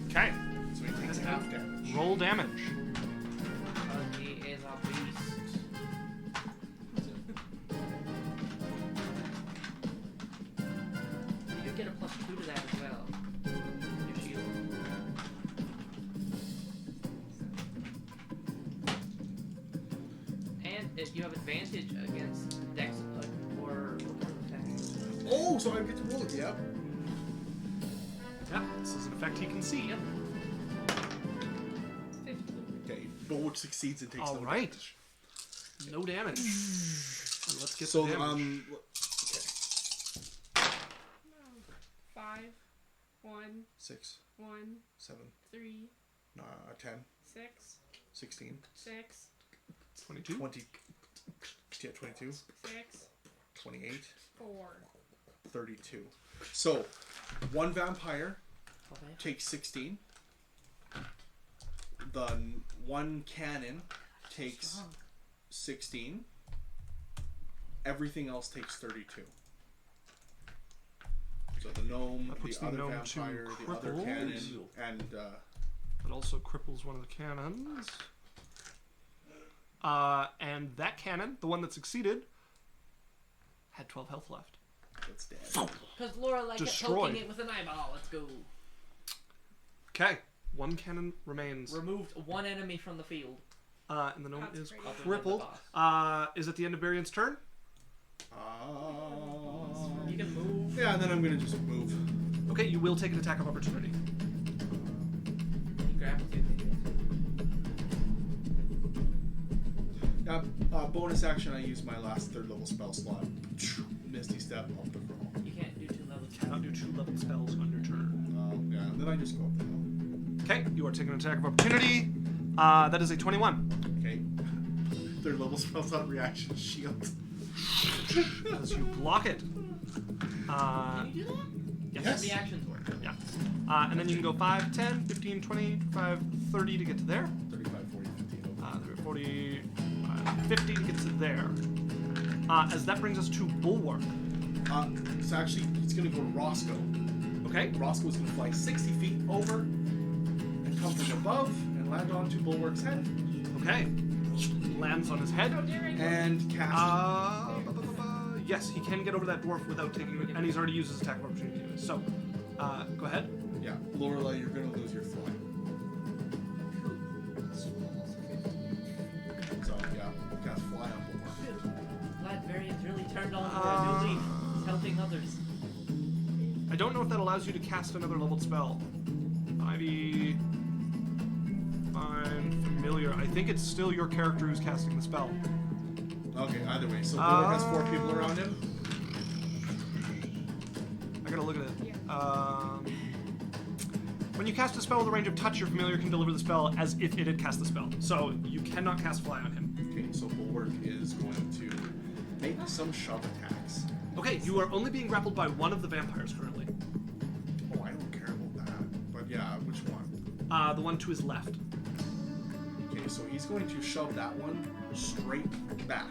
Okay. So he takes half damage. Roll damage. He is a beast. You get a +2 to that as well. you have advantage against dex or what kind of attack? Oh, so I get to roll it. Yep. Yeah, this is an effect he can see. Yep. 15. Okay. Bulwark succeeds and takes All no right. damage. No damage. And let's get So the damage. okay. 5, 1, 6, 1, 7, 3, 10, 6, 16, 6, 22. 20. Yeah, 22, 6, 28, 4. 32. So, one vampire Okay. takes 16. The one cannon takes Strong. 16. Everything else takes 32. So the gnome, That puts the the other gnome to vampire, the other crippled. cannon, and It also cripples one of the cannons. And that cannon, the one that succeeded, had 12 health left. that's dead. Because Lorelei kept Destroyed. poking it with an eyeball. Let's go. Okay, one cannon remains. Removed one enemy from the field. And the gnome That's is great. Other than the crippled. Is it the end of Berrian's turn? You can move. Yeah, and then I'm gonna just move. Okay, you will take an attack of opportunity. He grabs you. Bonus action, I use my last 3rd level spell slot. Misty Step up the crawl. You can't do 2 levels. Cannot do 2 level spells on your turn. Yeah, and then I just go up the hill. Okay, you are taking an attack of opportunity. That is a 21. Okay. 3rd level spell slot reaction shield. As you block it. Can you do that? Yes. Reactions work. Yeah. And then you can go 5, 10, 15, 20, 25, 30 to get to there. 35, 40, 50. 40, 50 to get to there. As that brings us to Bulwark. So actually, it's gonna go to Roscoe. Okay. Roscoe's gonna fly 60 feet over and come from above and land onto Bulwark's head Okay. Lands on his head. How dare I go? and cast. Yes, he can get over that dwarf without taking it, and he's already used his attack of opportunity. So, go ahead. Yeah, Lorelei, you're gonna lose your fly. So yeah, cast fly on Bulwark. Glad Berrian's really turned on for a new leaf. He's helping others. I don't know if that allows you to cast another leveled spell. Ivy. Find familiar. I think it's still your character who's casting the spell. Okay, either way. So Bulwark has 4 people around him. I gotta look at it. Yeah. When you cast a spell with a range of touch, your familiar can deliver the spell as if it had cast the spell. So you cannot cast fly on him. Okay, so Bulwark is going to make some shove attacks. Okay, you are only being grappled by one of the vampires currently. Oh, I don't care about that. But yeah, which one? The one to his left. Okay, so he's going to shove that one straight back.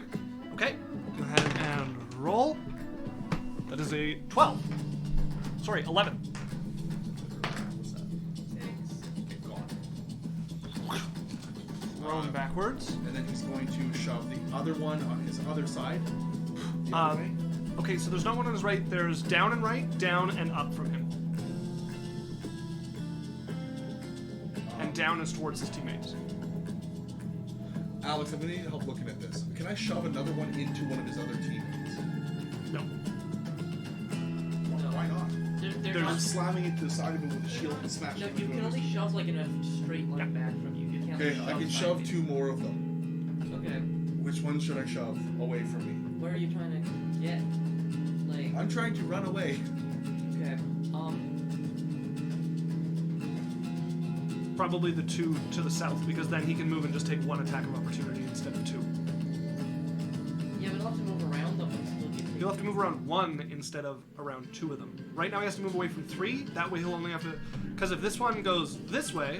Okay, go ahead and roll. That is a 12. Sorry, 11. What's that? 6. Okay, gone. Thrown backwards. And then he's going to shove the other one on his other side. The Uh, other way. Okay, so there's not one on his right. There's down and right, down and up from him. And down is towards his teammates. Alex, I'm going to need help looking at this. Can I shove another one into one of his other teammates? No. Why not? They're There's- I'm not, slamming it to the side of him with the shield and smashing no, him you into can only others. shove like in a straight line back from you. You can't. Okay, like, I can side shove face. 2 more of them. Okay. Which one should I shove away from me? Where are you trying to get? Like. I'm trying to run away. Okay. Probably the 2 to the south, because then he can move and just take 1 attack of opportunity instead of 2. Yeah, but he'll have to move around them and still get. He'll have to move around 1 instead of around 2 of them. Right now he has to move away from 3. That way he'll only have to... Because if this one goes this way,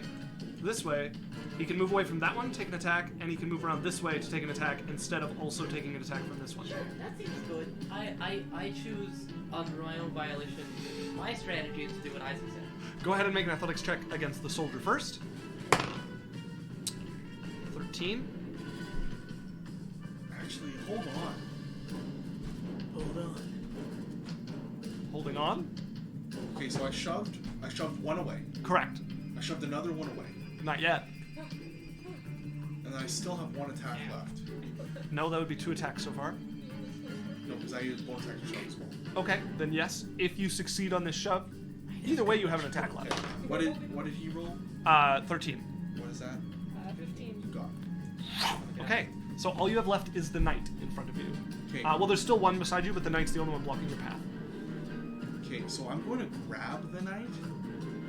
he can move away from that one, take an attack, and he can move around this way to take an attack instead of also taking an attack from this one. Sure, that seems good. I choose under my own violation. My strategy is to do what Isaac said. Go ahead and make an athletics check against the soldier first. 13. Actually, hold on. Holding on. Okay, so I shoved 1 away. Correct. I shoved another one away. Not yet. And then then I still have one attack left. No, that would be 2 attacks so far. No, because I used bonus action shove as well. Okay, then yes. If you succeed on this shove, either way you have an attack left. What did he roll? 13. What is that? 15. Got. Okay, so all you have left is the knight in front of you. Okay. Well, there's still one beside you, but the knight's the only one blocking your path. Okay, so I'm going to grab the knight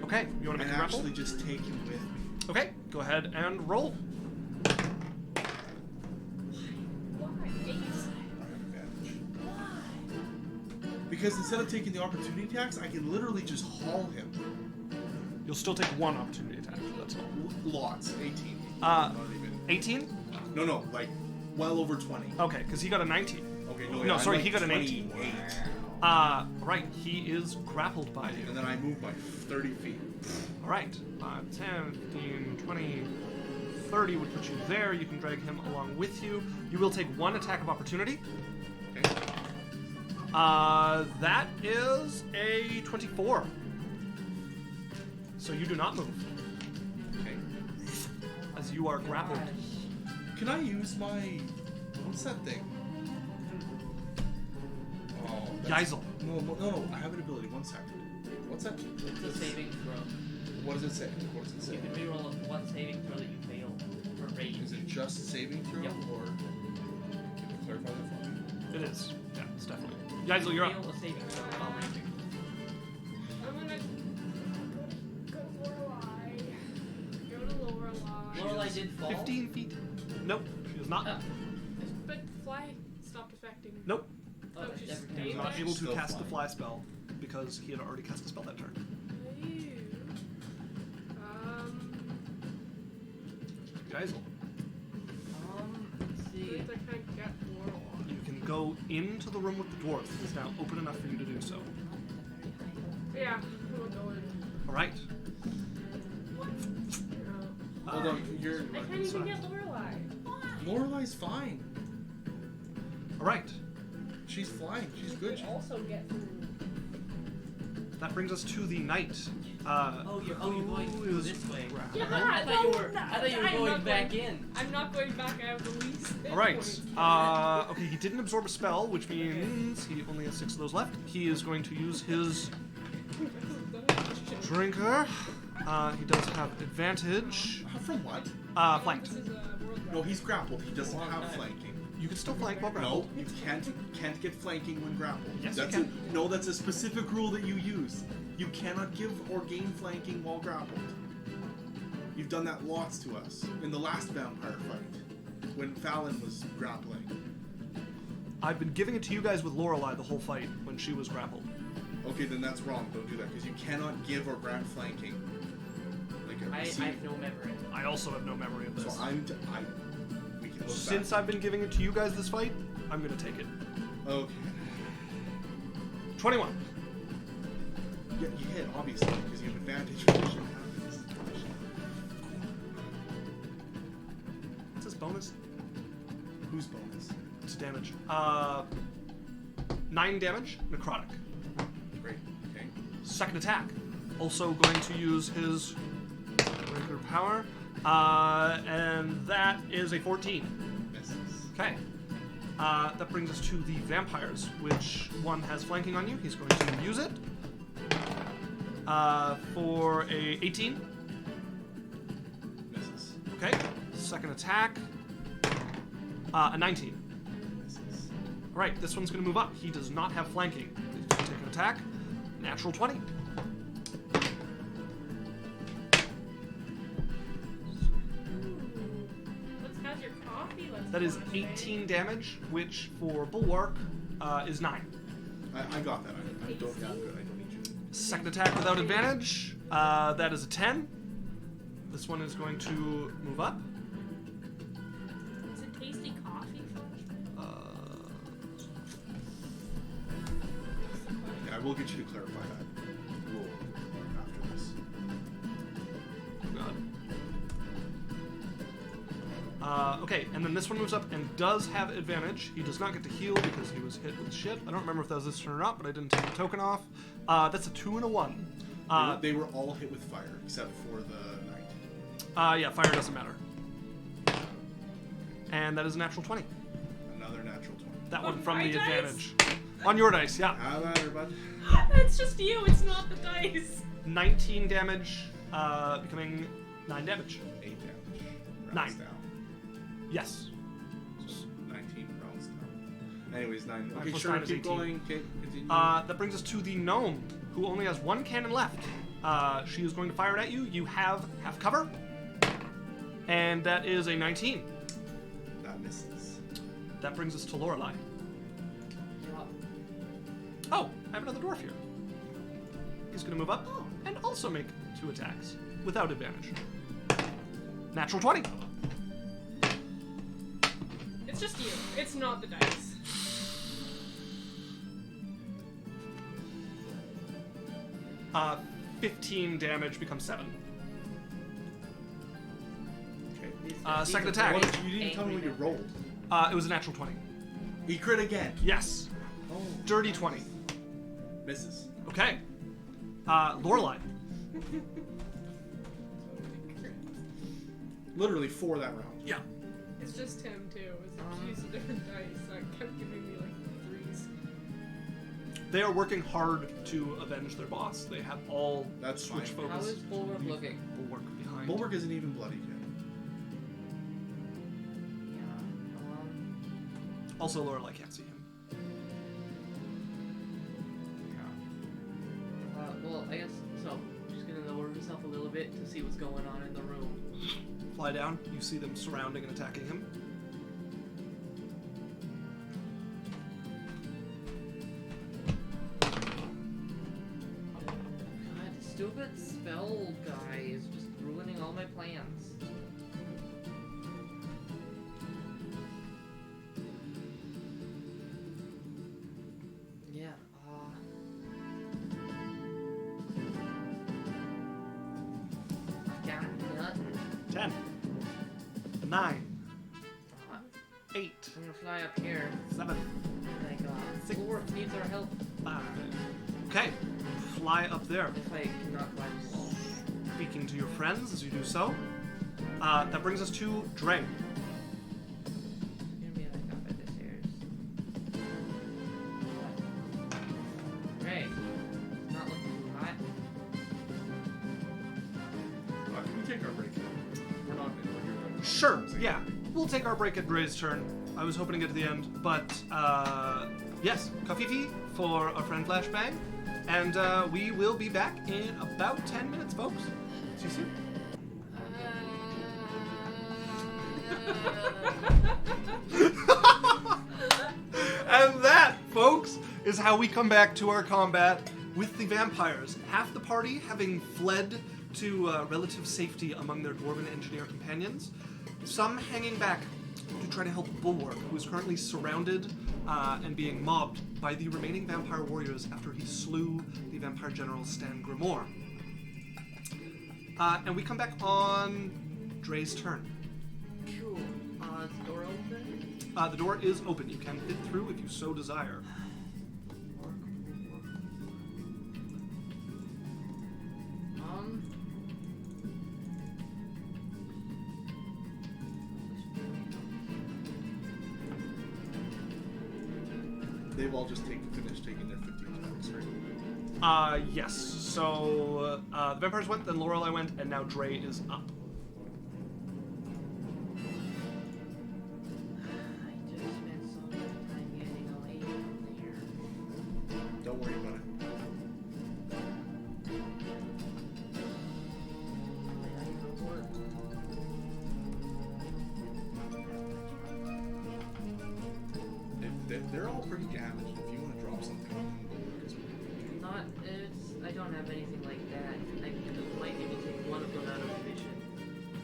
Okay, you want to and make a grapple? actually just take him with me. Okay, go ahead and roll. Why? I have advantage. Because instead of taking the opportunity attacks, I can literally just haul him. You'll still take 1 opportunity attack, that's all. Lots. 18. Uh, Not even. 18? No, like well over 20. Okay, because he got a 19. Okay, No, yeah, I'm sorry, like he got an 18. 28. Right, he is grappled by you. And then I move by 30 feet. Alright, 10, 15, 20, 30 would put you there. You can drag him along with you. You will take 1 attack of opportunity. Okay. That is a 24. So you do not move, Okay. as you are grappled. Can I use my... What's that thing? Oh, that's- Yaikzal. No. I have an ability. 1 second. What's that? It's a saving throw. What does it say? What does it say? You can reroll 1 saving throw that you fail for rage. Is it just saving throw, Yep. or can you clarify that for me? It is. Yeah, it's definitely. Yaikzal, you're up. Fail a saving throw while raging. I'm gonna go Lorelei. Go to Lorelei. Lorelei did fall. 15 feet. Nope, she is not. Oh. But fly stopped affecting. Nope, Oh, Oh, that's she's never he staying was happened. not able to Still cast the flying. fly spell because he had already cast a spell that turn. Yaikzal, Let's see. I can't get Lorelei. you can go into the room with the dwarf. It's now open enough for you to do so. Yeah, we'll go in. Alright. Hold on, you're... I can't even get Lorelei. Lorelei's fine. Alright. She's flying. She's good. You also get through. That brings us to the knight. You're going who is this way. grappled. Yeah, I thought you were I'm going not back going- in. I'm not going back. I have the least. hit Alright. points. Okay, he didn't absorb a spell, which means he only has 6 of those left. He is going to use his drinker. He does have advantage. From what? Flanked. This is a world No, he's grappled. He doesn't have flanking. You can still flank while No, grappled. you can't get flanking when grappled. Yes, you that's can. that's a specific rule that you use. You cannot give or gain flanking while grappled. You've done that lots to us in the last vampire fight when Fallon was grappling. I've been giving it to you guys with Lorelei the whole fight when she was grappled. Okay, then that's wrong. Don't do that because you cannot give or grant flanking. Like I have no memory. I also have no memory of So this. we can look Since back. I've been giving it to you guys this fight, I'm gonna take it. Okay. 21. Yeah, you hit obviously because you have advantage. What's this bonus? Whose bonus? It's damage. 9 damage, necrotic. Great. Okay. Second attack. Also going to use his regular power. And that is a 14. Misses. Okay. That brings us to the vampires, which one has flanking on you. He's going to use it. For a 18. Misses. Okay. Second attack. A 19. Misses. Alright, this one's going to move up. He does not have flanking. He's going to take an attack. Natural 20. Let's have your coffee. Let's That is go on a day. 18 damage, which for Bulwark is 9. I got that. I don't. Yeah, I'm good. I don't need you. Second attack without advantage. That is a 10. This one is going to move up. Is it tasty coffee first? Yeah, I will get you to clarify that rule after this. Oh god. Okay, and then this one moves up and does have advantage. He does not get to heal because he was hit with shit. I don't remember if that was this turn or not, but I didn't take the token off. That's a 2 and a 1. They were all hit with fire except for the knight. Yeah, fire doesn't matter. And that is a natural 20. Another natural 20. That On one from my the dice? advantage. On your dice, yeah. How about her, bud? It's just you, it's not the dice. 19 damage, becoming 9 damage. 8 damage. Rounds 9. down. Yes. Just 19 rounds down. Anyways, 9. 9 Okay, plus sure, 9 is keep 18. going. Okay, continue. That brings us to the gnome, who only has 1 cannon left. She is going to fire it at you. You have half cover. And that is a 19. That misses. That brings us to Lorelei. Yeah. Oh, I have another dwarf here. He's going to move up and also make 2 attacks without advantage. Natural 20. It's just you, it's not the dice. 15 damage becomes 7. Okay. Second attack. What did you didn't tell me what you rolled. It was a natural 20. He crit again. Yes. Oh. Dirty 20. Misses. Okay. Lorelei. Literally 4 that round. Yeah. It's just him too. It's used a different dice. I kept giving me like 3s. They are working hard to avenge their boss. They have all That's switch fine. How focus. is Bulwark looking? Bulwark behind. Bulwark isn't even bloody yet. Yeah. Also, Lorelei can't see him. Well, I guess so. Just gonna lower myself a little bit to see what's going on in the room. Fly down. You see them surrounding and attacking him. God, stupid spell guy is just ruining all my plans. Yeah, got nothing. 10. 9. 8. I'm gonna fly up here. 7. Like, Six. Bulwark needs our help 5. Okay. Fly up there. if I cannot climb the wall. Speaking to your friends as you do so. That brings us to Dre. Gonna be like up at the stairs. Right. Not looking too hot. Can we take our break? We're not in here. Sure, yeah. We'll take our break at Dre's turn. I was hoping to get to the end, but yes, Kafifi for a friend flashbang. And we will be back in about 10 minutes, folks. See you soon. And that, folks, is how we come back to our combat with the vampires. Half the party having fled to relative safety among their dwarven engineer companions. Some hanging back to try to help Bulwark, who is currently surrounded and being mobbed by the remaining vampire warriors after he slew the vampire general Stangremor. And we come back on Dre's turn. Cool. Is the door open? The door is open. You can fit through if you so desire. They've all just finished taking their 15 attacks, right? Yes. So the vampires went, then Lorelei went, and now Dre is up. I just spent so much time getting away from there. Don't worry about it. They're all pretty damaged. If you want to drop something on them, Bulwark is Not, it's, I don't have anything like that. I might be able to take one of them out of vision.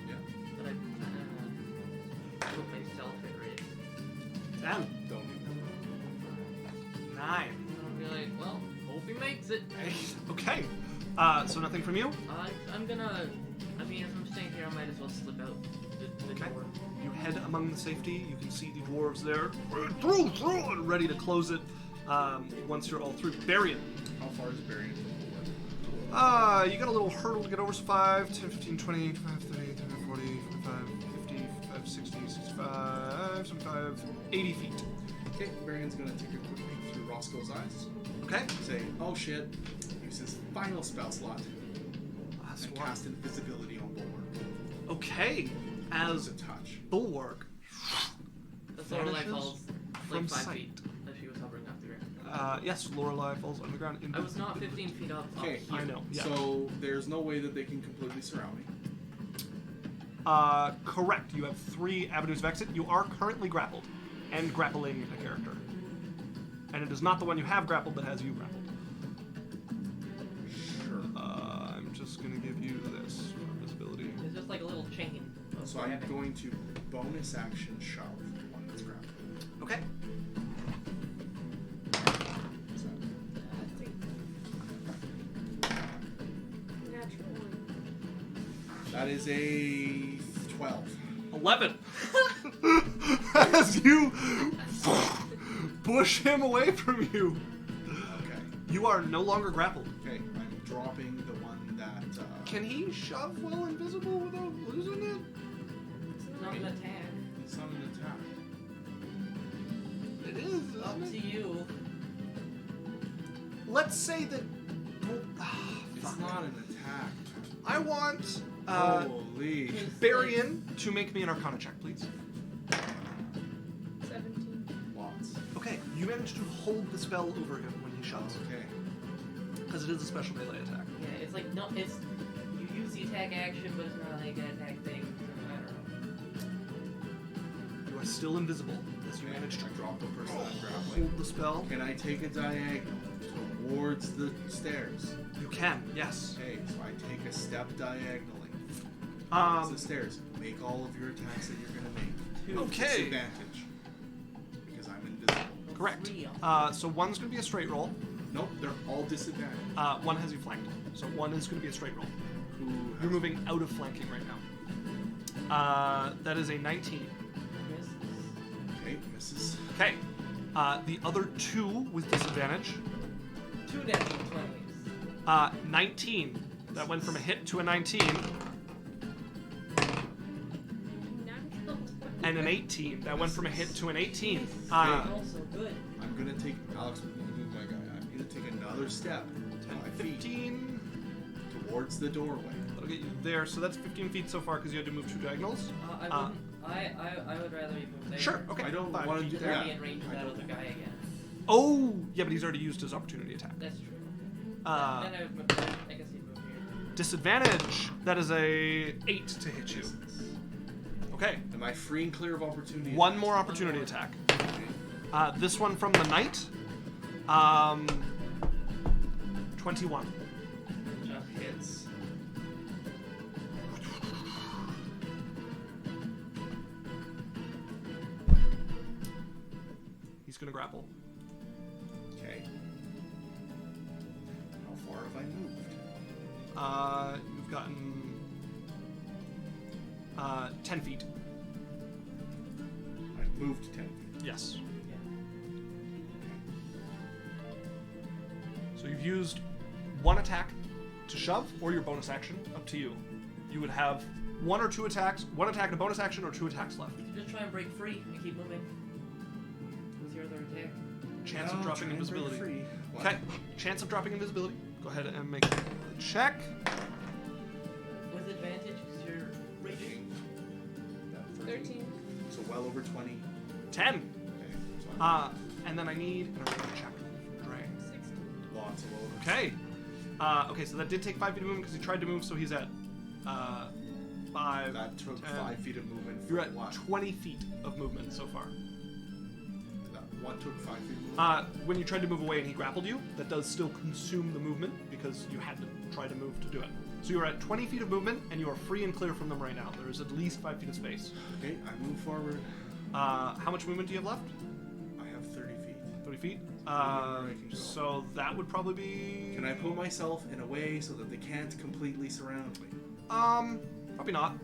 Yeah. But I put myself at risk. 10. Don't do 9. I'll be like, well, hope he makes it. 8. Okay. So nothing from you? I'm gonna, I mean, if I'm staying here, I might as well slip out the Okay. door. You head among the safety. You can see the dwarves there. Through, and ready to close it once you're all through. Berrian. that. How far is Berrian from Bulwark? You got a little hurdle to get over. So 5, 10, 15, 20, 25, 30, 35, 40, 45, 50, 55, 60, 65. 75, 80 feet. Okay, Berrian's gonna take a quick peek through Roscoe's eyes. Okay. Say, oh shit. Use his final spell slot. Last And one. cast invisibility on Bulwark. Okay. As As a touch. Bulwark The Lorelei vanishes falls from like 5 sight. feet as she was hovering off the ground. Yes, Lorelei falls on the ground. I was not 15 feet up. Okay, Up I here. know. Yeah. So there's no way that they can completely surround me. Correct. You have 3 avenues of exit. You are currently grappled and grappling a character. And it is not the one you have grappled that has you grappled. Sure. I'm just going to give you this for visibility. It's just like a little chain. of So I'm grabbing. going to bonus action shove the one that's grappled. Okay. What's that? Natural one. That is a 12. 11. As you push him away from you. Okay. You are no longer grappled. Okay, I'm dropping the one that. Can he shove while invisible without losing it? It's not an attack. It's not an attack. It is. Up isn't to it? you. Let's say that. It's Fuck. not an attack. I want Holy. Berrian to make me an Arcana check, please. 17. Lots. Okay, you manage to hold the spell over him when he shoves, Okay. because it is a special melee attack. Yeah, it's like no, it's you use the attack action, but it's not like an attack thing. I don't know. You are still invisible as you Okay, manage to I drop the person I'm grappling. hold the spell. Can I take a diagonal towards the stairs? You can, yes. Okay, so I take a step diagonally towards the Um, stairs. Make all of your attacks that you're gonna make. okay, Disadvantage. Because I'm invisible. correct. Real. So one's going to be a straight roll. Nope, they're all disadvantaged. One has you flanked, so one is going to be a straight roll. Who You're has- moving out of flanking right now. That is a 19. Misses. Okay, misses. Okay. The other 2 with disadvantage. 2 natural 20s. 19. That went from a hit to a 19. Natural. And an 18. That went from a hit to an 18. Misses. also good. I'm gonna take Alex. My guy. I'm gonna take another step. 10, 5 feet 15. towards the doorway. That'll get you there. So that's 15 feet so far because you had to move 2 diagonals. I wouldn't. I would rather you move there. Sure. Okay. I don't 5 wanna feet. do Because that. I'll be in range of I that don't other want guy again. Oh, yeah, but he's already used his opportunity attack. That's true. Uh, Then I guess he'd move here. Disadvantage. That is a 8 to hit you. Okay. Am I free and clear of opportunity? One attacks? more opportunity attack. Okay. This one from the knight. 21. That hits. He's gonna grapple. Okay. How far have I moved? You've gotten 10 feet. I've moved 10 feet. Yes. Yeah. So you've used one attack to shove, or your bonus action. Up to you. You would have 1 or 2 attacks, 1 attack and a bonus action, or 2 attacks left. Just try and break free and keep moving. What's your other attack? Chance of I'll dropping try and break invisibility. free. What? Okay. Chance of dropping invisibility. Go ahead and make a check. With advantage, because you're raging. That 13. So well over 20. 10. Okay. So I'm And then I need an arena check from Dre. 16. lots of over. Okay. Okay, so that did take 5 feet of movement because he tried to move, so he's at 5. That took 10. 5 feet of movement. You're for at what? 20 feet of movement so far. That one took 5 feet of movement. When you tried to move away and he grappled you, that does still consume the movement because you had to try to move to do it. So you're at 20 feet of movement and you are free and clear from them right now. There is at least 5 feet of space. Okay, I move forward. How much movement do you have left? I have 30 feet. 30 feet? I can go. So that would probably be... Can I put myself in a way so that they can't completely surround me? Probably not.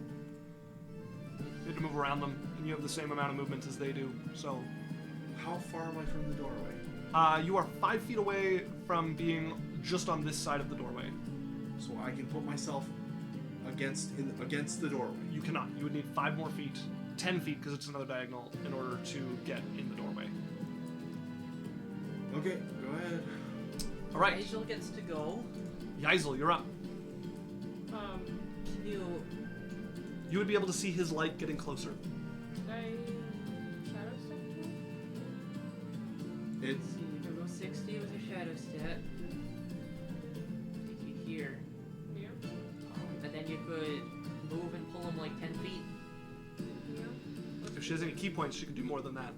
You have to move around them, and you have the same amount of movement as they do, so... How far am I from the doorway? You are 5 feet away from being just on this side of the doorway. So I can put myself against the doorway. You cannot. You would need 5 more feet 10 feet because it's another diagonal in order to get in the doorway. Okay, go ahead. All right, Yaikzal gets to go. Yaikzal, you're up. Can you... You would be able to see his light getting closer. Did I shadow step to him? It's Let's see, you can go 60 with your shadow step. Take you here. Yeah. And then you could move and pull him like 10 feet. Yeah. If she has any key points, she could do more than that.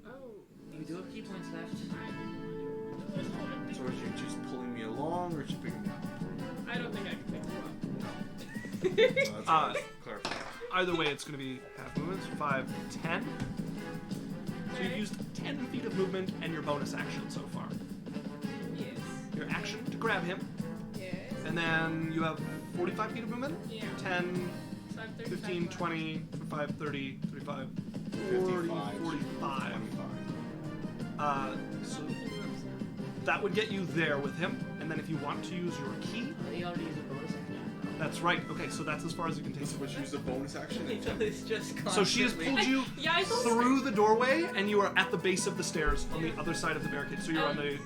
Oh. You do have key points left. so is she just pulling me along or is she picking me up? I don't think I can pick you up. So that's what I was clarifying. Either way, it's going to be half movements, 5, 10. So you've used 10 feet of movement and your bonus action so far. Yes. Your action to grab him, Yes. and then you have 45 feet of movement? Yeah. 10, So I'm 35 15, left. 20, 25, 30, 35, 40, 55, 45. 25. So that would get you there with him, and then if you want to use your key, He already used a bonus action. that's right. Okay, so that's as far as you can take So it. would you use a bonus action? It's just So she has constantly- pulled you Yaizel's- through the doorway, and you are at the base of the stairs on the other side of the barricade. So you're on the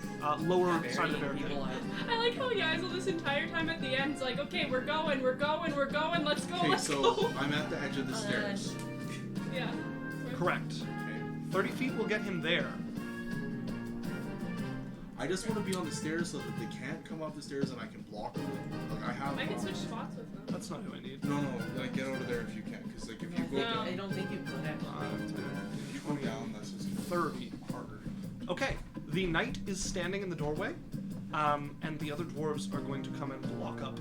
lower side of the Burying people barricade. out. I like how Yaikzal this entire time at the end is like, okay, we're going, let's go, Okay, let's so go. I'm at the edge of the stairs. Yeah. Correct. Okay. 30 feet will get him there. I just want to be on the stairs so that they can't come up the stairs and I can block them. Like I have. I can switch spots with them. That's not who I need. No, like get over there if you can, because like if you go No. down, I don't think you could have. 5, 10, if you go down, that's just 30 harder. Okay, the knight is standing in the doorway, and the other dwarves are going to come and block up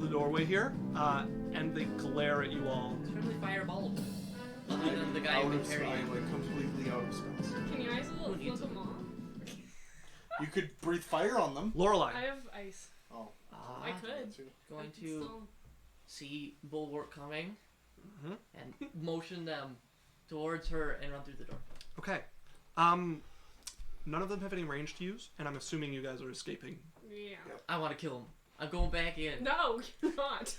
the doorway here, and they glare at you all. It's really fireballable. Other than the guy who out can of carry I'm you. like completely out of spells. Can Yaikzal Who needs flip them off? You could breathe fire on them. Lorelei. I have ice. Oh, Ah, I could. Going I could to still- see Bulwark coming Mhm. and motion them towards her and run through the door. Okay. None of them have any range to use, and I'm assuming you guys are escaping. Yeah. I want to kill him. I'm going back in. No, you're not.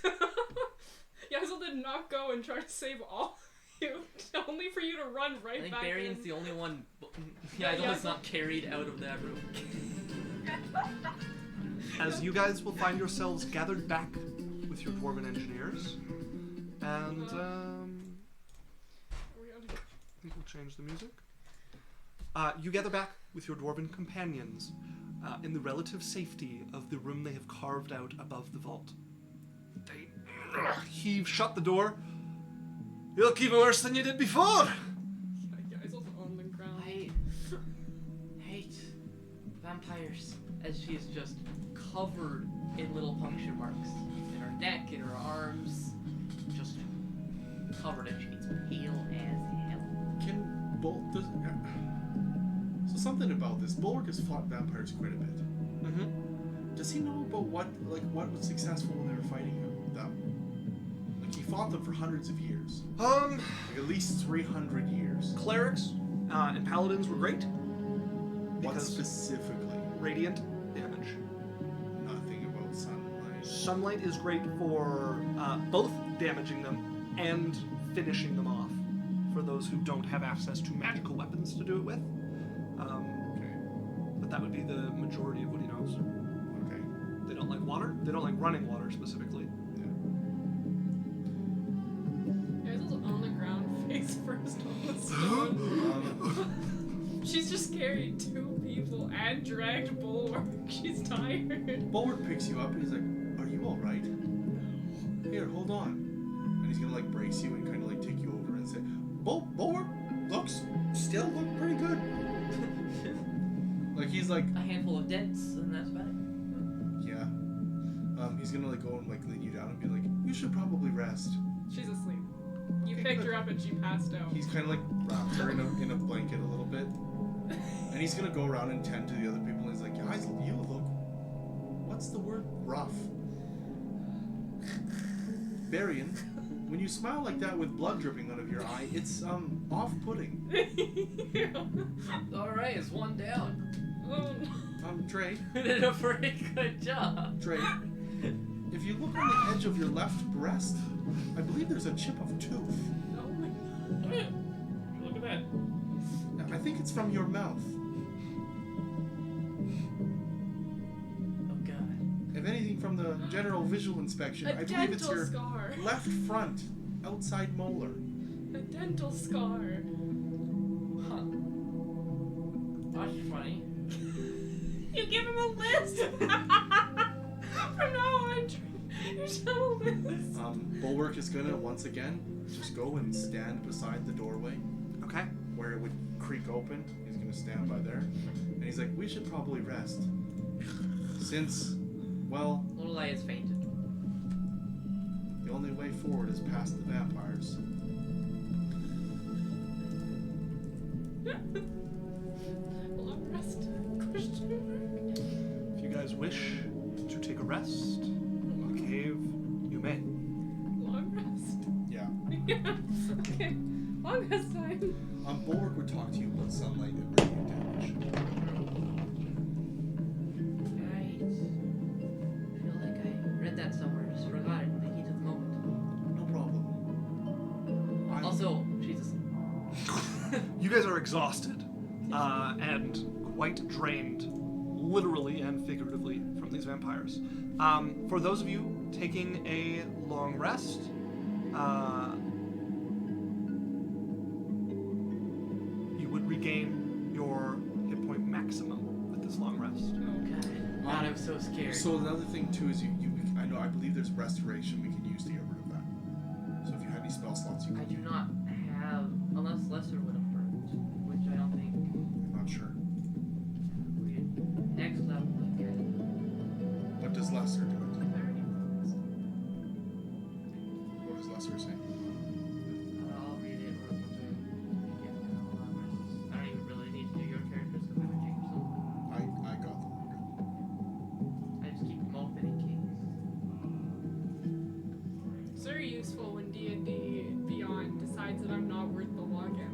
Yaikzal did not go and try to save all of you, only for you to run I right think back Berrian's in. the only one. Yeah, Yeah, yeah, is not carried out of that room. As you guys will find yourselves gathered back with your dwarven engineers, and We gotta- I think we'll change the music. You gather back with your dwarven companions in the relative safety of the room they have carved out above the vault. They heave shut the door. You look even worse than you did before. Yaikzal's on the ground. I hate vampires, as she is just covered in little puncture marks in her neck, in her arms, just covered, and she's pale as hell. can does so something about this? Bulwark has fought vampires quite a bit. Mm-hmm. Does he know about what was successful when they were fighting them? Like he fought them for hundreds of years, like at least 300 years. Clerics and paladins were great. What Because specifically? radiant damage. Nothing about sunlight. Sunlight is great for both damaging them and finishing them off. For those who don't have access to magical weapons to do it with. Okay. But that would be the majority of what he knows. Okay. They don't like water. They don't like running water specifically. Yaikzal's on the ground, face first on the stone. She's just carried 2 people and dragged Bulwark. She's tired. Bulwark picks you up and he's like, "Are you all right? Here, hold on." And he's gonna like brace you and kind of like take you over and say, "Bulwark still look pretty good." Like he's like, A handful of dents, and that's about it. yeah. He's gonna like go and like lean you down and be like, "You should probably rest." She's asleep. You Okay, picked good. her up and she passed out. He's kind of like wrapped her in a blanket a little bit, and he's gonna go around and tend to the other people. And he's like, "Guys, you look. What's the word? Rough." Berrian, when you smile like that with blood dripping out of your eye, it's off-putting. Alright, it's one down. Dre, You did a pretty good job. Dre, if you look on the edge of your left breast, I believe there's a chip of tooth. Oh my Look at that. I think it's from your mouth. Oh god. If anything, from the general visual inspection, A I believe it's dental your scar. left front, outside molar. A dental scar. Huh. That's funny. You give him a list. From now on, you tell a list. Bulwark is gonna once again just go and stand beside the doorway Okay. where it would creak open. He's gonna stand by there, and he's like, "We should probably rest, since, well, Lorelei has fainted. the only way forward is past the vampires." Long rest. Question mark. If you guys wish to take a rest in the cave, you may. Long rest. Yeah. Yeah. Okay. Long rest time. Bulwark would talk to you about sunlight and radiant damage. Right. I feel like I read that somewhere. Just forgot it in the heat of the moment. No problem. Also, Jesus. You guys are exhausted and quite drained, literally and figuratively, from these vampires. For those of you taking a long rest, you would regain your hit point maximum with this long rest. God. God, I'm so scared. So another thing too is I believe there's restoration we can use to get rid of that. So if you had any spell slots, you I could. do not have, unless Lesser would have burned, which I don't think. I'm not sure. Next level, okay. What does Lesser do? It? Clarity wounds. What does Lesser say? I'll read it real quick. Yeah, I don't even really need to do your characters because I would change them. I got them. I just keep them open in case. It's very useful when D&D Beyond decides that I'm not worth the login.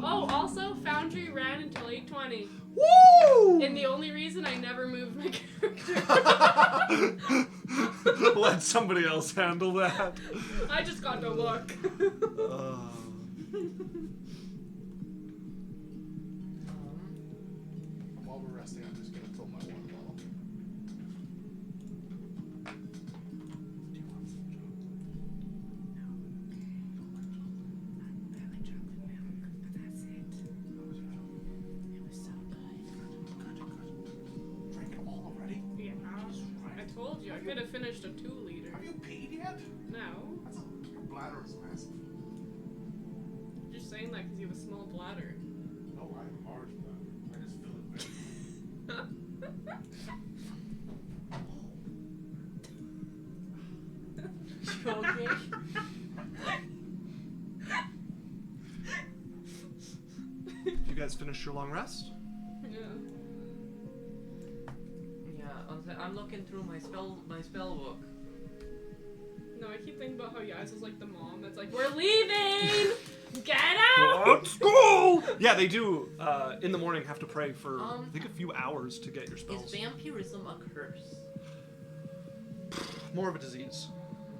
Oh, also, Foundry ran until 8:20. Woo! And the only reason I never moved my character. Let somebody else handle that. I just got to look. While we're resting, I'm just gonna fill my water bottle. Do you want some chocolate? Drink it all already? Yeah. I told you, I could have finished a 2-liter. Have you peed yet? No. Your bladder is massive. I'm just saying that because you have a small bladder. No, I have a large bladder. I just fill it Okay. You guys finished your long rest? Yeah. Yeah, I'm looking through my spell book. No, I keep thinking about how Yaikzal's like the mom that's like, we're leaving! Get out! Let's go! Yeah, they do, in the morning, have to pray for, I think, a few hours to get your Is spells. vampirism a curse? More of a disease.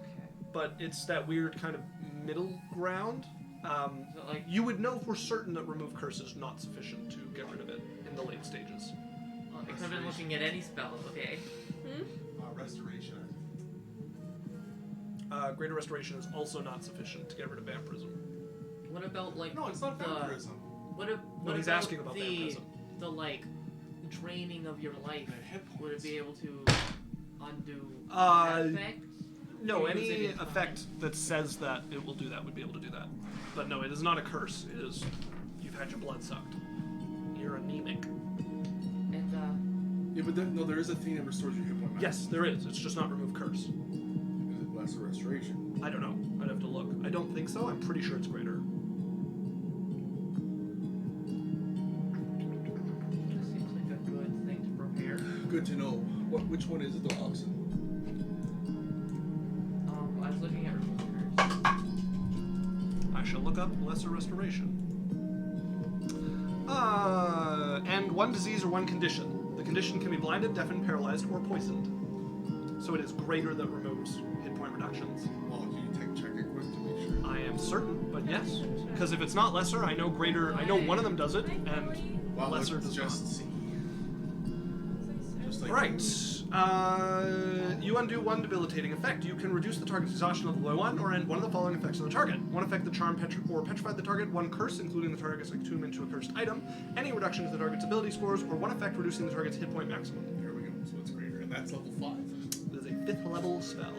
Okay. But it's that weird kind of middle ground. So, like, You would know for certain that remove curse is not sufficient to get rid of it in the late stages. because I've been looking at any spell, okay. Restoration. Greater Restoration is also not sufficient to get rid of vampirism. What about, like, No, it's not vampirism. What he's about asking about vampirism. The, like, draining of your life? The hit Would it points. be able to undo Uh, that effect? No, Or use any it in effect time? that says that it will do that would be able to do that. But no, it is not a curse. It is, you've had your blood sucked. You're anemic. And, Yeah, but there is a thing that restores your hit point max. Yes, there is. It's just not remove curse. Is it lesser restoration? I don't know. I'd have to look. I don't think so. I'm pretty sure it's greater. this seems like a good thing to prepare. Good to know. Which one is it, though, Oxen? I was looking at remove curse. I shall look up lesser restoration. And one disease or one condition. The condition can be blinded, deafened, paralyzed, or poisoned. So it is greater that removes hit point reductions. Well, can you check it quick to make sure? I am certain, but yes. Because if it's not lesser, I know greater. I know one of them does it, and Well, lesser let's does just not. see. Just like Right. You undo one debilitating effect. You can reduce the target's exhaustion level by 1 or end one of the following effects on the target. One effect that charm or petrified the target, one curse, including the target's attunement to a cursed item, any reduction to the target's ability scores, or one effect reducing the target's hit point maximum. There we go. So it's greater, and that's level 5. It is a 5th level spell.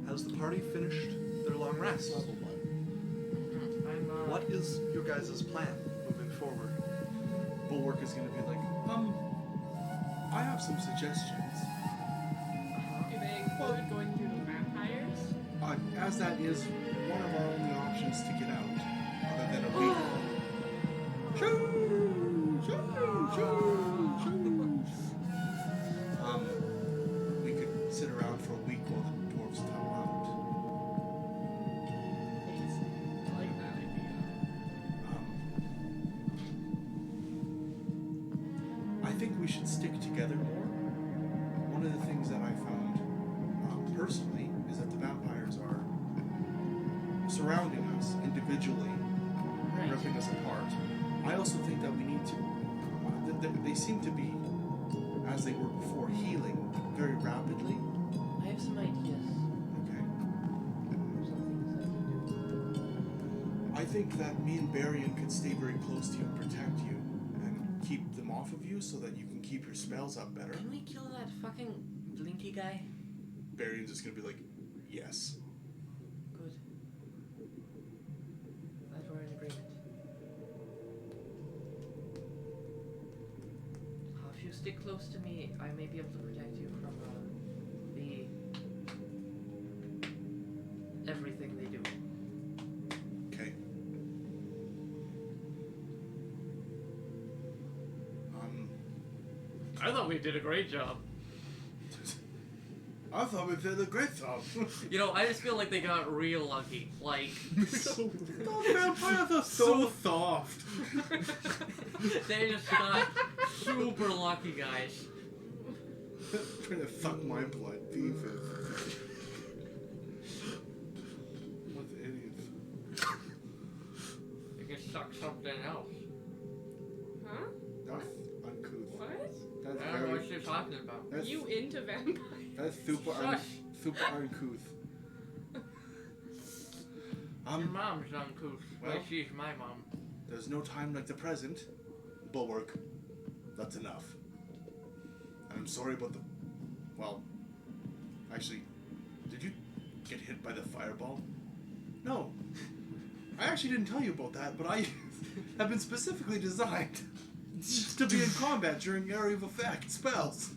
Has the party finished their long rest? Level 1. What is your guys' plan moving forward? Bulwark is going to be like, I have some suggestions. Do they include going through the vampires? As that is one of our only options to get out, other than a week. Shoo! Shoo! Shoo! Shoo! We could sit around for a week while the dwarves tow out. I like that idea. I think we should stick together more. One of the things that I found personally is that the vampires are surrounding us individually, ripping us apart. I also think that we need to. They seem to be, as they were before, healing very rapidly. I have some ideas. Okay. Some things I can do. I think that me and Berrian could stay very close to you and protect you and keep them off of you so that you can keep your spells up better. Can we kill that fucking blinky guy? Berrian's just gonna be like, yes. Good. Glad we're in agreement. If you stick close to me, I may be able to protect you from everything they do. Okay. I thought we did a great job. I thought we did a great job. You know, I just feel like they got real lucky. Like, Those vampires are so soft. they just got super lucky, guys. Trying to suck my blood, thief. What idiots. They can suck something else. Huh? That's uncouth. What? That's I don't know very. what you're talking about. That's, You into vampires? that's super Shush. super uncouth. Your mom's uncouth. Well- Well, she's my mom. There's no time like the present. Bulwark. That's enough. And I'm sorry about the. Well, actually, did you get hit by the fireball? No. I actually didn't tell you about that, but I have been specifically designed to be in combat during area of effect spells.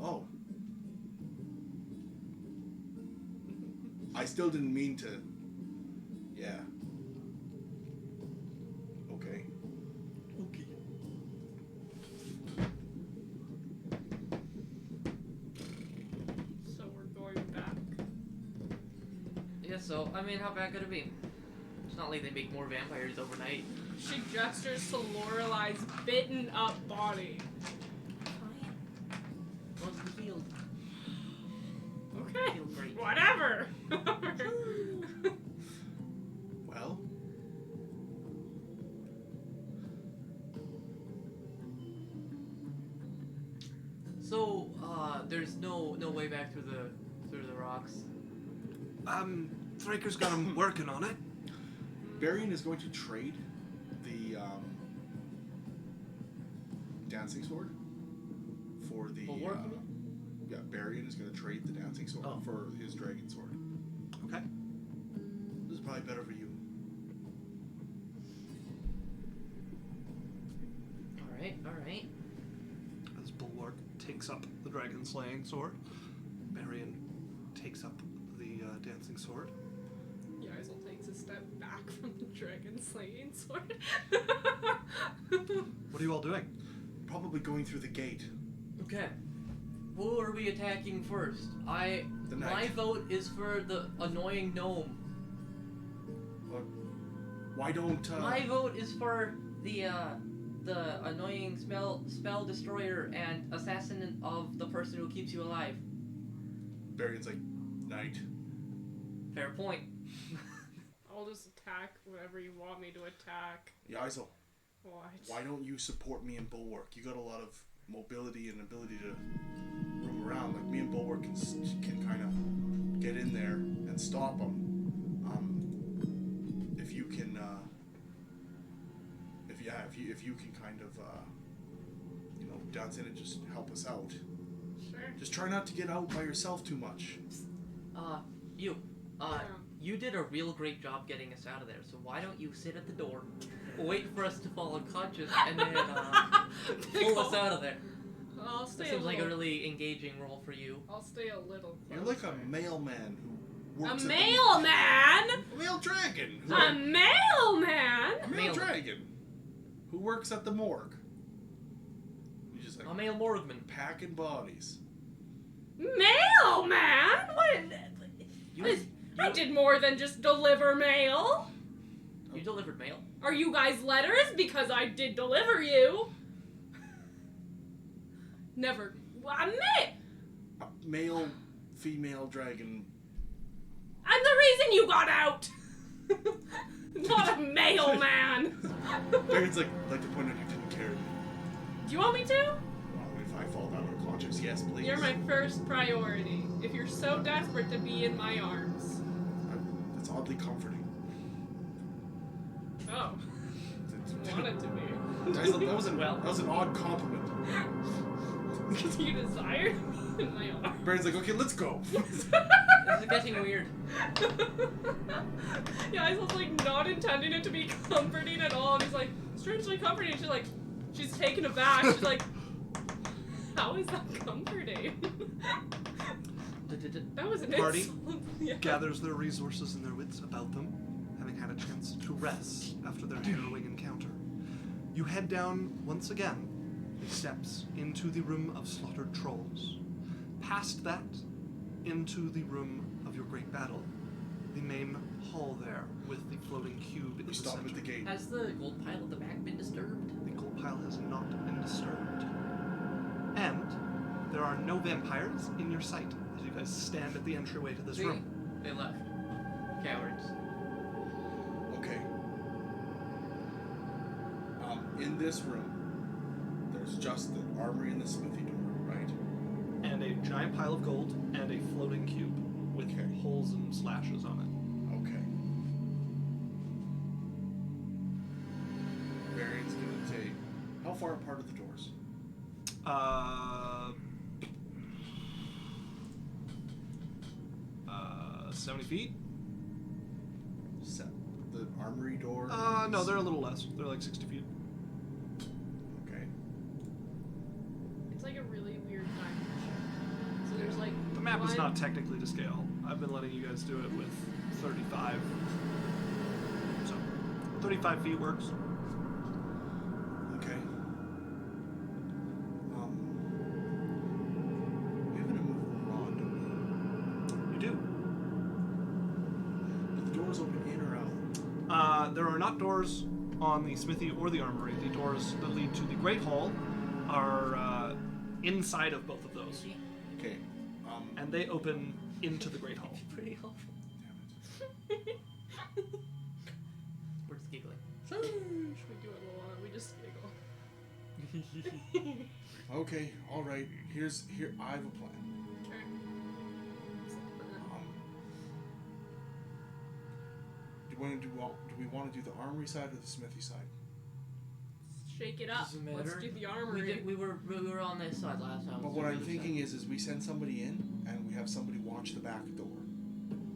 Oh. I still didn't mean to. Yeah. Okay. Okay. So we're going back. Yeah, so, I mean, how bad could it be? It's not like they make more vampires overnight. She gestures to Lorelei's bitten up body. Fine. Mostly healed. Okay. Feel great. Whatever. Well. So, there's no way back through the rocks. Thraker's got him working on it. Berrian is going to trade the dancing sword for the. Bulwark? Yeah, Berrian is going to trade the dancing sword Oh. for his dragon sword. Okay. This is probably better for you. Alright. As Bulwark takes up the dragon slaying sword, Berrian takes up the dancing sword. Yaikzal takes a step back from the dragon slaying sword. What are you all doing? Probably going through the gate. Okay. Who are we attacking first? The My knight. vote is for the annoying gnome. Why don't My vote is for the the annoying spell destroyer and assassin of the person who keeps you alive. Berrian's like, night. Fair point. I'll just attack whatever you want me to attack. Yaikzal, What? why don't you support me in Bulwark? You got a lot of mobility and ability to roam around. Like me and Bulwark can kind of get in there and stop them. If you can, if you can kind of, dance in and just help us out. Sure. Just try not to get out by yourself too much. You did a real great job getting us out of there, so why don't you sit at the door, wait for us to fall unconscious, and then pull us out of there? I'll stay That seems a like little. a really engaging role for you. I'll stay a little. You're like a closer. mailman who A works mailman. a male dragon. A mailman. A male dragon who works at the morgue. You just like A male morgman. packing bodies. Mailman. What? You I did more than just deliver mail. delivered mail. Are you guys letters? Because I did deliver you. Never. I'm A male, female dragon. I'm the reason you got out. Not a mailman. Dragon's like to point out you didn't carry me. Do you want me to? Well, if I fall down unconscious, yes, please. You're my first priority. If you're so desperate to be in my arms. That's oddly comforting. Oh. Want it to be. That was an odd compliment. Because you desire in my arms. Brandon's like, okay, let's go. This is getting weird. Yeah, I was like not intending it to be comforting at all, and he's like, strangely comforting. She's taken aback. She's like, how is that comforting? That was an Party insult. Yeah. gathers their resources and their wits about them, having had a chance to rest after their harrowing encounter. You head down once again the steps into the room of slaughtered trolls. Past that, into the room of your great battle. The main hall there, with the floating cube in We the stop center. at the gate. Has the gold pile at the back been disturbed? The gold pile has not been disturbed. And there are no vampires in your sight as you guys stand at the entryway to this room. They left. Cowards. Okay. In this room, there's just the armory and the smithy door, right? And a giant pile of gold and a floating cube with Okay. holes and slashes on Okay. Berrian's gonna take. How far apart are the doors? it. 70 feet? The armory door? No, they're a little less. They're like 60 feet. Okay. It's like a really weird time. So there's like The map is one- not technically to scale. I've been letting you guys do it with 35. So, 35 feet works. Okay. We have an immovable rod, don't You do. we? Do the doors open in or out? There are not doors on the smithy or the armory. The doors that lead to the Great Hall are inside of both of those. Okay. And they open into the Great Hall. Pretty helpful. Damn it. We're just giggling. We do it a lot. We just giggle. Okay, alright. Here, I have a plan. Okay. Do we want to do the armory side or the smithy side? Shake it up. Doesn't Let's matter. do the armory. We were on this side last time. But what I'm thinking is we send somebody in and we have somebody watch the back door,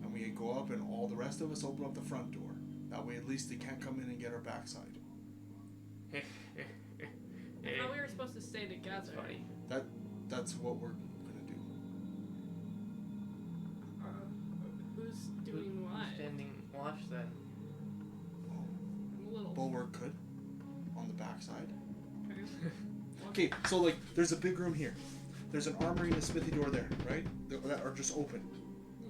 and we go up and all the rest of us open up the front door. That way, at least they can't come in and get our backside. I thought we were supposed to stay together. Funny. That's what we're gonna do. Who's doing what? Standing watch then. I'm a little. Bulwark could on the backside. Okay. Okay, so like there's a big room here. There's an armory and a smithy door there, right? That are just open,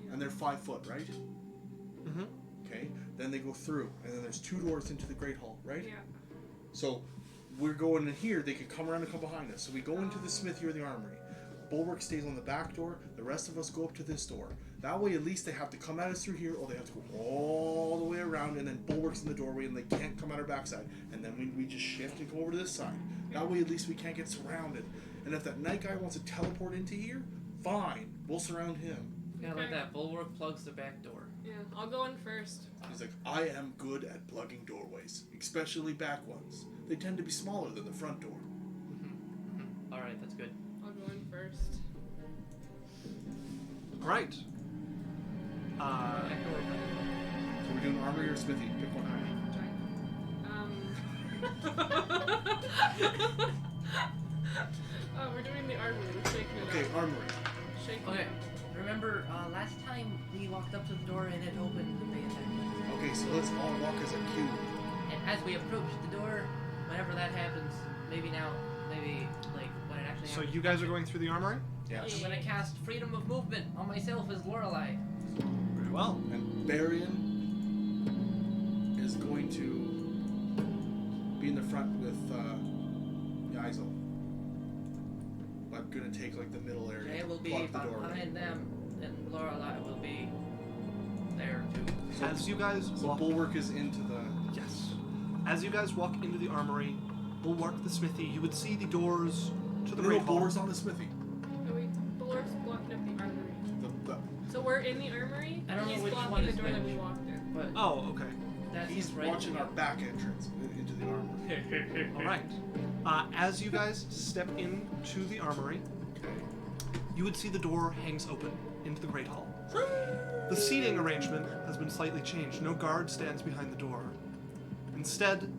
Yeah. and they're 5 foot, right? Mm-hmm. Okay. Then they go through, and then there's 2 doors into the Great Hall, right? Yeah. So we're going in here, they could come around and come behind us. So we go into the smithy or the armory. Bulwark stays on the back door. The rest of us go up to this door. That way, at least they have to come at us through here, or they have to go all the way around, and then Bulwark's in the doorway, and they can't come out our backside. And then we just shift and go over to this side. That way, at least we can't get surrounded. And if that night guy wants to teleport into here, fine, we'll surround him. Yeah, like Okay. that. Bulwark plugs the back door. Yeah, I'll go in first. He's like, I am good at plugging doorways, especially back ones. They tend to be smaller than the front door. All right, that's good. I'll go in first. All right. Back door. So we're doing armory or smithy. Pick one. Oh, we're doing the armory. We're shaking it Okay, up. armory. Shaking Okay. it. Remember last time we walked up to the door and it opened and they attacked us. Okay, so let's all walk as a cube. And as we approach the door, whenever that happens, maybe now, maybe like when it actually So happens, you guys are going through the armory? Yes. I'm gonna cast freedom of movement on myself as Lorelei. Very well. And Berrian is going to be in the front with Yaikzal. I'm gonna take like the middle area. They will be block the doorway. behind them, and Lorelei will be there too. So, As you guys so walk, Bulwark is into the. yes. As you guys walk into the armory, Bulwark the smithy, you would see the doors to the No, great hall. Bulwark's on the smithy. Oh, wait. Bulwark's blocking up the armory. The So we're in the armory, I don't know he's which blocking one the is door that we which. walked in. But Oh, okay. that he's seems right. watching our back entrance into the armory. All right. As you guys step into the armory, Okay. you would see the door hangs open into the great hall. The seating arrangement has been slightly changed. No guard stands behind the door. Instead,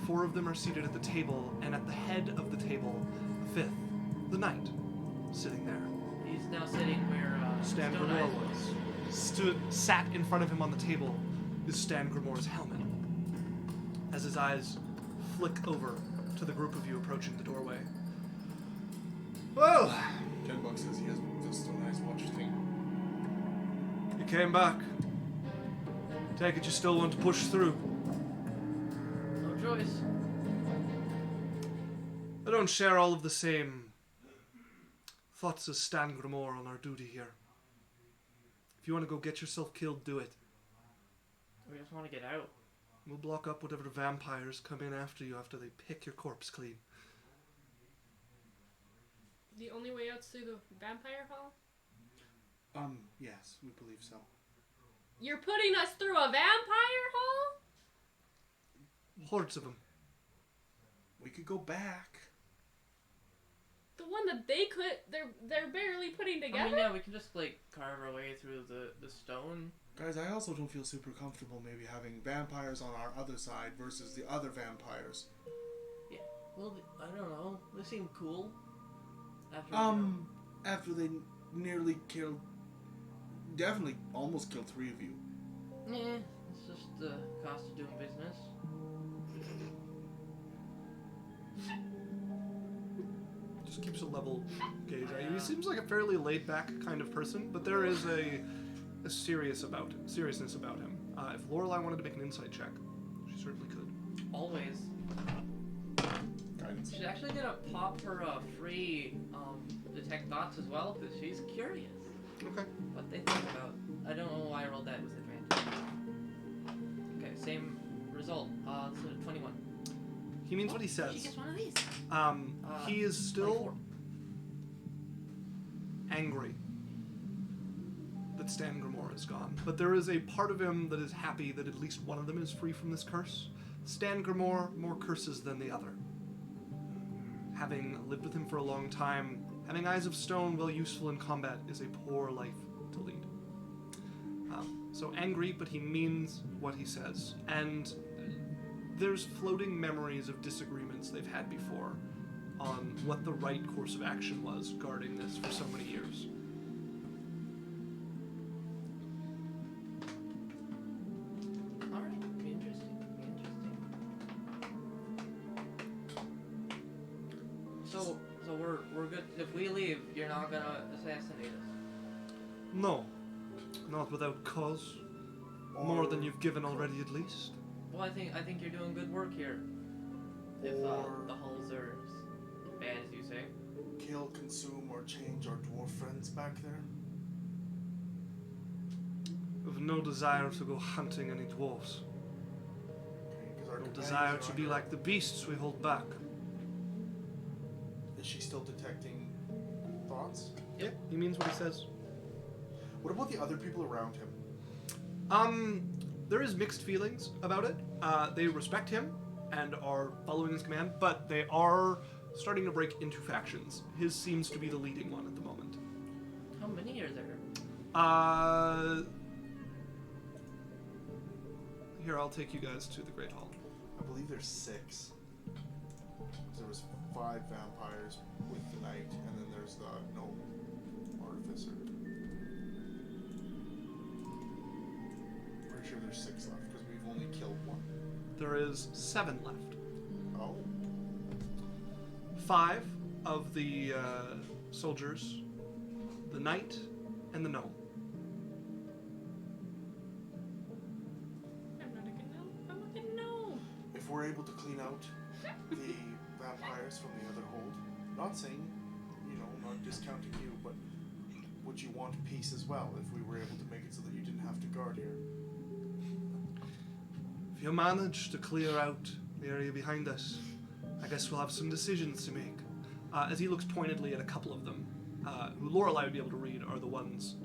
4 of them are seated at the table, and at the head of the table, the 5th, the knight, sitting there. He's now sitting where Stangremor Stone Eyes was. Sat in front of him on the table is Stangremor's helmet. As his eyes flick over to the group of you approaching the doorway. Well, $10 says he has the Stone Eyes watch thing. you came back. Take it you still want to push through. No choice. I don't share all of the same thoughts as Stangremor on our duty here. If you want to go get yourself killed, do it. We just want to get out. We'll block up whatever vampires come in after you after they pick your corpse clean. The only way out's through the vampire hall? Yes, we believe so. You're putting us through a vampire hall? Hordes of them. We could go back. The one that they could, they're barely putting I together? mean, yeah, we can just like carve our way through the stone. Guys, I also don't feel super comfortable maybe having vampires on our other side versus the other vampires. Well, I don't know. They seem cool. After After they nearly killed, definitely almost killed 3 of you. it's just the cost of doing business. Just keeps a level gaze at you. He seems like a fairly laid-back kind of person, but there is a seriousness about him. If Lorelei wanted to make an insight check, she certainly could. Always. Guidance. She's actually gonna pop her free detect thoughts as well because she's curious Okay. what they think about. I don't know why I rolled that with advantage. Okay, same result. So 21. He means what he She says. gets one of these. He is still 24. angry that Stangremor is gone, but there is a part of him that is happy that at least one of them is free from this curse. Stangremor more curses than the other. Having lived with him for a long time, having eyes of stone, while useful in combat, is a poor life to lead. So angry, but he means what he says. And there's floating memories of disagreements they've had before on what the right course of action was guarding this for so many years. Alright, be interesting. So we're good. If we leave, you're not gonna assassinate us. No, not without cause. More than you've given already, at least. Well, I think you're doing good work here. If Or- the hulls are as bad as you say. Kill, consume, or change our dwarf friends back there? We've no desire to go hunting any dwarves. Okay, because our No companions desire are to be under- like the beasts we hold back. Is she still detecting thoughts? Yep, he means what he says. What about the other people around him? There is mixed feelings about it. They respect him and are following his command, but they are starting to break into factions. His seems to be the leading one at the moment. How many are there? Here, I'll take you guys to the Great Hall. I believe there's 6. There was 5 vampires with the knight, and then there's the gnome artificer. Pretty sure there's 6 left because we've only killed 1. There is 7 left. Oh, 5 of the soldiers, the knight, and the gnome. I'm not a good gnome. I'm a good gnome. if we're able to clean out the vampires from the other hold, not saying, not discounting you, but would you want peace as well if we were able to make it so that you didn't have to guard here? If you manage to clear out the area behind us, I guess we'll have some decisions to make. As he looks pointedly at a couple of them, who Lorelei would be able to read are the ones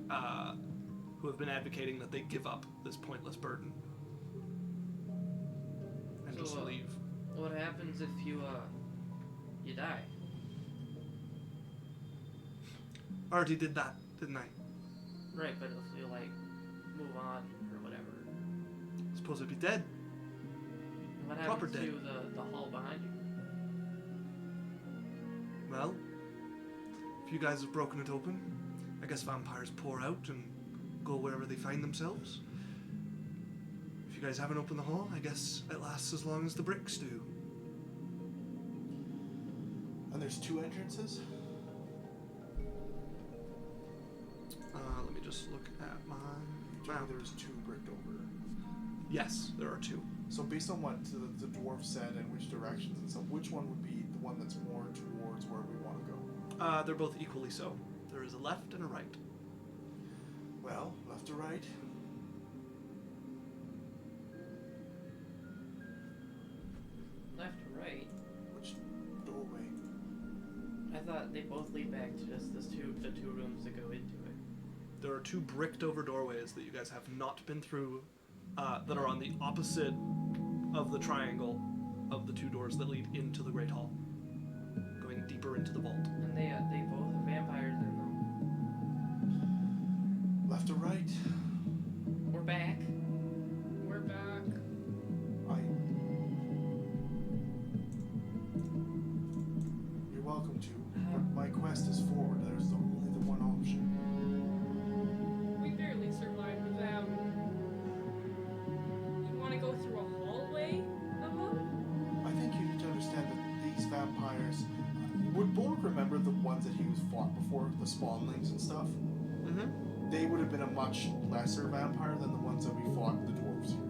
who have been advocating that they give up this pointless burden and just leave. What happens if you die? I already did that, didn't I? Right, but if you move on or whatever, Suppose I'd be dead. what Proper happens dead. to the hall behind you? Well, if you guys have broken it open, I guess vampires pour out and go wherever they find themselves. If you guys haven't opened the hall, I guess it lasts as long as the bricks do. And there's 2 entrances? Let me just look at my map. There's 2 bricked over. Yes, there are 2. So based on what the dwarf said and which directions and stuff, which one would be the one that's more towards where we want to go? They're both equally so. There is a left and a right. Well, left or right? Left or right? Which doorway? I thought they both lead back to just the two rooms that go into it. There are 2 bricked over doorways that you guys have not been through that are on the opposite of the triangle of the 2 doors that lead into the Great Hall, going deeper into the vault. And they both have vampires in them. Left or right? We're back. We're back. You're welcome to, but my quest is forward. There's only the one option. We barely survived with them. You want to go through a hallway of them? I think you need to understand that these vampires. Would Bulwark remember the ones that he was fought before, the spawnlings and stuff? Mm-hmm. They would have been a much lesser vampire than the ones that we fought the dwarves here.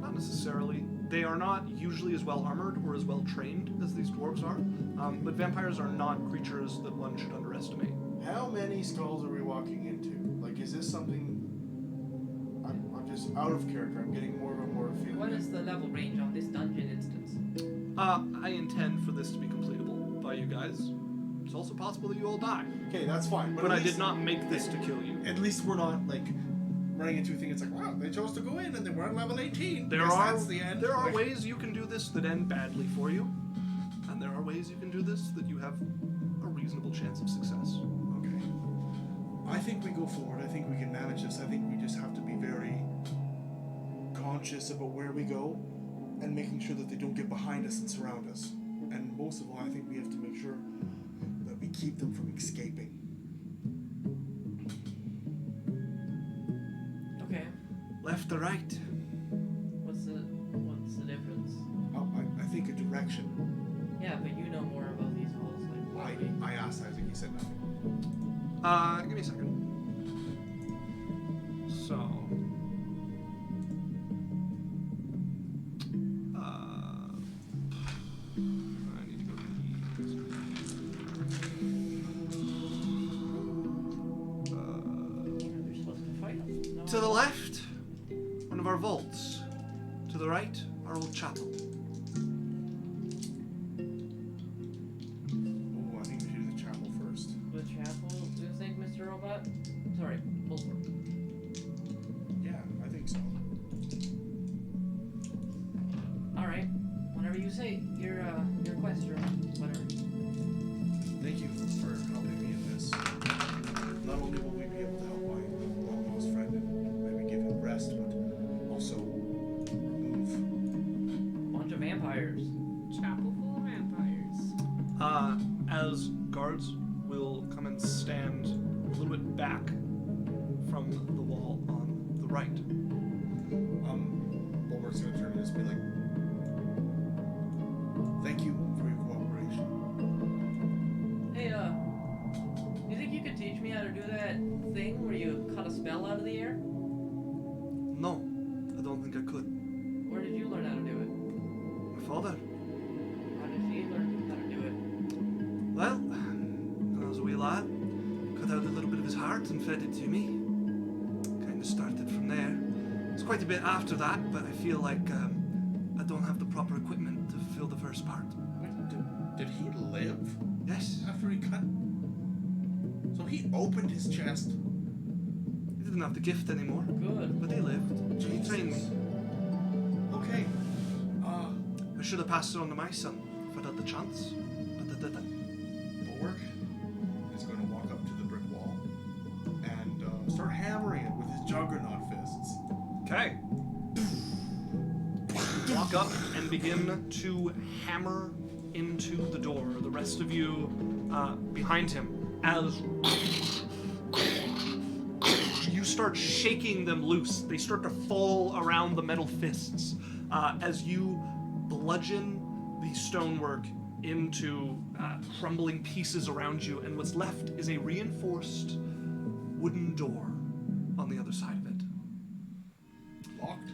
Not necessarily. They are not usually as well armored or as well trained as these dwarves are, but vampires are not creatures that one should underestimate. How many skulls are we walking into? Is this something? I'm just out of character. I'm getting more and more feeling. What is the level range on this dungeon instance? I intend for this to be completable by you guys. It's also possible that you all die, Okay, that's fine. but at I least, did not make this to kill you. At least we're not running into a thing. It's wow, they chose to go in and they weren't level 18. There Guess are that's the end. there are ways you can do this that end badly for you, and there are ways you can do this that you have a reasonable chance of success. Okay. I think we go forward. I think we can manage this. I think we just have to be very conscious about where we go and making sure that they don't get behind us and surround us. And most of all, I think we have to make sure that we keep them from escaping. Okay. Left or right? What's the difference? I think a direction. Yeah, but you know more about these halls. What do we- I asked Isaac. He said nothing. Give me a second. So, To the left, one of our vaults. To the right, our old chapel. Oh, I think we should do the chapel first. The chapel, you think, Mr. Robot? Sorry, Bulwark. Yeah, I think so. Alright, whenever you say your quest or whatever. Thank you for helping me in this. Not only will we be able to help my long-lost friend and maybe give him rest, but also remove. Bunch of vampires. Chapel full of vampires. As guards will come and stand a little bit back from the wall on the right. Bulwark's gonna turn to this and be like, thank you for your cooperation. Hey, you think you could teach me how to do that thing where you cut a spell out of the air? No, I don't think I could. Where did you learn how to do it? My father. How did he learn how to do it? Well, when I was a wee lad, cut out a little bit of his heart and fed it to me. Kind of started from there. It's quite a bit after that, but I feel like I don't have the proper equipment to fulfill the first part. Wait, did he live Yes, after he cut? So he opened his chest. he didn't have the gift anymore, Good. but he lived. He trained me. Okay. I should have passed it on to my son if I'd had the chance, but I didn't. Bulwark is going to walk up to the brick wall and start hammering it with his juggernaut fists. Okay. Walk up and begin to hammer into the door. The rest of you behind him as you start shaking them loose. They start to fall around the metal fists as you bludgeon the stonework into crumbling pieces around you, and what's left is a reinforced wooden door on the other side of it. Locked.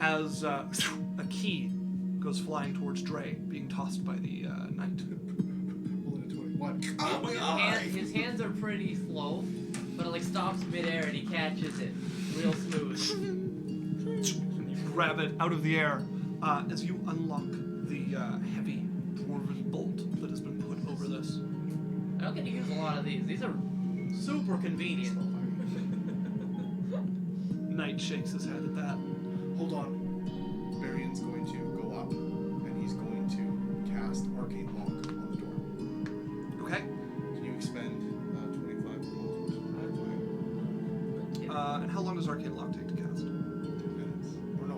As a key goes flying towards Dre, being tossed by the knight. Rolling a 21. Oh my god! His hands are pretty slow, but it like stops midair and he catches it real smooth. And you grab it out of the air as you unlock the heavy dwarven bolt that has been put over this. I don't get to use a lot of these. These are super convenient. Knight shakes his head at that. Hold on. Berrian's going to go up and he's going to cast Arcane Lock on the door. Okay. Can you expend 25 gold towards my And how long does Arcane Lock take to cast? 2 minutes? Or no.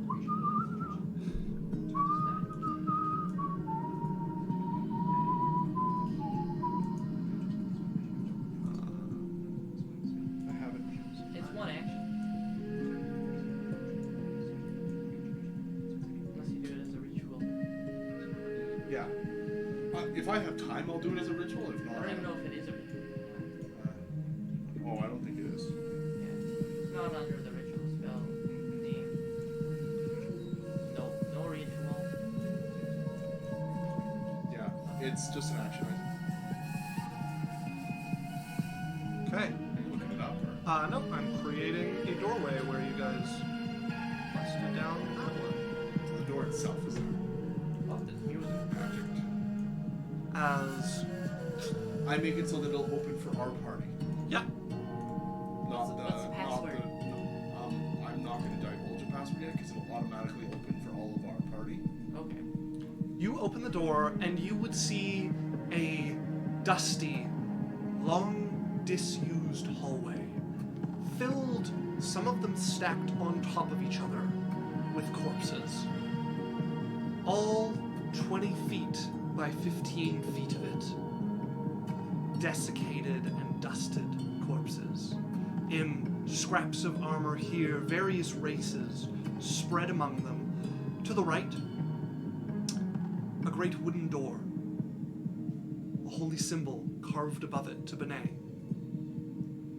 Let me look at that. I have it. It's one action. Unless you do it as a ritual. Yeah. If I have time, I'll do it as a ritual. If I not, don't even know if it is a ritual. Oh, I don't think it is. Yeah. It's not under the ritual spell name. No ritual. Yeah, it's just an action item. Okay. Are you looking it up? Or? Nope, I'm creating a doorway where you guys busted down that one. The door itself is there. Oh, there's music. Magic. As I make it so that it'll open for our party. yeah, Not What's the password? I'm not going to divulge a password yet because it'll automatically open for all of our party. Okay. you open the door and you would see a dusty, long disused hallway, filled, some of them stacked on top of each other, with corpses. All 20 feet by 15 feet of it. Desiccated and dusted corpses. In scraps of armor here, various races spread among them. To the right, a great wooden door. A holy symbol carved above it to Benet.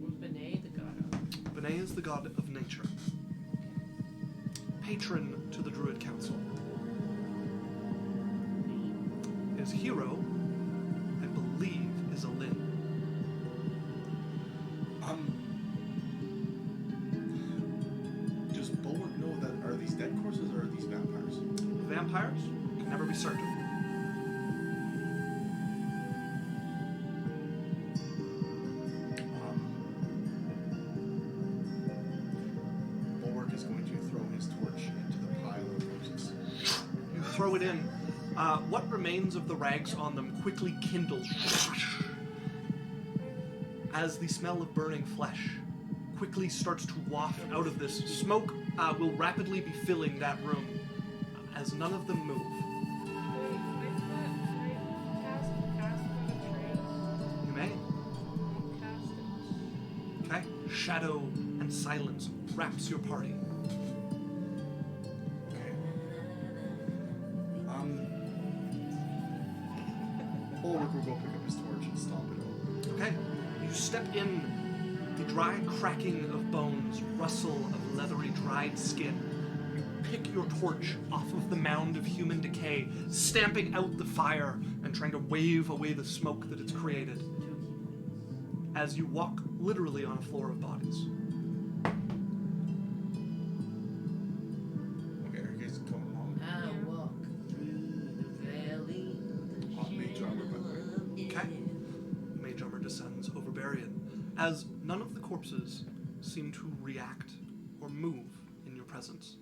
Who's Benet the god of? Benet is the god of nature. Patron to the Druid Council. His hero, I believe, is a Lin. vampires, you can never be certain. Bulwark is going to throw his torch into the pile of corpses. You throw it in. What remains of the rags on them quickly kindles as the smell of burning flesh quickly starts to waft out of this. Smoke will rapidly be filling that room as none of them move. Wait, can I cast on a train? You may. I'll cast it. Okay. Shadow and silence wraps your party. Okay. Bulwark will go pick up his torch and stomp it over. Okay. You step in. The dry cracking of bones, rustle of leathery dried skin. You pick your torch off of the mound of human decay, stamping out the fire and trying to wave away the smoke that it's created. As you walk literally on a floor of bodies. Okay, are you guys coming along? I walk through the valley. Hot mage armor, by the way. Okay. Mage armor descends over Berrian, as none of the corpses seem to react or move in your presence.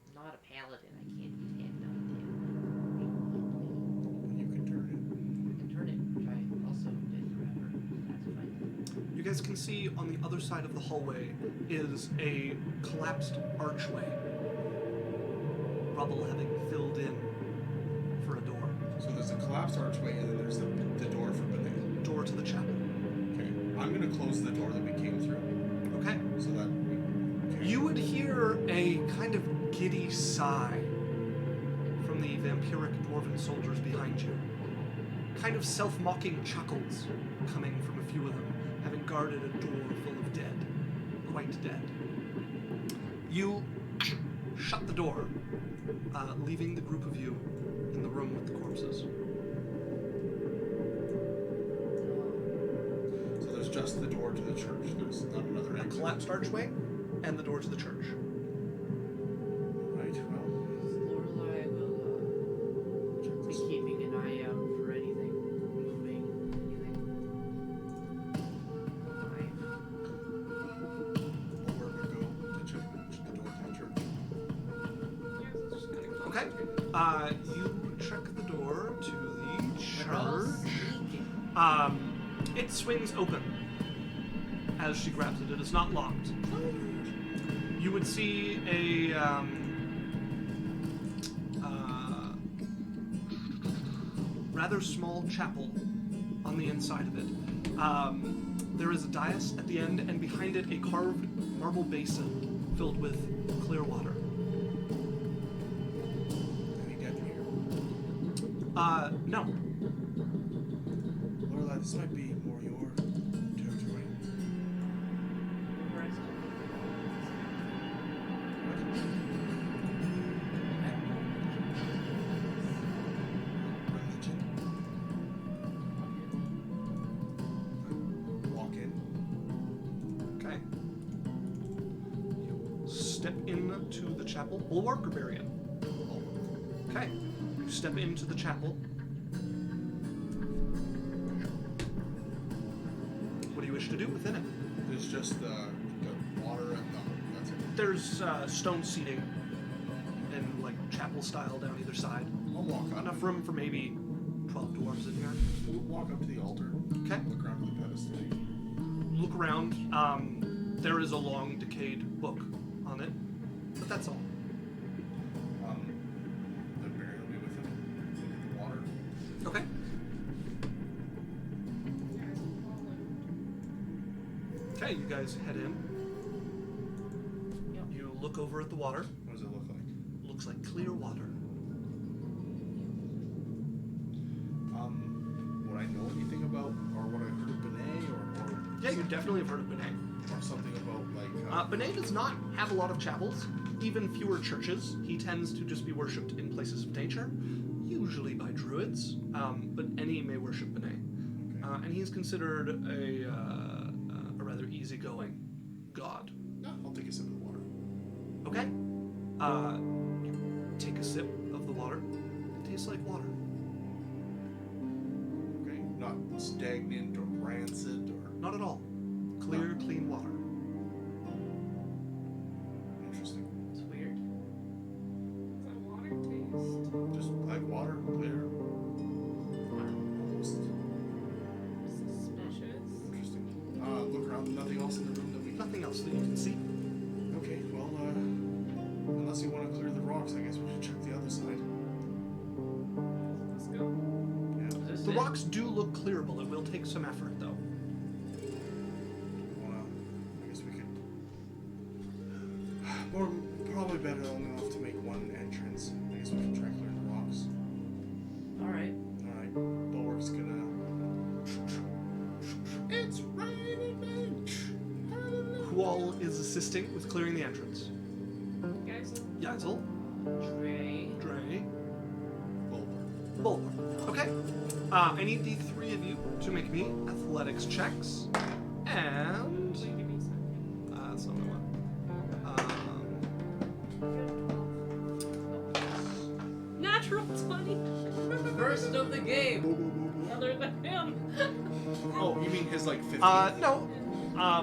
I'm not a paladin. I can't use hand You can turn I can turn it, which I also did forever. That's fine. You guys can see on the other side of the hallway is a collapsed archway. Rubble having filled in for a door. it. So there's a collapsed archway, and then there's the door for beneath. Door to the chapel. Okay. I'm going to close the door that we came through, Okay. so that we... Okay. You would hear a kind of giddy sigh from the vampiric dwarven soldiers behind you. Kind of self-mocking chuckles coming from a few of them, having guarded a door full of dead. Quite dead. You shut the door, leaving the group of you in the room with the corpses. So there's just the door to the church. There's not another A exit. collapsed archway and the door to the church. Right, well... Lorelei will check be this. keeping an eye out for anything moving, anything. Bulwark would go to check the door to the church. Yeah, so it's just kind of Okay. You check the door to the church. It swings open as she grabs it. It is not locked. You would see a rather small chapel on the inside of it. There is a dais at the end, and behind it a carved marble basin filled with clear water. Any dead in here? No. Lorelei, this might be more your territory. Religion. Walk in. Okay. You step into the chapel. Bulwark or Berrian? Okay. You step into the chapel. What do you wish to do within it? There's just the water and that's it. There's stone seating in like chapel style down either side. I'll walk up. Enough room for maybe 12 dwarves in here. We'll walk up to the altar. Okay. Look around the pedestal. Look around. There is a long decayed book on it, but that's all. The Berrian will be with him. Look at the water. Okay. Okay, you guys head in. Yep. You look over at the water. What does it look like? Looks like clear water. Would I know anything about, or what I heard of Benet, or Yeah, you definitely have heard of Benet. or something about like? Benet does not have a lot of chapels, even fewer churches. He tends to just be worshipped in places of nature, usually by druids, but any may worship Benet. Okay. And he's considered a rather easygoing god. No, I'll take a sip of the water. Okay. take a sip of the water. It tastes like water. Okay, not stagnant or rancid or Not at all. Clear, clean water. interesting. It's weird. Is that water taste? Just like water, clear. Almost Suspicious. interesting. Look around. Nothing else in the room that we. Nothing else that you can see. Okay, well, unless you want to clear the rocks, I guess we should check the other side. Let's go. Yeah. Is this The it? rocks do look clearable. It will take some effort, though. I guess we could. Or probably better only enough to make one entrance. I guess we can try clearing the rocks. Alright. Alright, Bulwark's gonna. It's raining men! Who all is assisting with clearing the entrance? Guys, Yaikzal, Trey. Dre, Bulwark. Bulwark. Okay. I need the three of you to make me athletics checks. And wait, give me a second. that's not what I want. Natural 20. First of the game. Other than him. Oh, you mean his like 50? No.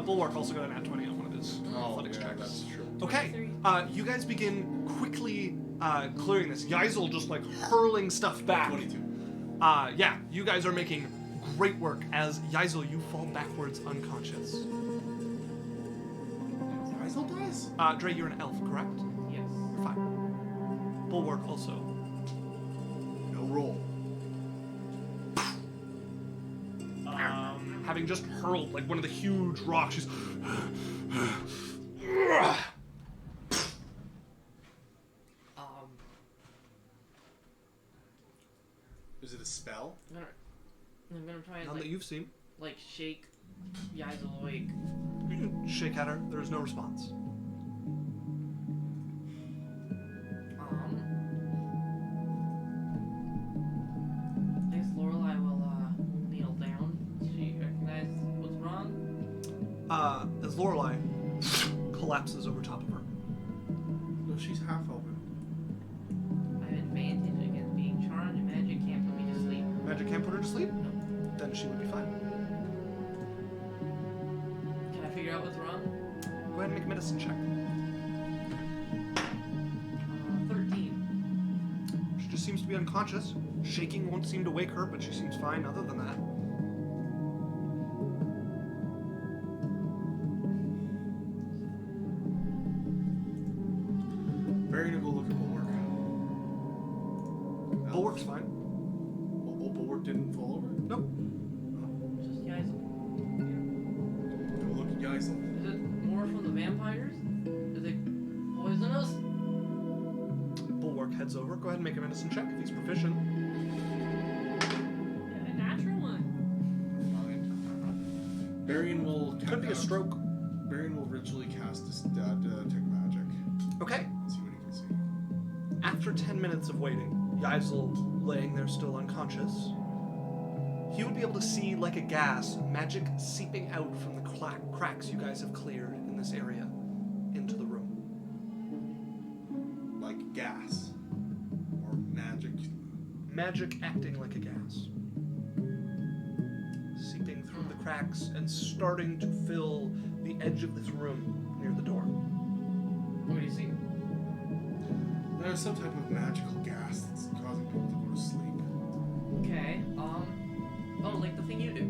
Bulwark also got a nat 20 on one of his athletics yeah, checks. that's true. Okay. You guys begin quickly clearing this. Yaikzal just like hurling stuff back. 22. Yeah, you guys are making great work as Yaikzal, you fall backwards unconscious. Yaikzal dies? Dre, you're an elf, correct? Yes. You're fine. Bulwark also. No roll. Having just hurled like one of the huge rocks, she's Is it a spell? I'm gonna try and none that like, you've seen. like shake Yaikzal awake. You can shake at her. There's no response. I guess Lorelei will kneel down. She recognizes what's wrong. As Lorelei collapses over top of her. No, she's half open. I have advantage against being charmed, and magic can't put me to sleep. Magic can't put her to sleep? No. Then she would be fine. Can I figure out what's wrong? Go ahead and make a medicine check. 13. She just seems to be unconscious. Shaking won't seem to wake her, but she seems fine other than that. Berrian will go look at Bulwark. Bulwark's fine. Oh, Bulwark didn't fall over? Nope. Just Yaikzal. Go look at Yaikzal. Is it more from the vampires? Is it poisonous? Bulwark heads over. Go ahead and make a medicine check if he's proficient. A natural one. Fine. Berrian will. Could be a stroke. Berrian will ritually cast detect magic. Okay. See what he can see. After 10 minutes of waiting, Yaikzal laying there still unconscious, he would be able to see like a gas, magic seeping out from the cracks you guys have cleared in this area into the room. Like gas. Or magic. Magic acting like a gas. Seeping through the cracks and starting to fill the edge of this room near the door. What do you see? There's some type of magical gas that's causing people to go to sleep. Okay, oh, like the thing you do.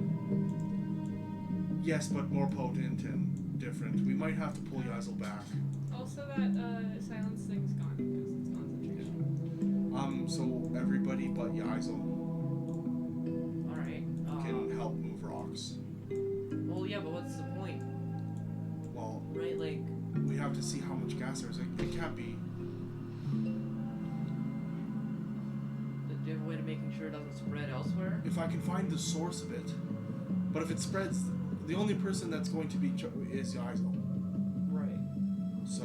Yes, but more potent and different. We might have to pull Yaikzal back. Also, that silence thing's gone because it's concentration. So everybody but Yaikzal Alright, can help move rocks. well, yeah, but what's the point? Well, Right, like, we have to see how much gas there is. It can't be. do you have a way to making sure it doesn't spread elsewhere? If I can find the source of it. But if it spreads, the only person that's going to be is Yaikzal. Right. So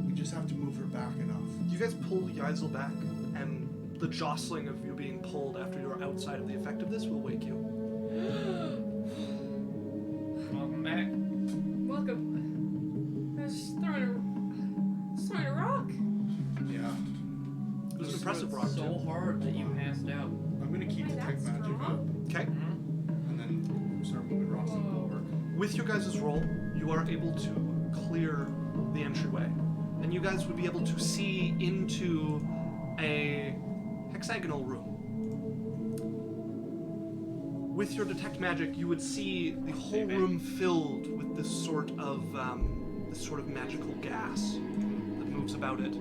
we just have to move her back enough. You guys pull Yaikzal back, and the jostling of you being pulled after you're outside of the effect of this will wake you. Welcome back. Welcome. I was throwing a rock. Yeah. across the Bulwark. With your guys' roll, you are able to clear the entryway. And you guys would be able to see into a hexagonal room. With your detect magic, you would see the whole room filled with this sort of magical gas that moves about it.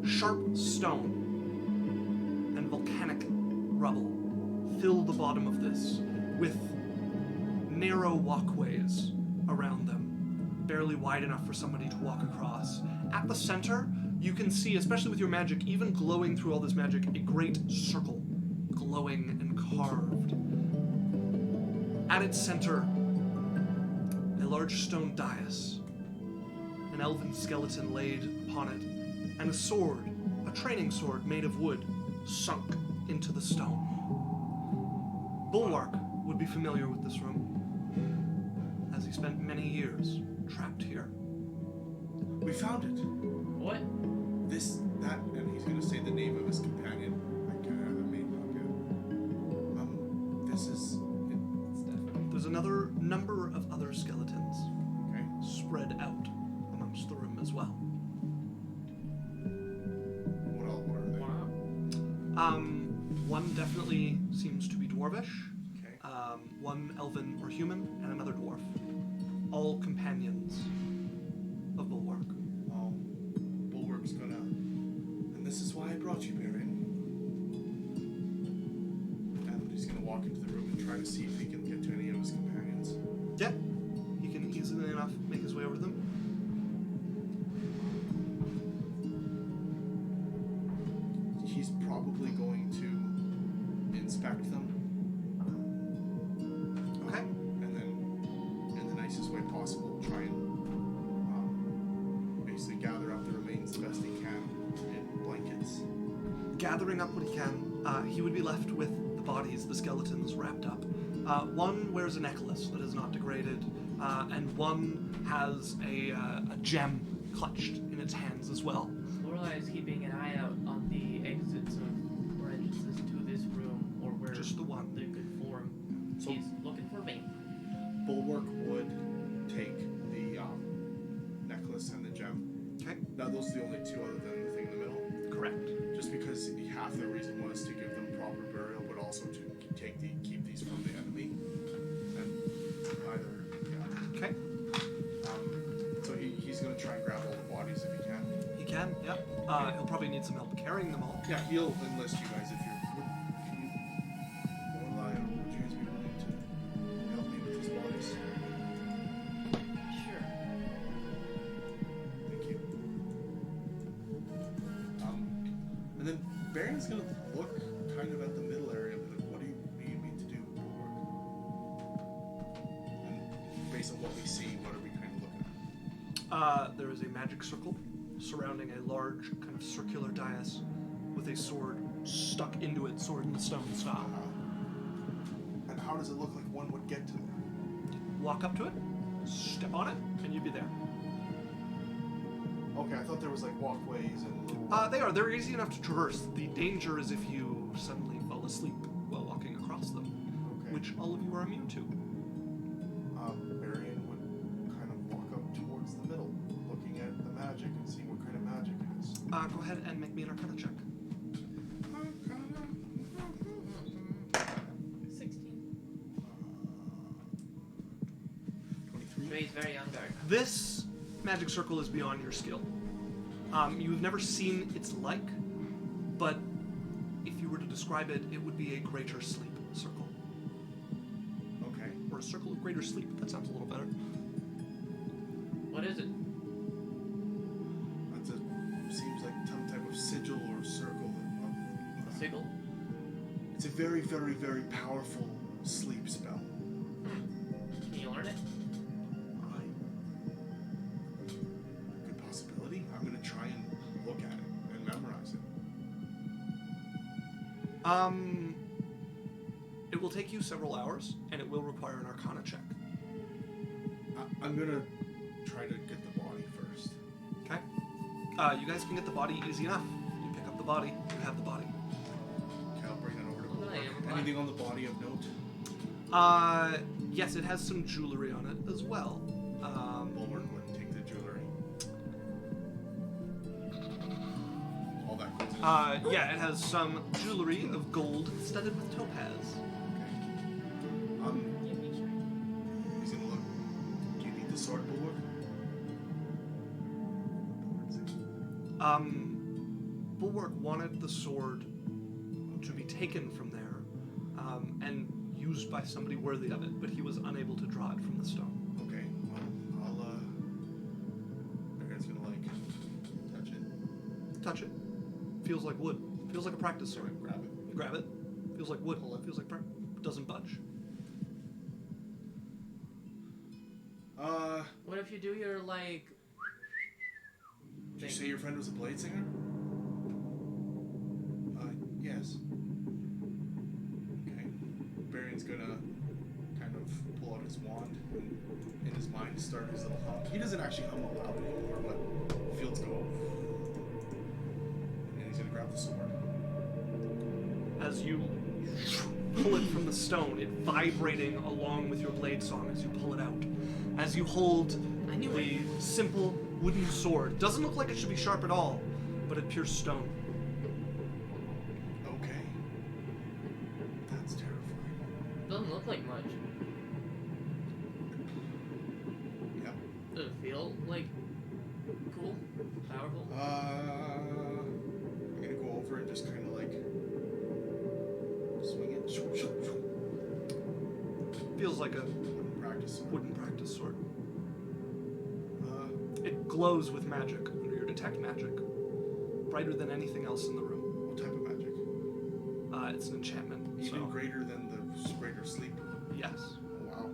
Sharp stone and volcanic rubble fill the bottom of this, with narrow walkways around them, barely wide enough for somebody to walk across. At the center, you can see, especially with your magic, even glowing through all this magic, a great circle, glowing and carved. At its center, a large stone dais, an elven skeleton laid upon it, and a sword, a training sword made of wood, sunk into the stone. Bulwark would be familiar with this room, as he spent many years trapped here. We found it. What? This, that, and he's gonna say the name of his companion. I haven't made it up yet. This is. It's definitely. There's another number of other skeletons Okay. spread out amongst the room as well. What are they? Wow. One definitely seems to be dwarvish, Okay. one elven or human, and another dwarf. All companions of Bulwark. Well, Bulwark's gonna. And this is why I brought you, Berrian. And he's gonna walk into the room and try to see if he can get to any of his companions. Yeah, he can easily enough make his way over to them. He's probably going to inspect them. Okay. And then, in the nicest way possible, try and basically gather up the remains the best he can in blankets. Gathering up what he can, he would be left with the bodies, the skeletons wrapped up. One wears a necklace that is not degraded, and one has a gem clutched in its hands as well. Lorelei is keeping an eye out on the exits or entrances to this room, or where Just the one. they could form. So- She's looking for me. Bulwark would take the necklace and the gem. Okay, Now, those are the only two other than the thing in the middle. correct. Just because half the reason was to give them proper burial, but also to keep these from the enemy. And either, yeah. Okay, So he's going to try and grab all the bodies if he can. he can, yep. He'll probably need some help carrying them all. Yeah, he'll enlist you guys if you're. Can you? Lorelei, would you guys be willing to help me with these bodies? Sure. Thank you. And then Berrian's gonna look kind of at the middle area and be like, what do you need me to do, Bulwark? And based on what we see, what are we kind of looking at? There is a magic circle surrounding a large kind of circular dais with a sword stuck into it, sword in the stone style. And how does it look like one would get to it? Walk up to it, step on it, and you'd be there. Okay, I thought there was like walkways and. They're easy enough to traverse. The danger is if you suddenly fall asleep while walking across them, Okay. which all of you are immune to. Berrian would kind of walk up towards the middle, looking at the magic and seeing what kind of magic it is. Go ahead and make me an Arcana check. 16. 23. Ray's very on guard. This magic circle is beyond your skill. You've never seen its like, but if you were to describe it, it would be a greater sleep circle. Okay. Or a circle of greater sleep. That sounds a little better. What is it? Seems like some type of sigil or circle. A sigil? It's a very, very, very powerful sleep spell. Can you learn it? Good possibility. I'm gonna try and look at it and memorize it. It will take you several hours, and it will require an Arcana check. I'm gonna try to get the body first. Okay? You guys can get the body easy enough. You pick up the body, you have the body. Okay, I'll bring it over to Well, I am Bulwark. fine. Anything on the body of note? Yes, it has some jewelry on it as well. Bulwark wouldn't take the jewelry. All that goes in. Yeah, it has some jewelry of gold studded with topaz. Okay. He's gonna look. Do you need the sword, Bulwark? Bulwark wanted the sword to be taken from there and used by somebody worthy of it, but he was unable to draw it from the stone. Okay. Well, Berrian's gonna touch it. Touch it. Feels like wood. Feels like a practice sword. Grab it. You grab it. Feels like wood. Pull it. Feels like doesn't budge. What if you do your like? Did you say your friend was a blade singer? Yes. Okay. Berrian's gonna kind of pull out his wand and in his mind start his little hum. He doesn't actually hum aloud anymore, but fields go. And he's gonna grab the sword. As you pull it from the stone, it vibrating along with your blade song as you pull it out. As you hold the simple wooden sword. Doesn't look like it should be sharp at all, but it pierces stone. Okay. That's terrifying. Doesn't look like much. Yep. Does it feel like cool, powerful? I'm gonna go over and just kind of swing it. Feels like a Practice sword. wooden practice sword. It glows with magic under your detect magic. Brighter than anything else in the room. What type of magic? It's an enchantment. Even so. greater than the greater sleep. Yes. Oh, wow.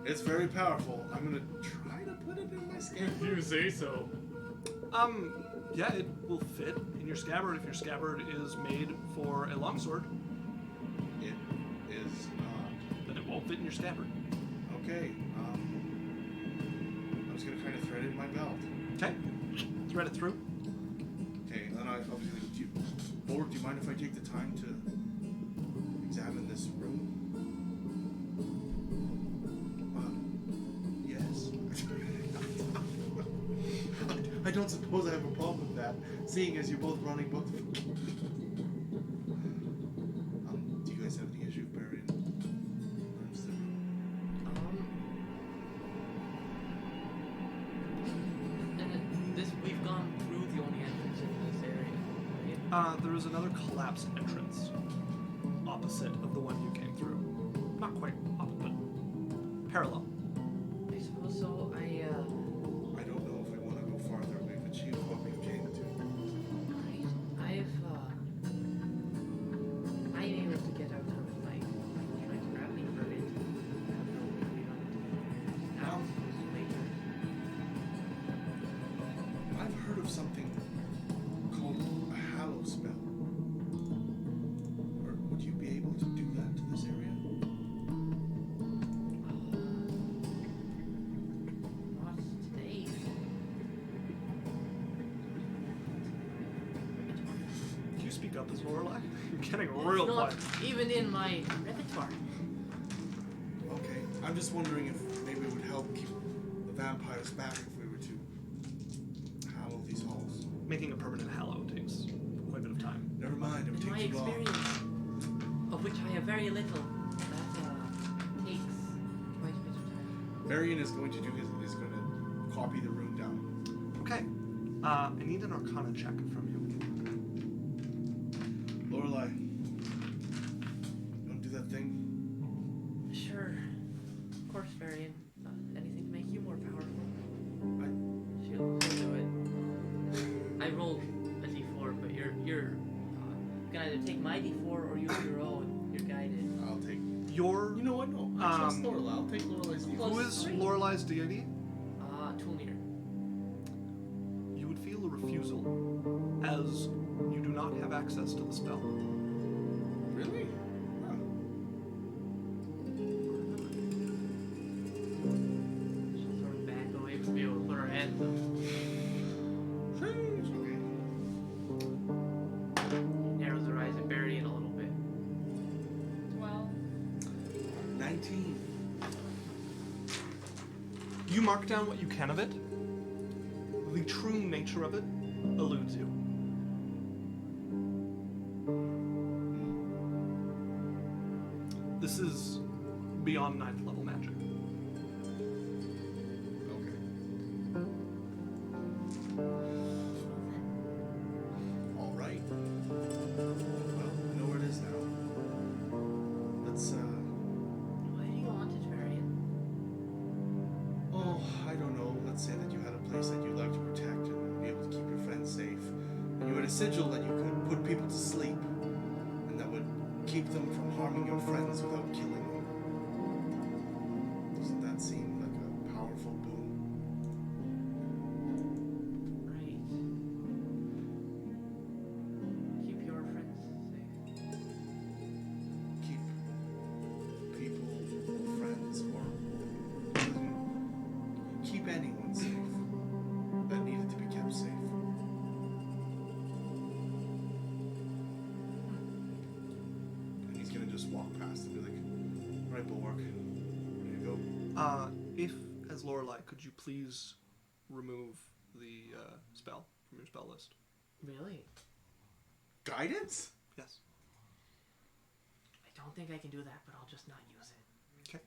It's very powerful. I'm gonna try to put it in my scabbard. You say so. Yeah, it will fit in your scabbard if your scabbard is made for a longsword. It is not. Then it won't fit in your scabbard. Okay. I'm just gonna kind of thread it in my belt. Okay. Thread it through. Okay, and then I obviously. Bulwark, do you mind if I take the time to examine this room? Yes. I don't suppose I have a problem with that, seeing as you're both running both. Do you guys have any issue with Berrian? We've gone through the only entrance in this area, right? There is another collapsed entrance opposite of the one you came through. Not quite opposite, but parallel. I suppose so. I don't know if I want to go farther. We've achieved what we came to. I'm able to get out of it, like, trying to grab me for it. I have no way to now, later. I've heard of something called a hallow spell. Or would you be able to do that to this area? Not today. Can you speak up as Lorelei? You're getting real Not quiet. even in my repertoire. Okay, I'm just wondering if maybe it would help keep the vampires back if we were to hallow these halls. Making a permanent hallow takes quite a bit of time. Never mind, it would In my take too long. experience, of which I have very little, that takes quite a bit of time. Berrian is going to is going to copy the rune down. Okay. I need an Arcana check from you. Lorelei, don't do that thing. Sure. Of course, Berrian. Anything to make you more powerful. She'll do it. I rolled a d4, but you're you can either take my d4 or use your own. You're guided. I'll take. Your You know what? No, I trust Lorelei. I'll take Lorelei's deal. who is Lorelei's deity? Tool meter. You would feel a refusal, as you do not have access to the spell. Really? Huh. She'll sort of back away from you and put her hands up. Okay. Narrows her eyes at Berrian a little bit. 12. 19. You mark down what you can of it. The true nature of it eludes you. This is beyond 9th level magic. Okay. All right. Well, I know where it is now. Let's, Why do you want it, Berrian? oh, I don't know. Let's say that you had a place that you'd like to protect and be able to keep your friends safe. And you had a sigil that you could put people to sleep. And that would keep them from harming your friends without killing them. Doesn't that seem like a powerful boon? Right. Keep your friends safe. Keep people, friends, or keep anyone safe that needed to be kept safe. And he's gonna just walk past and be like, "All right, Bulwark, ready to go?" If, as Lorelei, could you please remove the spell from your spell list? Really? Guidance? Yes. I don't think I can do that, but I'll just not use it. Okay.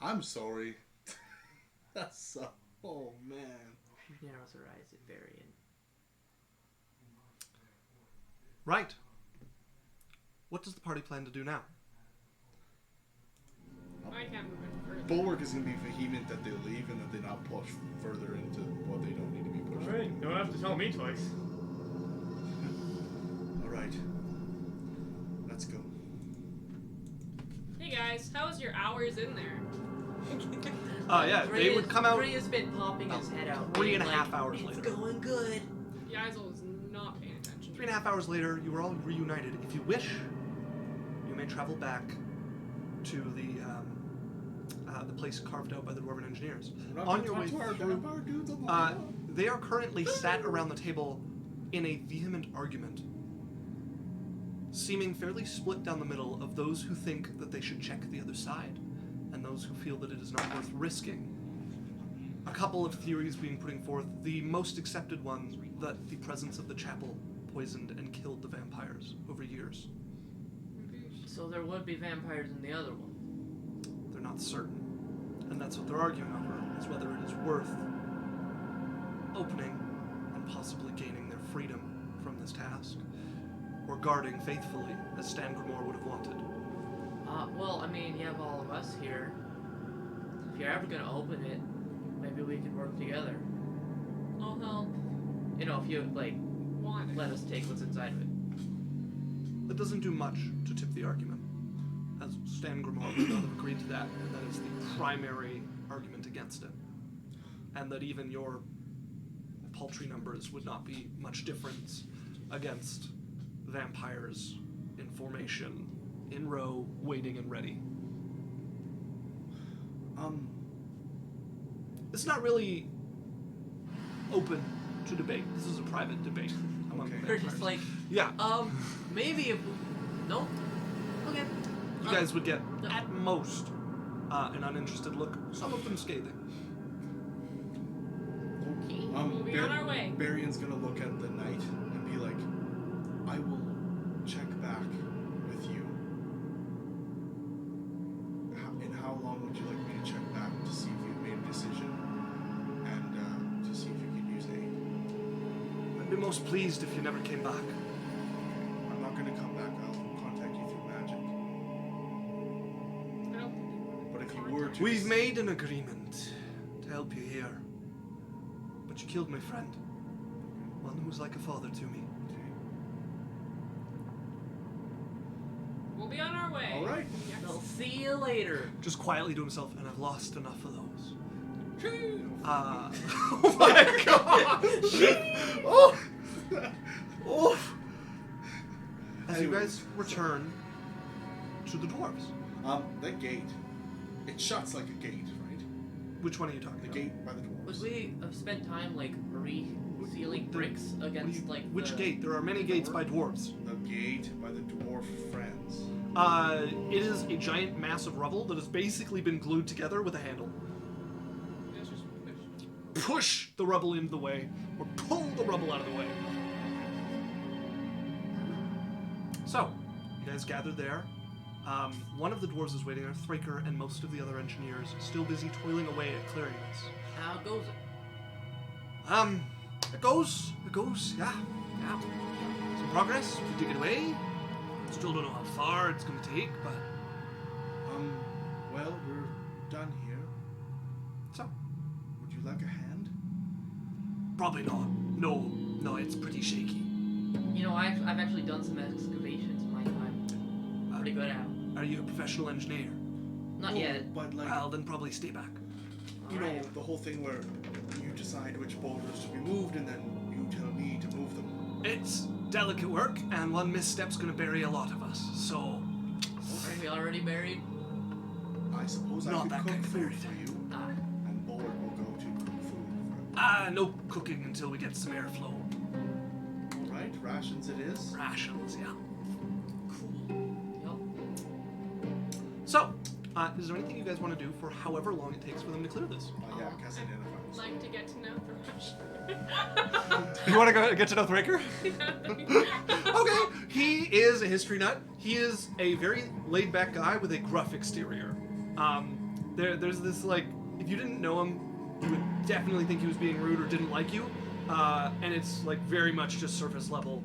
I'm sorry. That's oh man. She narrows her eyes at Berrian. Right. What does the party plan to do now? I can't move any further. Bulwark is gonna be vehement that they leave and that they not push further into what they don't need to be pushed. Alright, don't have to tell me twice. All right. Let's go. Hey guys, how was your hours in there? Yeah, they would come out Freya's been popping his head out. 3.5 being like, hours it's later. going good. Yaikzal was not paying attention. 3.5 hours later, you are all reunited. If you wish, you may travel back to the place carved out by the Dwarven engineers. We're not On gonna your talk way to our through, vampire dudes on the they are currently sat around the table in a vehement argument, seeming fairly split down the middle of those who think that they should check the other side, and those who feel that it is not worth risking. A couple of theories being putting forth, the most accepted one, that the presence of the chapel poisoned and killed the vampires over years. So there would be vampires in the other one. They're not certain. And that's what they're arguing over, is whether it is worth opening and possibly gaining their freedom from this task, or guarding faithfully, as Stangremor would have wanted. Well, I mean, you have all of us here. If you're ever gonna open it, maybe we could work together. I'll help. You know, if you, like, Want it. let us take what's inside of it. That doesn't do much to tip the argument, as Stangremor would not have agreed to that, and that is the primary argument against it. And that even your paltry numbers would not be much difference against vampires in formation, in row, waiting and ready. It's not really open to debate. This is a private debate among Okay. the We're vampires. just like, Yeah, maybe if... No? Okay. you guys would get, at most, an uninterested look, some of them scathing. Okay. We'll be on our way. Berrian's gonna look at the knight and be like, "I will check back with you. In how long would you like me to check back to see if you've made a decision and to see if you could use aid? I'd be most pleased if you never came back. I'm not gonna come back. I'll contact you through magic. I don't think you want But if you were to, We've made an agreement to help you here. But you killed my friend. One who was like a father to me. Okay. We'll be on our way. All right. Yes. I'll see you later. Just quietly to himself, and I've lost enough of those. True. Oh my gosh! Oh! Oh! As you guys return to the dwarves. That gate, it shuts like a gate, right? Which one are you talking The about? gate by the dwarves. Would we have spent time, like, ceiling bricks against like Which the gate? There are many gates by dwarves. The gate by the dwarf friends. It is a giant mass of rubble that has basically been glued together with a handle. It's just pushed. Push the rubble into the way, or pull the rubble out of the way. So, you guys gathered there. One of the dwarves is waiting there, Thraker, and most of the other engineers still busy toiling away at clearing this. How goes it? It goes, yeah. Some progress, we dig it away. Still don't know how far it's gonna take, but... Well, we're done here. So, Would you like a hand? probably not. No, it's pretty shaky. You know, I've actually done some excavations in my time. Pretty good at 'em. Are you a professional engineer? Not yet. But like, Well, then probably stay back. you know, Alright. the whole thing where you decide which boulders to be moved and then you tell me to move them. It's delicate work, and one misstep's gonna bury a lot of us, so... Are we already buried? I suppose I Not could that cook kind of food buried. for you, Ah, and Bulwark will go to cook food No cooking until we get some airflow. for... Alright, rations it is. Rations, yeah. cool. So, is there anything you guys want to do for however long it takes for them to clear this? Yeah, Cass identifies. I'd like to get to know Thrash. You want to go get to know Thraker? Yeah. Okay, he is a history nut. He is a very laid-back guy with a gruff exterior. There's this, like, if you didn't know him, you would definitely think he was being rude or didn't like you. And it's, like, very much just surface level.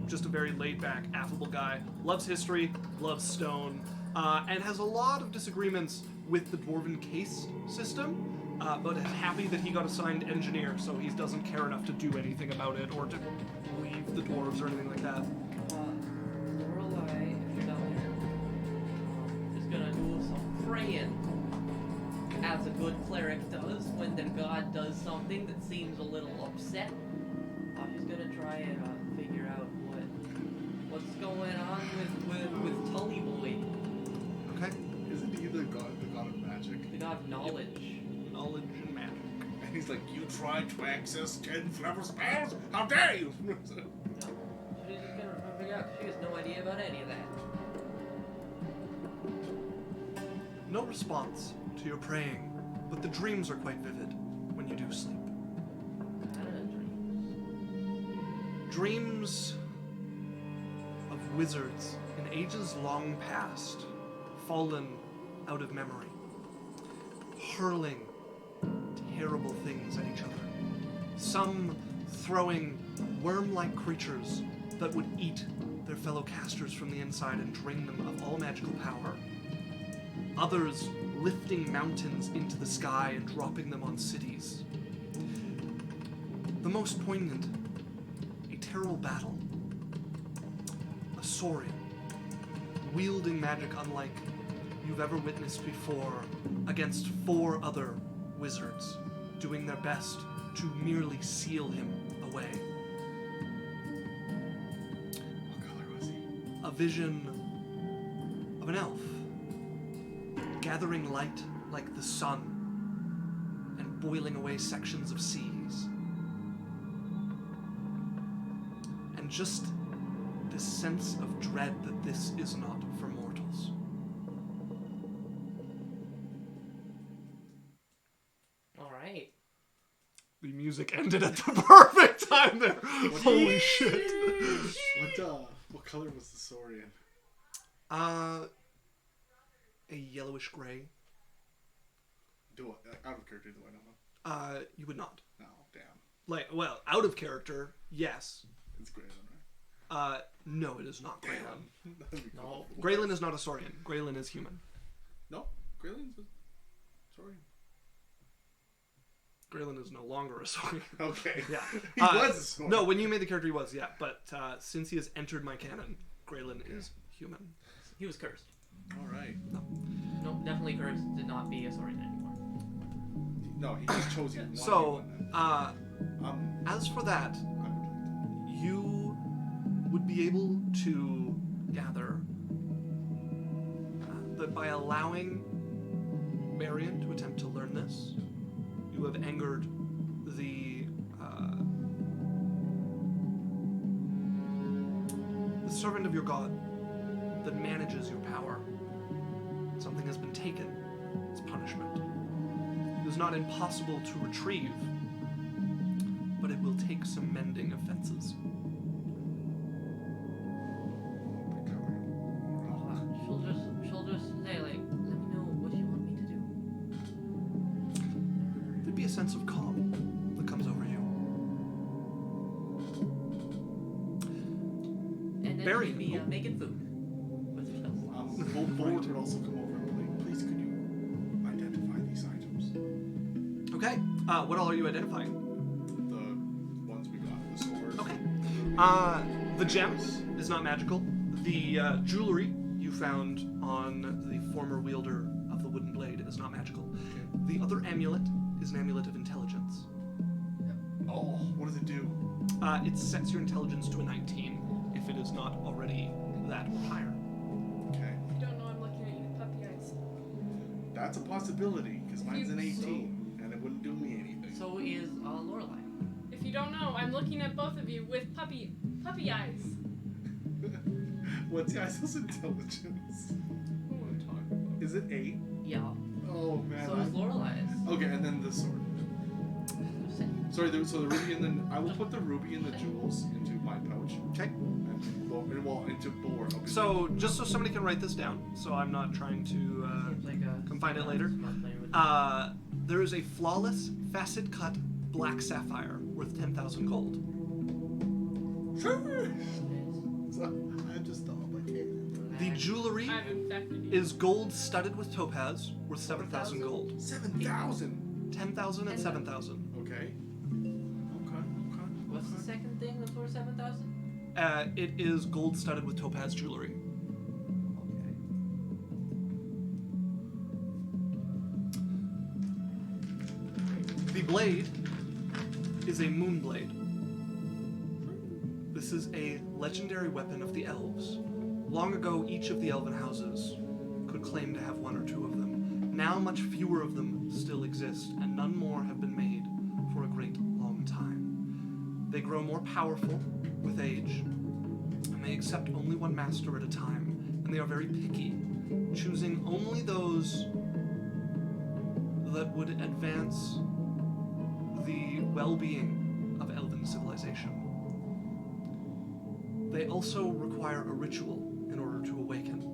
Just a very laid-back, affable guy. Loves history, loves stone, and has a lot of disagreements with the Dwarven case system. But is happy that he got assigned engineer, so he doesn't care enough to do anything about it or to leave the dwarves or anything like that. Lorelei, if you're down there, is gonna do some praying, as a good cleric does when their god does something that seems a little upset. She's gonna try and figure out what's going on with Tully Boy, Okay? Isn't he the god of magic? the god of knowledge. Knowledge and magic. And he's like, you tried to access 10 clever spells? How dare you! No, she's just gonna figure out. She has no idea about any of that. No response to your praying, but the dreams are quite vivid when you do sleep. Dreams of wizards in ages long past, fallen out of memory, hurling terrible things at each other. Some throwing worm-like creatures that would eat their fellow casters from the inside and drain them of all magical power. Others lifting mountains into the sky and dropping them on cities. The most poignant, a terrible battle. A Saurian, wielding magic unlike you've ever witnessed before, against 4 other wizards, doing their best to merely seal him away. What color was he? A vision of an elf, gathering light like the sun and boiling away sections of seas. And just this sense of dread that this is not for mortals. Alright. The music ended at the perfect time there. Holy shit. What color was the Saurian? A yellowish gray. Out of character, do I know him? You would not. No, damn. Like, well, out of character, yes. It's Graylin, right? No, it is not Graylin. Damn. That'd be cool. No. Graylin is not a Saurian. Graylin is human. No, Graylin's a Saurian. Graylin is no longer a Saurian. Okay. Yeah. He was a Saurian. No, when you made the character, he was, yeah. But since he has entered my canon, Graylin is human. He was cursed. Alright. No, definitely cursed to not be a Saurian anymore. No, he just chose you. So, I as for that, would like you would be able to gather that by allowing Berrian to attempt to learn this, you have angered the servant of your god that manages your power. Something has been taken. It's punishment. It is not impossible to retrieve, but it will take some mending of fences. She'll just say, like, let me know what you want me to do. There'd be a sense of calm that comes over you. And then Berrian. she'd be making food with herself. Bulwark would also come over and be like, please could you identify these items? Okay. What all are you identifying? The ones we got, the sword. Okay. The gem is not magical. The jewelry you found on the former wielder of the wooden blade is not magical. The other amulet is an amulet of intelligence. Oh, what does it do? It sets your intelligence to a 19 if it is not already that or higher. Okay. I don't know, I'm looking at you with puppy eyes. That's a possibility, because mine's an You- 18, and it wouldn't do me anything. So is Lorelei. If you don't know, I'm looking at both of you with puppy eyes. What's Yaizel's intelligence? Who am I talking about? Is it 8? Yeah. Oh, man. So is Lorelei's. Okay, and then the sword. Sorry, so the ruby and then I will put the ruby and the jewels into my pouch. Okay. And well, into Bulwark. So, just so somebody can write this down, so I'm not trying to Seems like a come find it later. smart player with There is a flawless, facet-cut black sapphire worth 10,000 gold. Sure. So, I just thought like, hey. The jewelry I've infected you. is gold studded with topaz, worth 7,000 gold. 7,000. 10,000 and 7,000. Okay. What's the second thing that's worth 7,000? It is gold studded with topaz jewelry. Okay. The blade is a moon blade. This is a legendary weapon of the elves. Long ago, each of the elven houses could claim to have one or two of them. Now, much fewer of them still exist, and none more have been made for a great long time. They grow more powerful with age, and they accept only one master at a time, and they are very picky, choosing only those that would advance the well-being of elven civilization. They also require a ritual in order to awaken.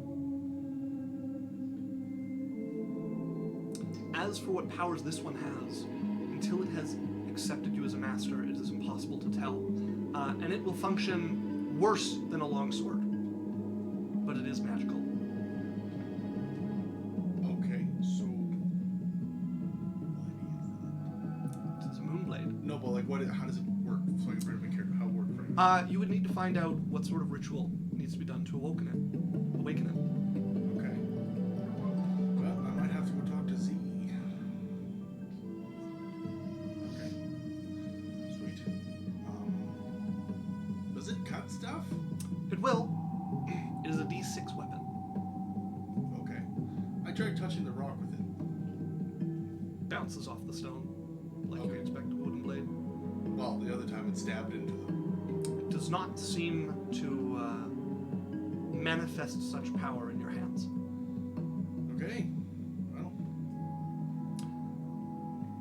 As for what powers this one has, until it has accepted you as a master, it is impossible to tell. And it will function worse than a longsword, but it is magical. Okay, so It is a moonblade. no, but like, how does it work? So I can bring my character. How it work for you? You would need to find out what sort of ritual needs to be done to awaken it. Okay. Well, I might have to go talk to Z. Okay. Sweet. Does it cut stuff? It will. It is a D6 weapon. Okay. I tried touching the rock with it. Bounces off the stone, like you Okay. expect a wooden blade. Well, the other time it stabbed into them. It does not seem to manifest such power in your hands. Okay. Well,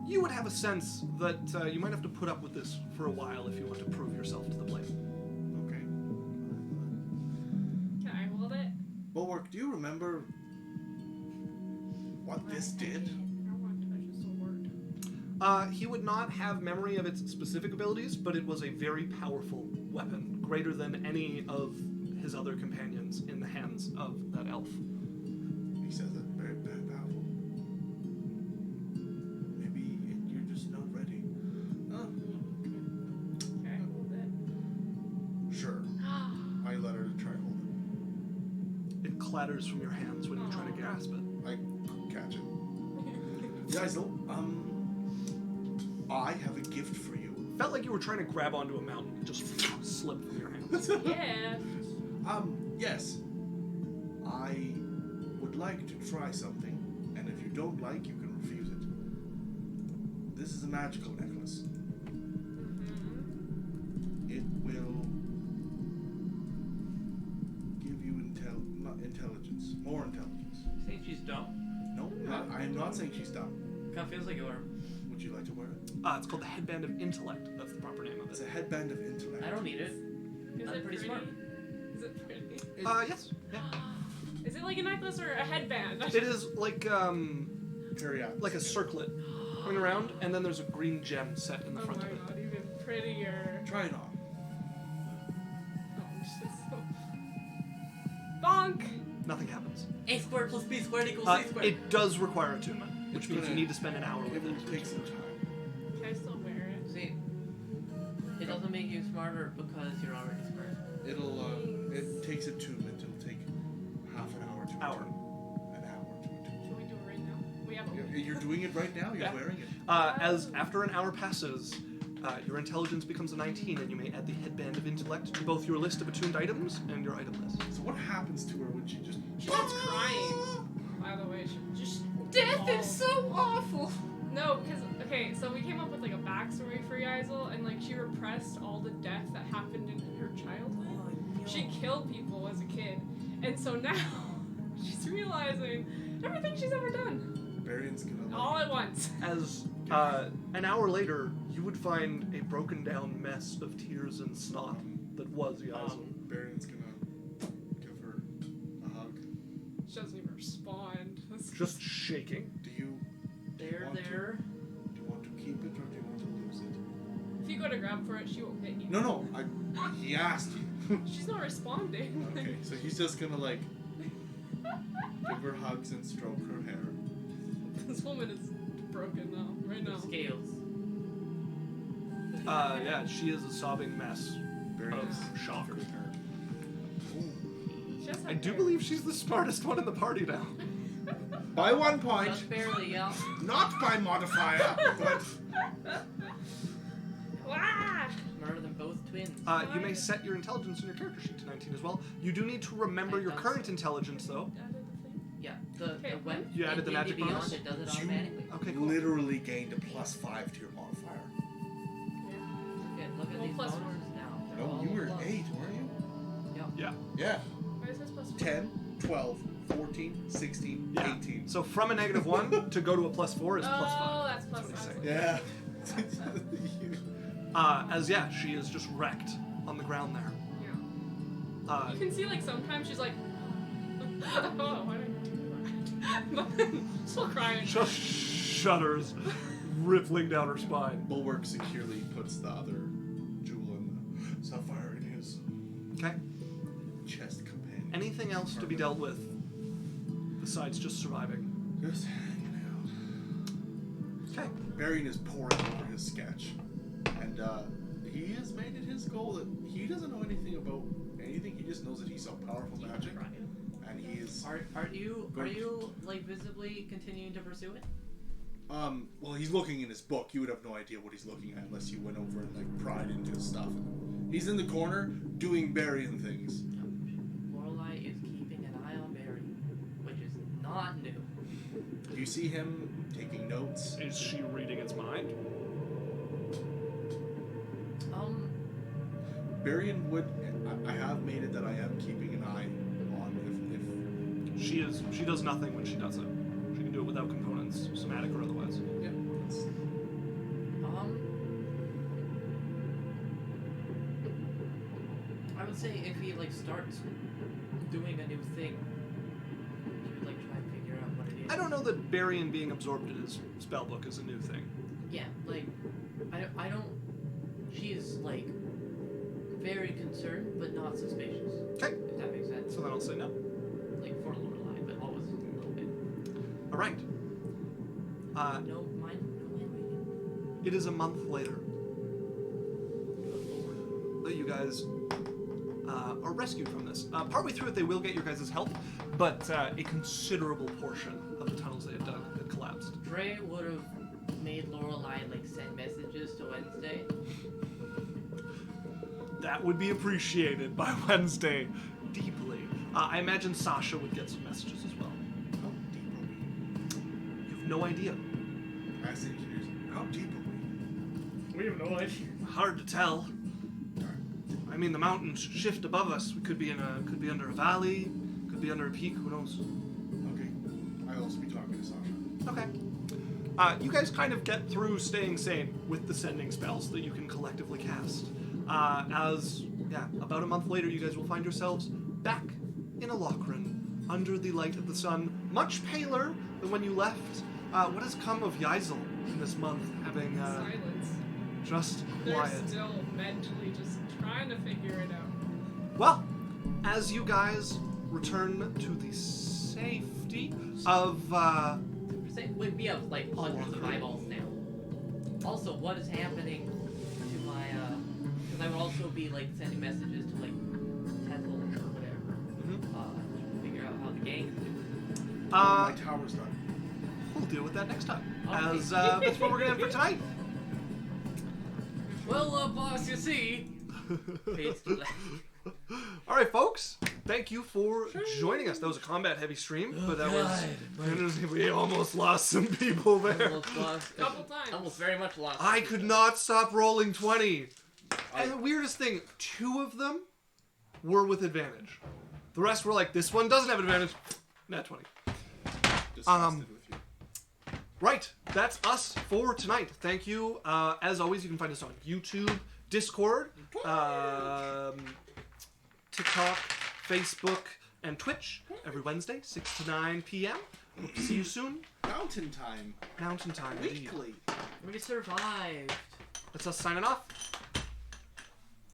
You would have a sense that you might have to put up with this for a while if you want to prove yourself to the blade. okay. Can I hold it? Bulwark, do you remember what this did? I don't want to touch a sword. He would not have memory of its specific abilities, but it was a very powerful weapon, greater than any of his other companions in the hands of that elf. He says that very powerful. Maybe you're just not ready. Oh, Can I hold it? sure. I let her try and hold It clatters from your hands when you try to grasp it. it. I catch it. Yaikzal, I have a gift for you. Felt like you were trying to grab onto a mountain, it just slipped from your hands. Yeah. Yes. I would like to try something, and if you don't like, you can refuse it. This is a magical necklace. Mm-hmm. It will intelligence. More intelligence. Saying she's dumb. No, I am not saying she's dumb. Kind of feels like you are. Would you like to wear it? It's called the headband of intellect. That's the proper name of It's it. a headband of intellect. I don't need it. Is I'm it pretty smart. Is it pretty? Yes. Yeah. Is it like a necklace or a headband? It is like Period. like a circlet going around, and then there's a green gem set in the Oh front my of it. god, even prettier. Try it on. Oh, it's just so... Bonk! Nothing happens. A squared plus B squared equals C squared. It does require attunement, which It's means gonna- you need to spend an hour It with will it. take some time. Can I still wear it? See, it doesn't make you smarter because you're already smart. It takes attunement. It'll take half an hour to attune. An hour to attune. Should we do it right now? We have a... You're doing it right now. You're Yeah. wearing it. As after an hour passes, your intelligence becomes a 19, and you may add the headband of intellect to both your list of attuned items and your item list. So what happens to her when she just? She starts crying. By the way, she just... Death is so awful. No, because, okay, so we came up with, like, a backstory for Yaikzal, and, like, she repressed all the death that happened in her childhood. She killed people as a kid, and so now she's realizing everything she's ever done, Berrian's gonna. all at once. As an hour later, you would find a broken down mess of tears and snot that was Yaikzal. Berrian's gonna give her a hug. She doesn't even respond. Just shaking. Do you There. do you want to keep it or do you want to lose it? If you go to grab for it, she won't hit you. No. He asked you. She's not responding. Okay, so he's just gonna like give her hugs and stroke her hair. This woman is broken now, right now. Scales. Yeah, she is a sobbing mess Berrian's of shock. her hair. She has I that do hair. believe she's the smartest one in the party now. By 1 point, Just barely, yeah. not by modifier, but Wah! Smarter than both twins. You may set your intelligence in your character sheet to 19 as well. You do need to remember your current intelligence, though. Added the thing. Yeah, Okay, the when You added the in magic D&D Beyond, bonus? it does it You- automatically. Okay, cool. literally gained a +5 to your modifier. Yeah. Okay, look at Well, these plus bonuses now. They're No, all you were plus. 8, weren't you? Yeah. Yeah. Why is this plus 10, 12, 14, 16, Yeah. 18. So from a -1 to go to a +4 is Oh, +5. that's plus That's what five. he's saying. Yeah. She is just wrecked on the ground there. Yeah. You can see, like, sometimes she's like, oh, why did I do that? But then, still crying. Just shudders, rippling down her spine. Bulwark securely puts the other jewel in the sapphire in his Okay. chest companion. Anything else to be dealt with besides just surviving? Just hanging out. Okay. Berrian is poring over his sketch, and he has made it his goal that he doesn't know anything about anything. He just knows that he's so powerful magic, and he is. Are you like visibly continuing to pursue it? Well, he's looking in his book. You would have no idea what he's looking at unless you went over and like pried into his stuff. He's in the corner doing Berrian things. Lorelei is keeping an eye on Barry, which is not new. Do you see him taking notes? Is she reading its mind? Berrian would. I have made it that I am keeping an eye on if She does nothing when she does it. She can do it without components, somatic or otherwise. yeah. I would say if he like starts doing a new thing, he would like try and figure out what it is. I don't know that Berrian being absorbed in his spellbook is a new thing. Yeah, like I don't. She is like very concerned, but not suspicious. Okay. If that makes sense. So then I'll say no. Like for Lorelei, but always a little bit. All right. No mind reading. It is a month later Good lord. that you guys are rescued from this. Partway through it, they will get your guys' help, but a considerable portion of the tunnels they had dug had collapsed. Dre would have made Lorelei like send messages to Wednesday. That would be appreciated by Wednesday deeply. I imagine Sasha would get some messages as well. How deep are we? You have no idea. As engineers, how deep are We have no idea. Hard to tell. we? I mean, the mountains shift above us. We could be under a valley, could Could be under a peak, who knows? Okay. I'll also be talking to Sasha. Okay. You guys kind of get through staying sane with the sending spells that you can collectively cast. About a month later, you guys will find yourselves back in a Lochran, under the light of the sun, much paler than when you left. What has come of Yaikzal in this month, having Silence. just They're quiet? still mentally just trying to figure it out. Well, as you guys return to the safety of We have like hundreds of eyeballs now. Also, what is happening to my? Because I would also be like sending messages to like Tesla or whatever. To figure out how the gang is doing. My tower's done. we'll deal with that next time. Okay. As that's what we're gonna have for tonight. Well, boss, you see. Fades to black. All right, folks. Thank you for joining us. That was a combat-heavy stream, but that was we almost lost some people there. Almost lost. Couple times. Almost very much lost. I could not stop rolling 20. And the weirdest thing, 2 of them were with advantage. The rest were like, this one doesn't have advantage. Nat 20. Disgusted with you. Right, that's us for tonight. Thank you. As always, you can find us on YouTube, Discord, TikTok, Facebook, and Twitch every Wednesday, 6 to 9 p.m. Hope to see you soon. Mountain time. Mountain time, indeed. Weekly. We survived. That's us signing off.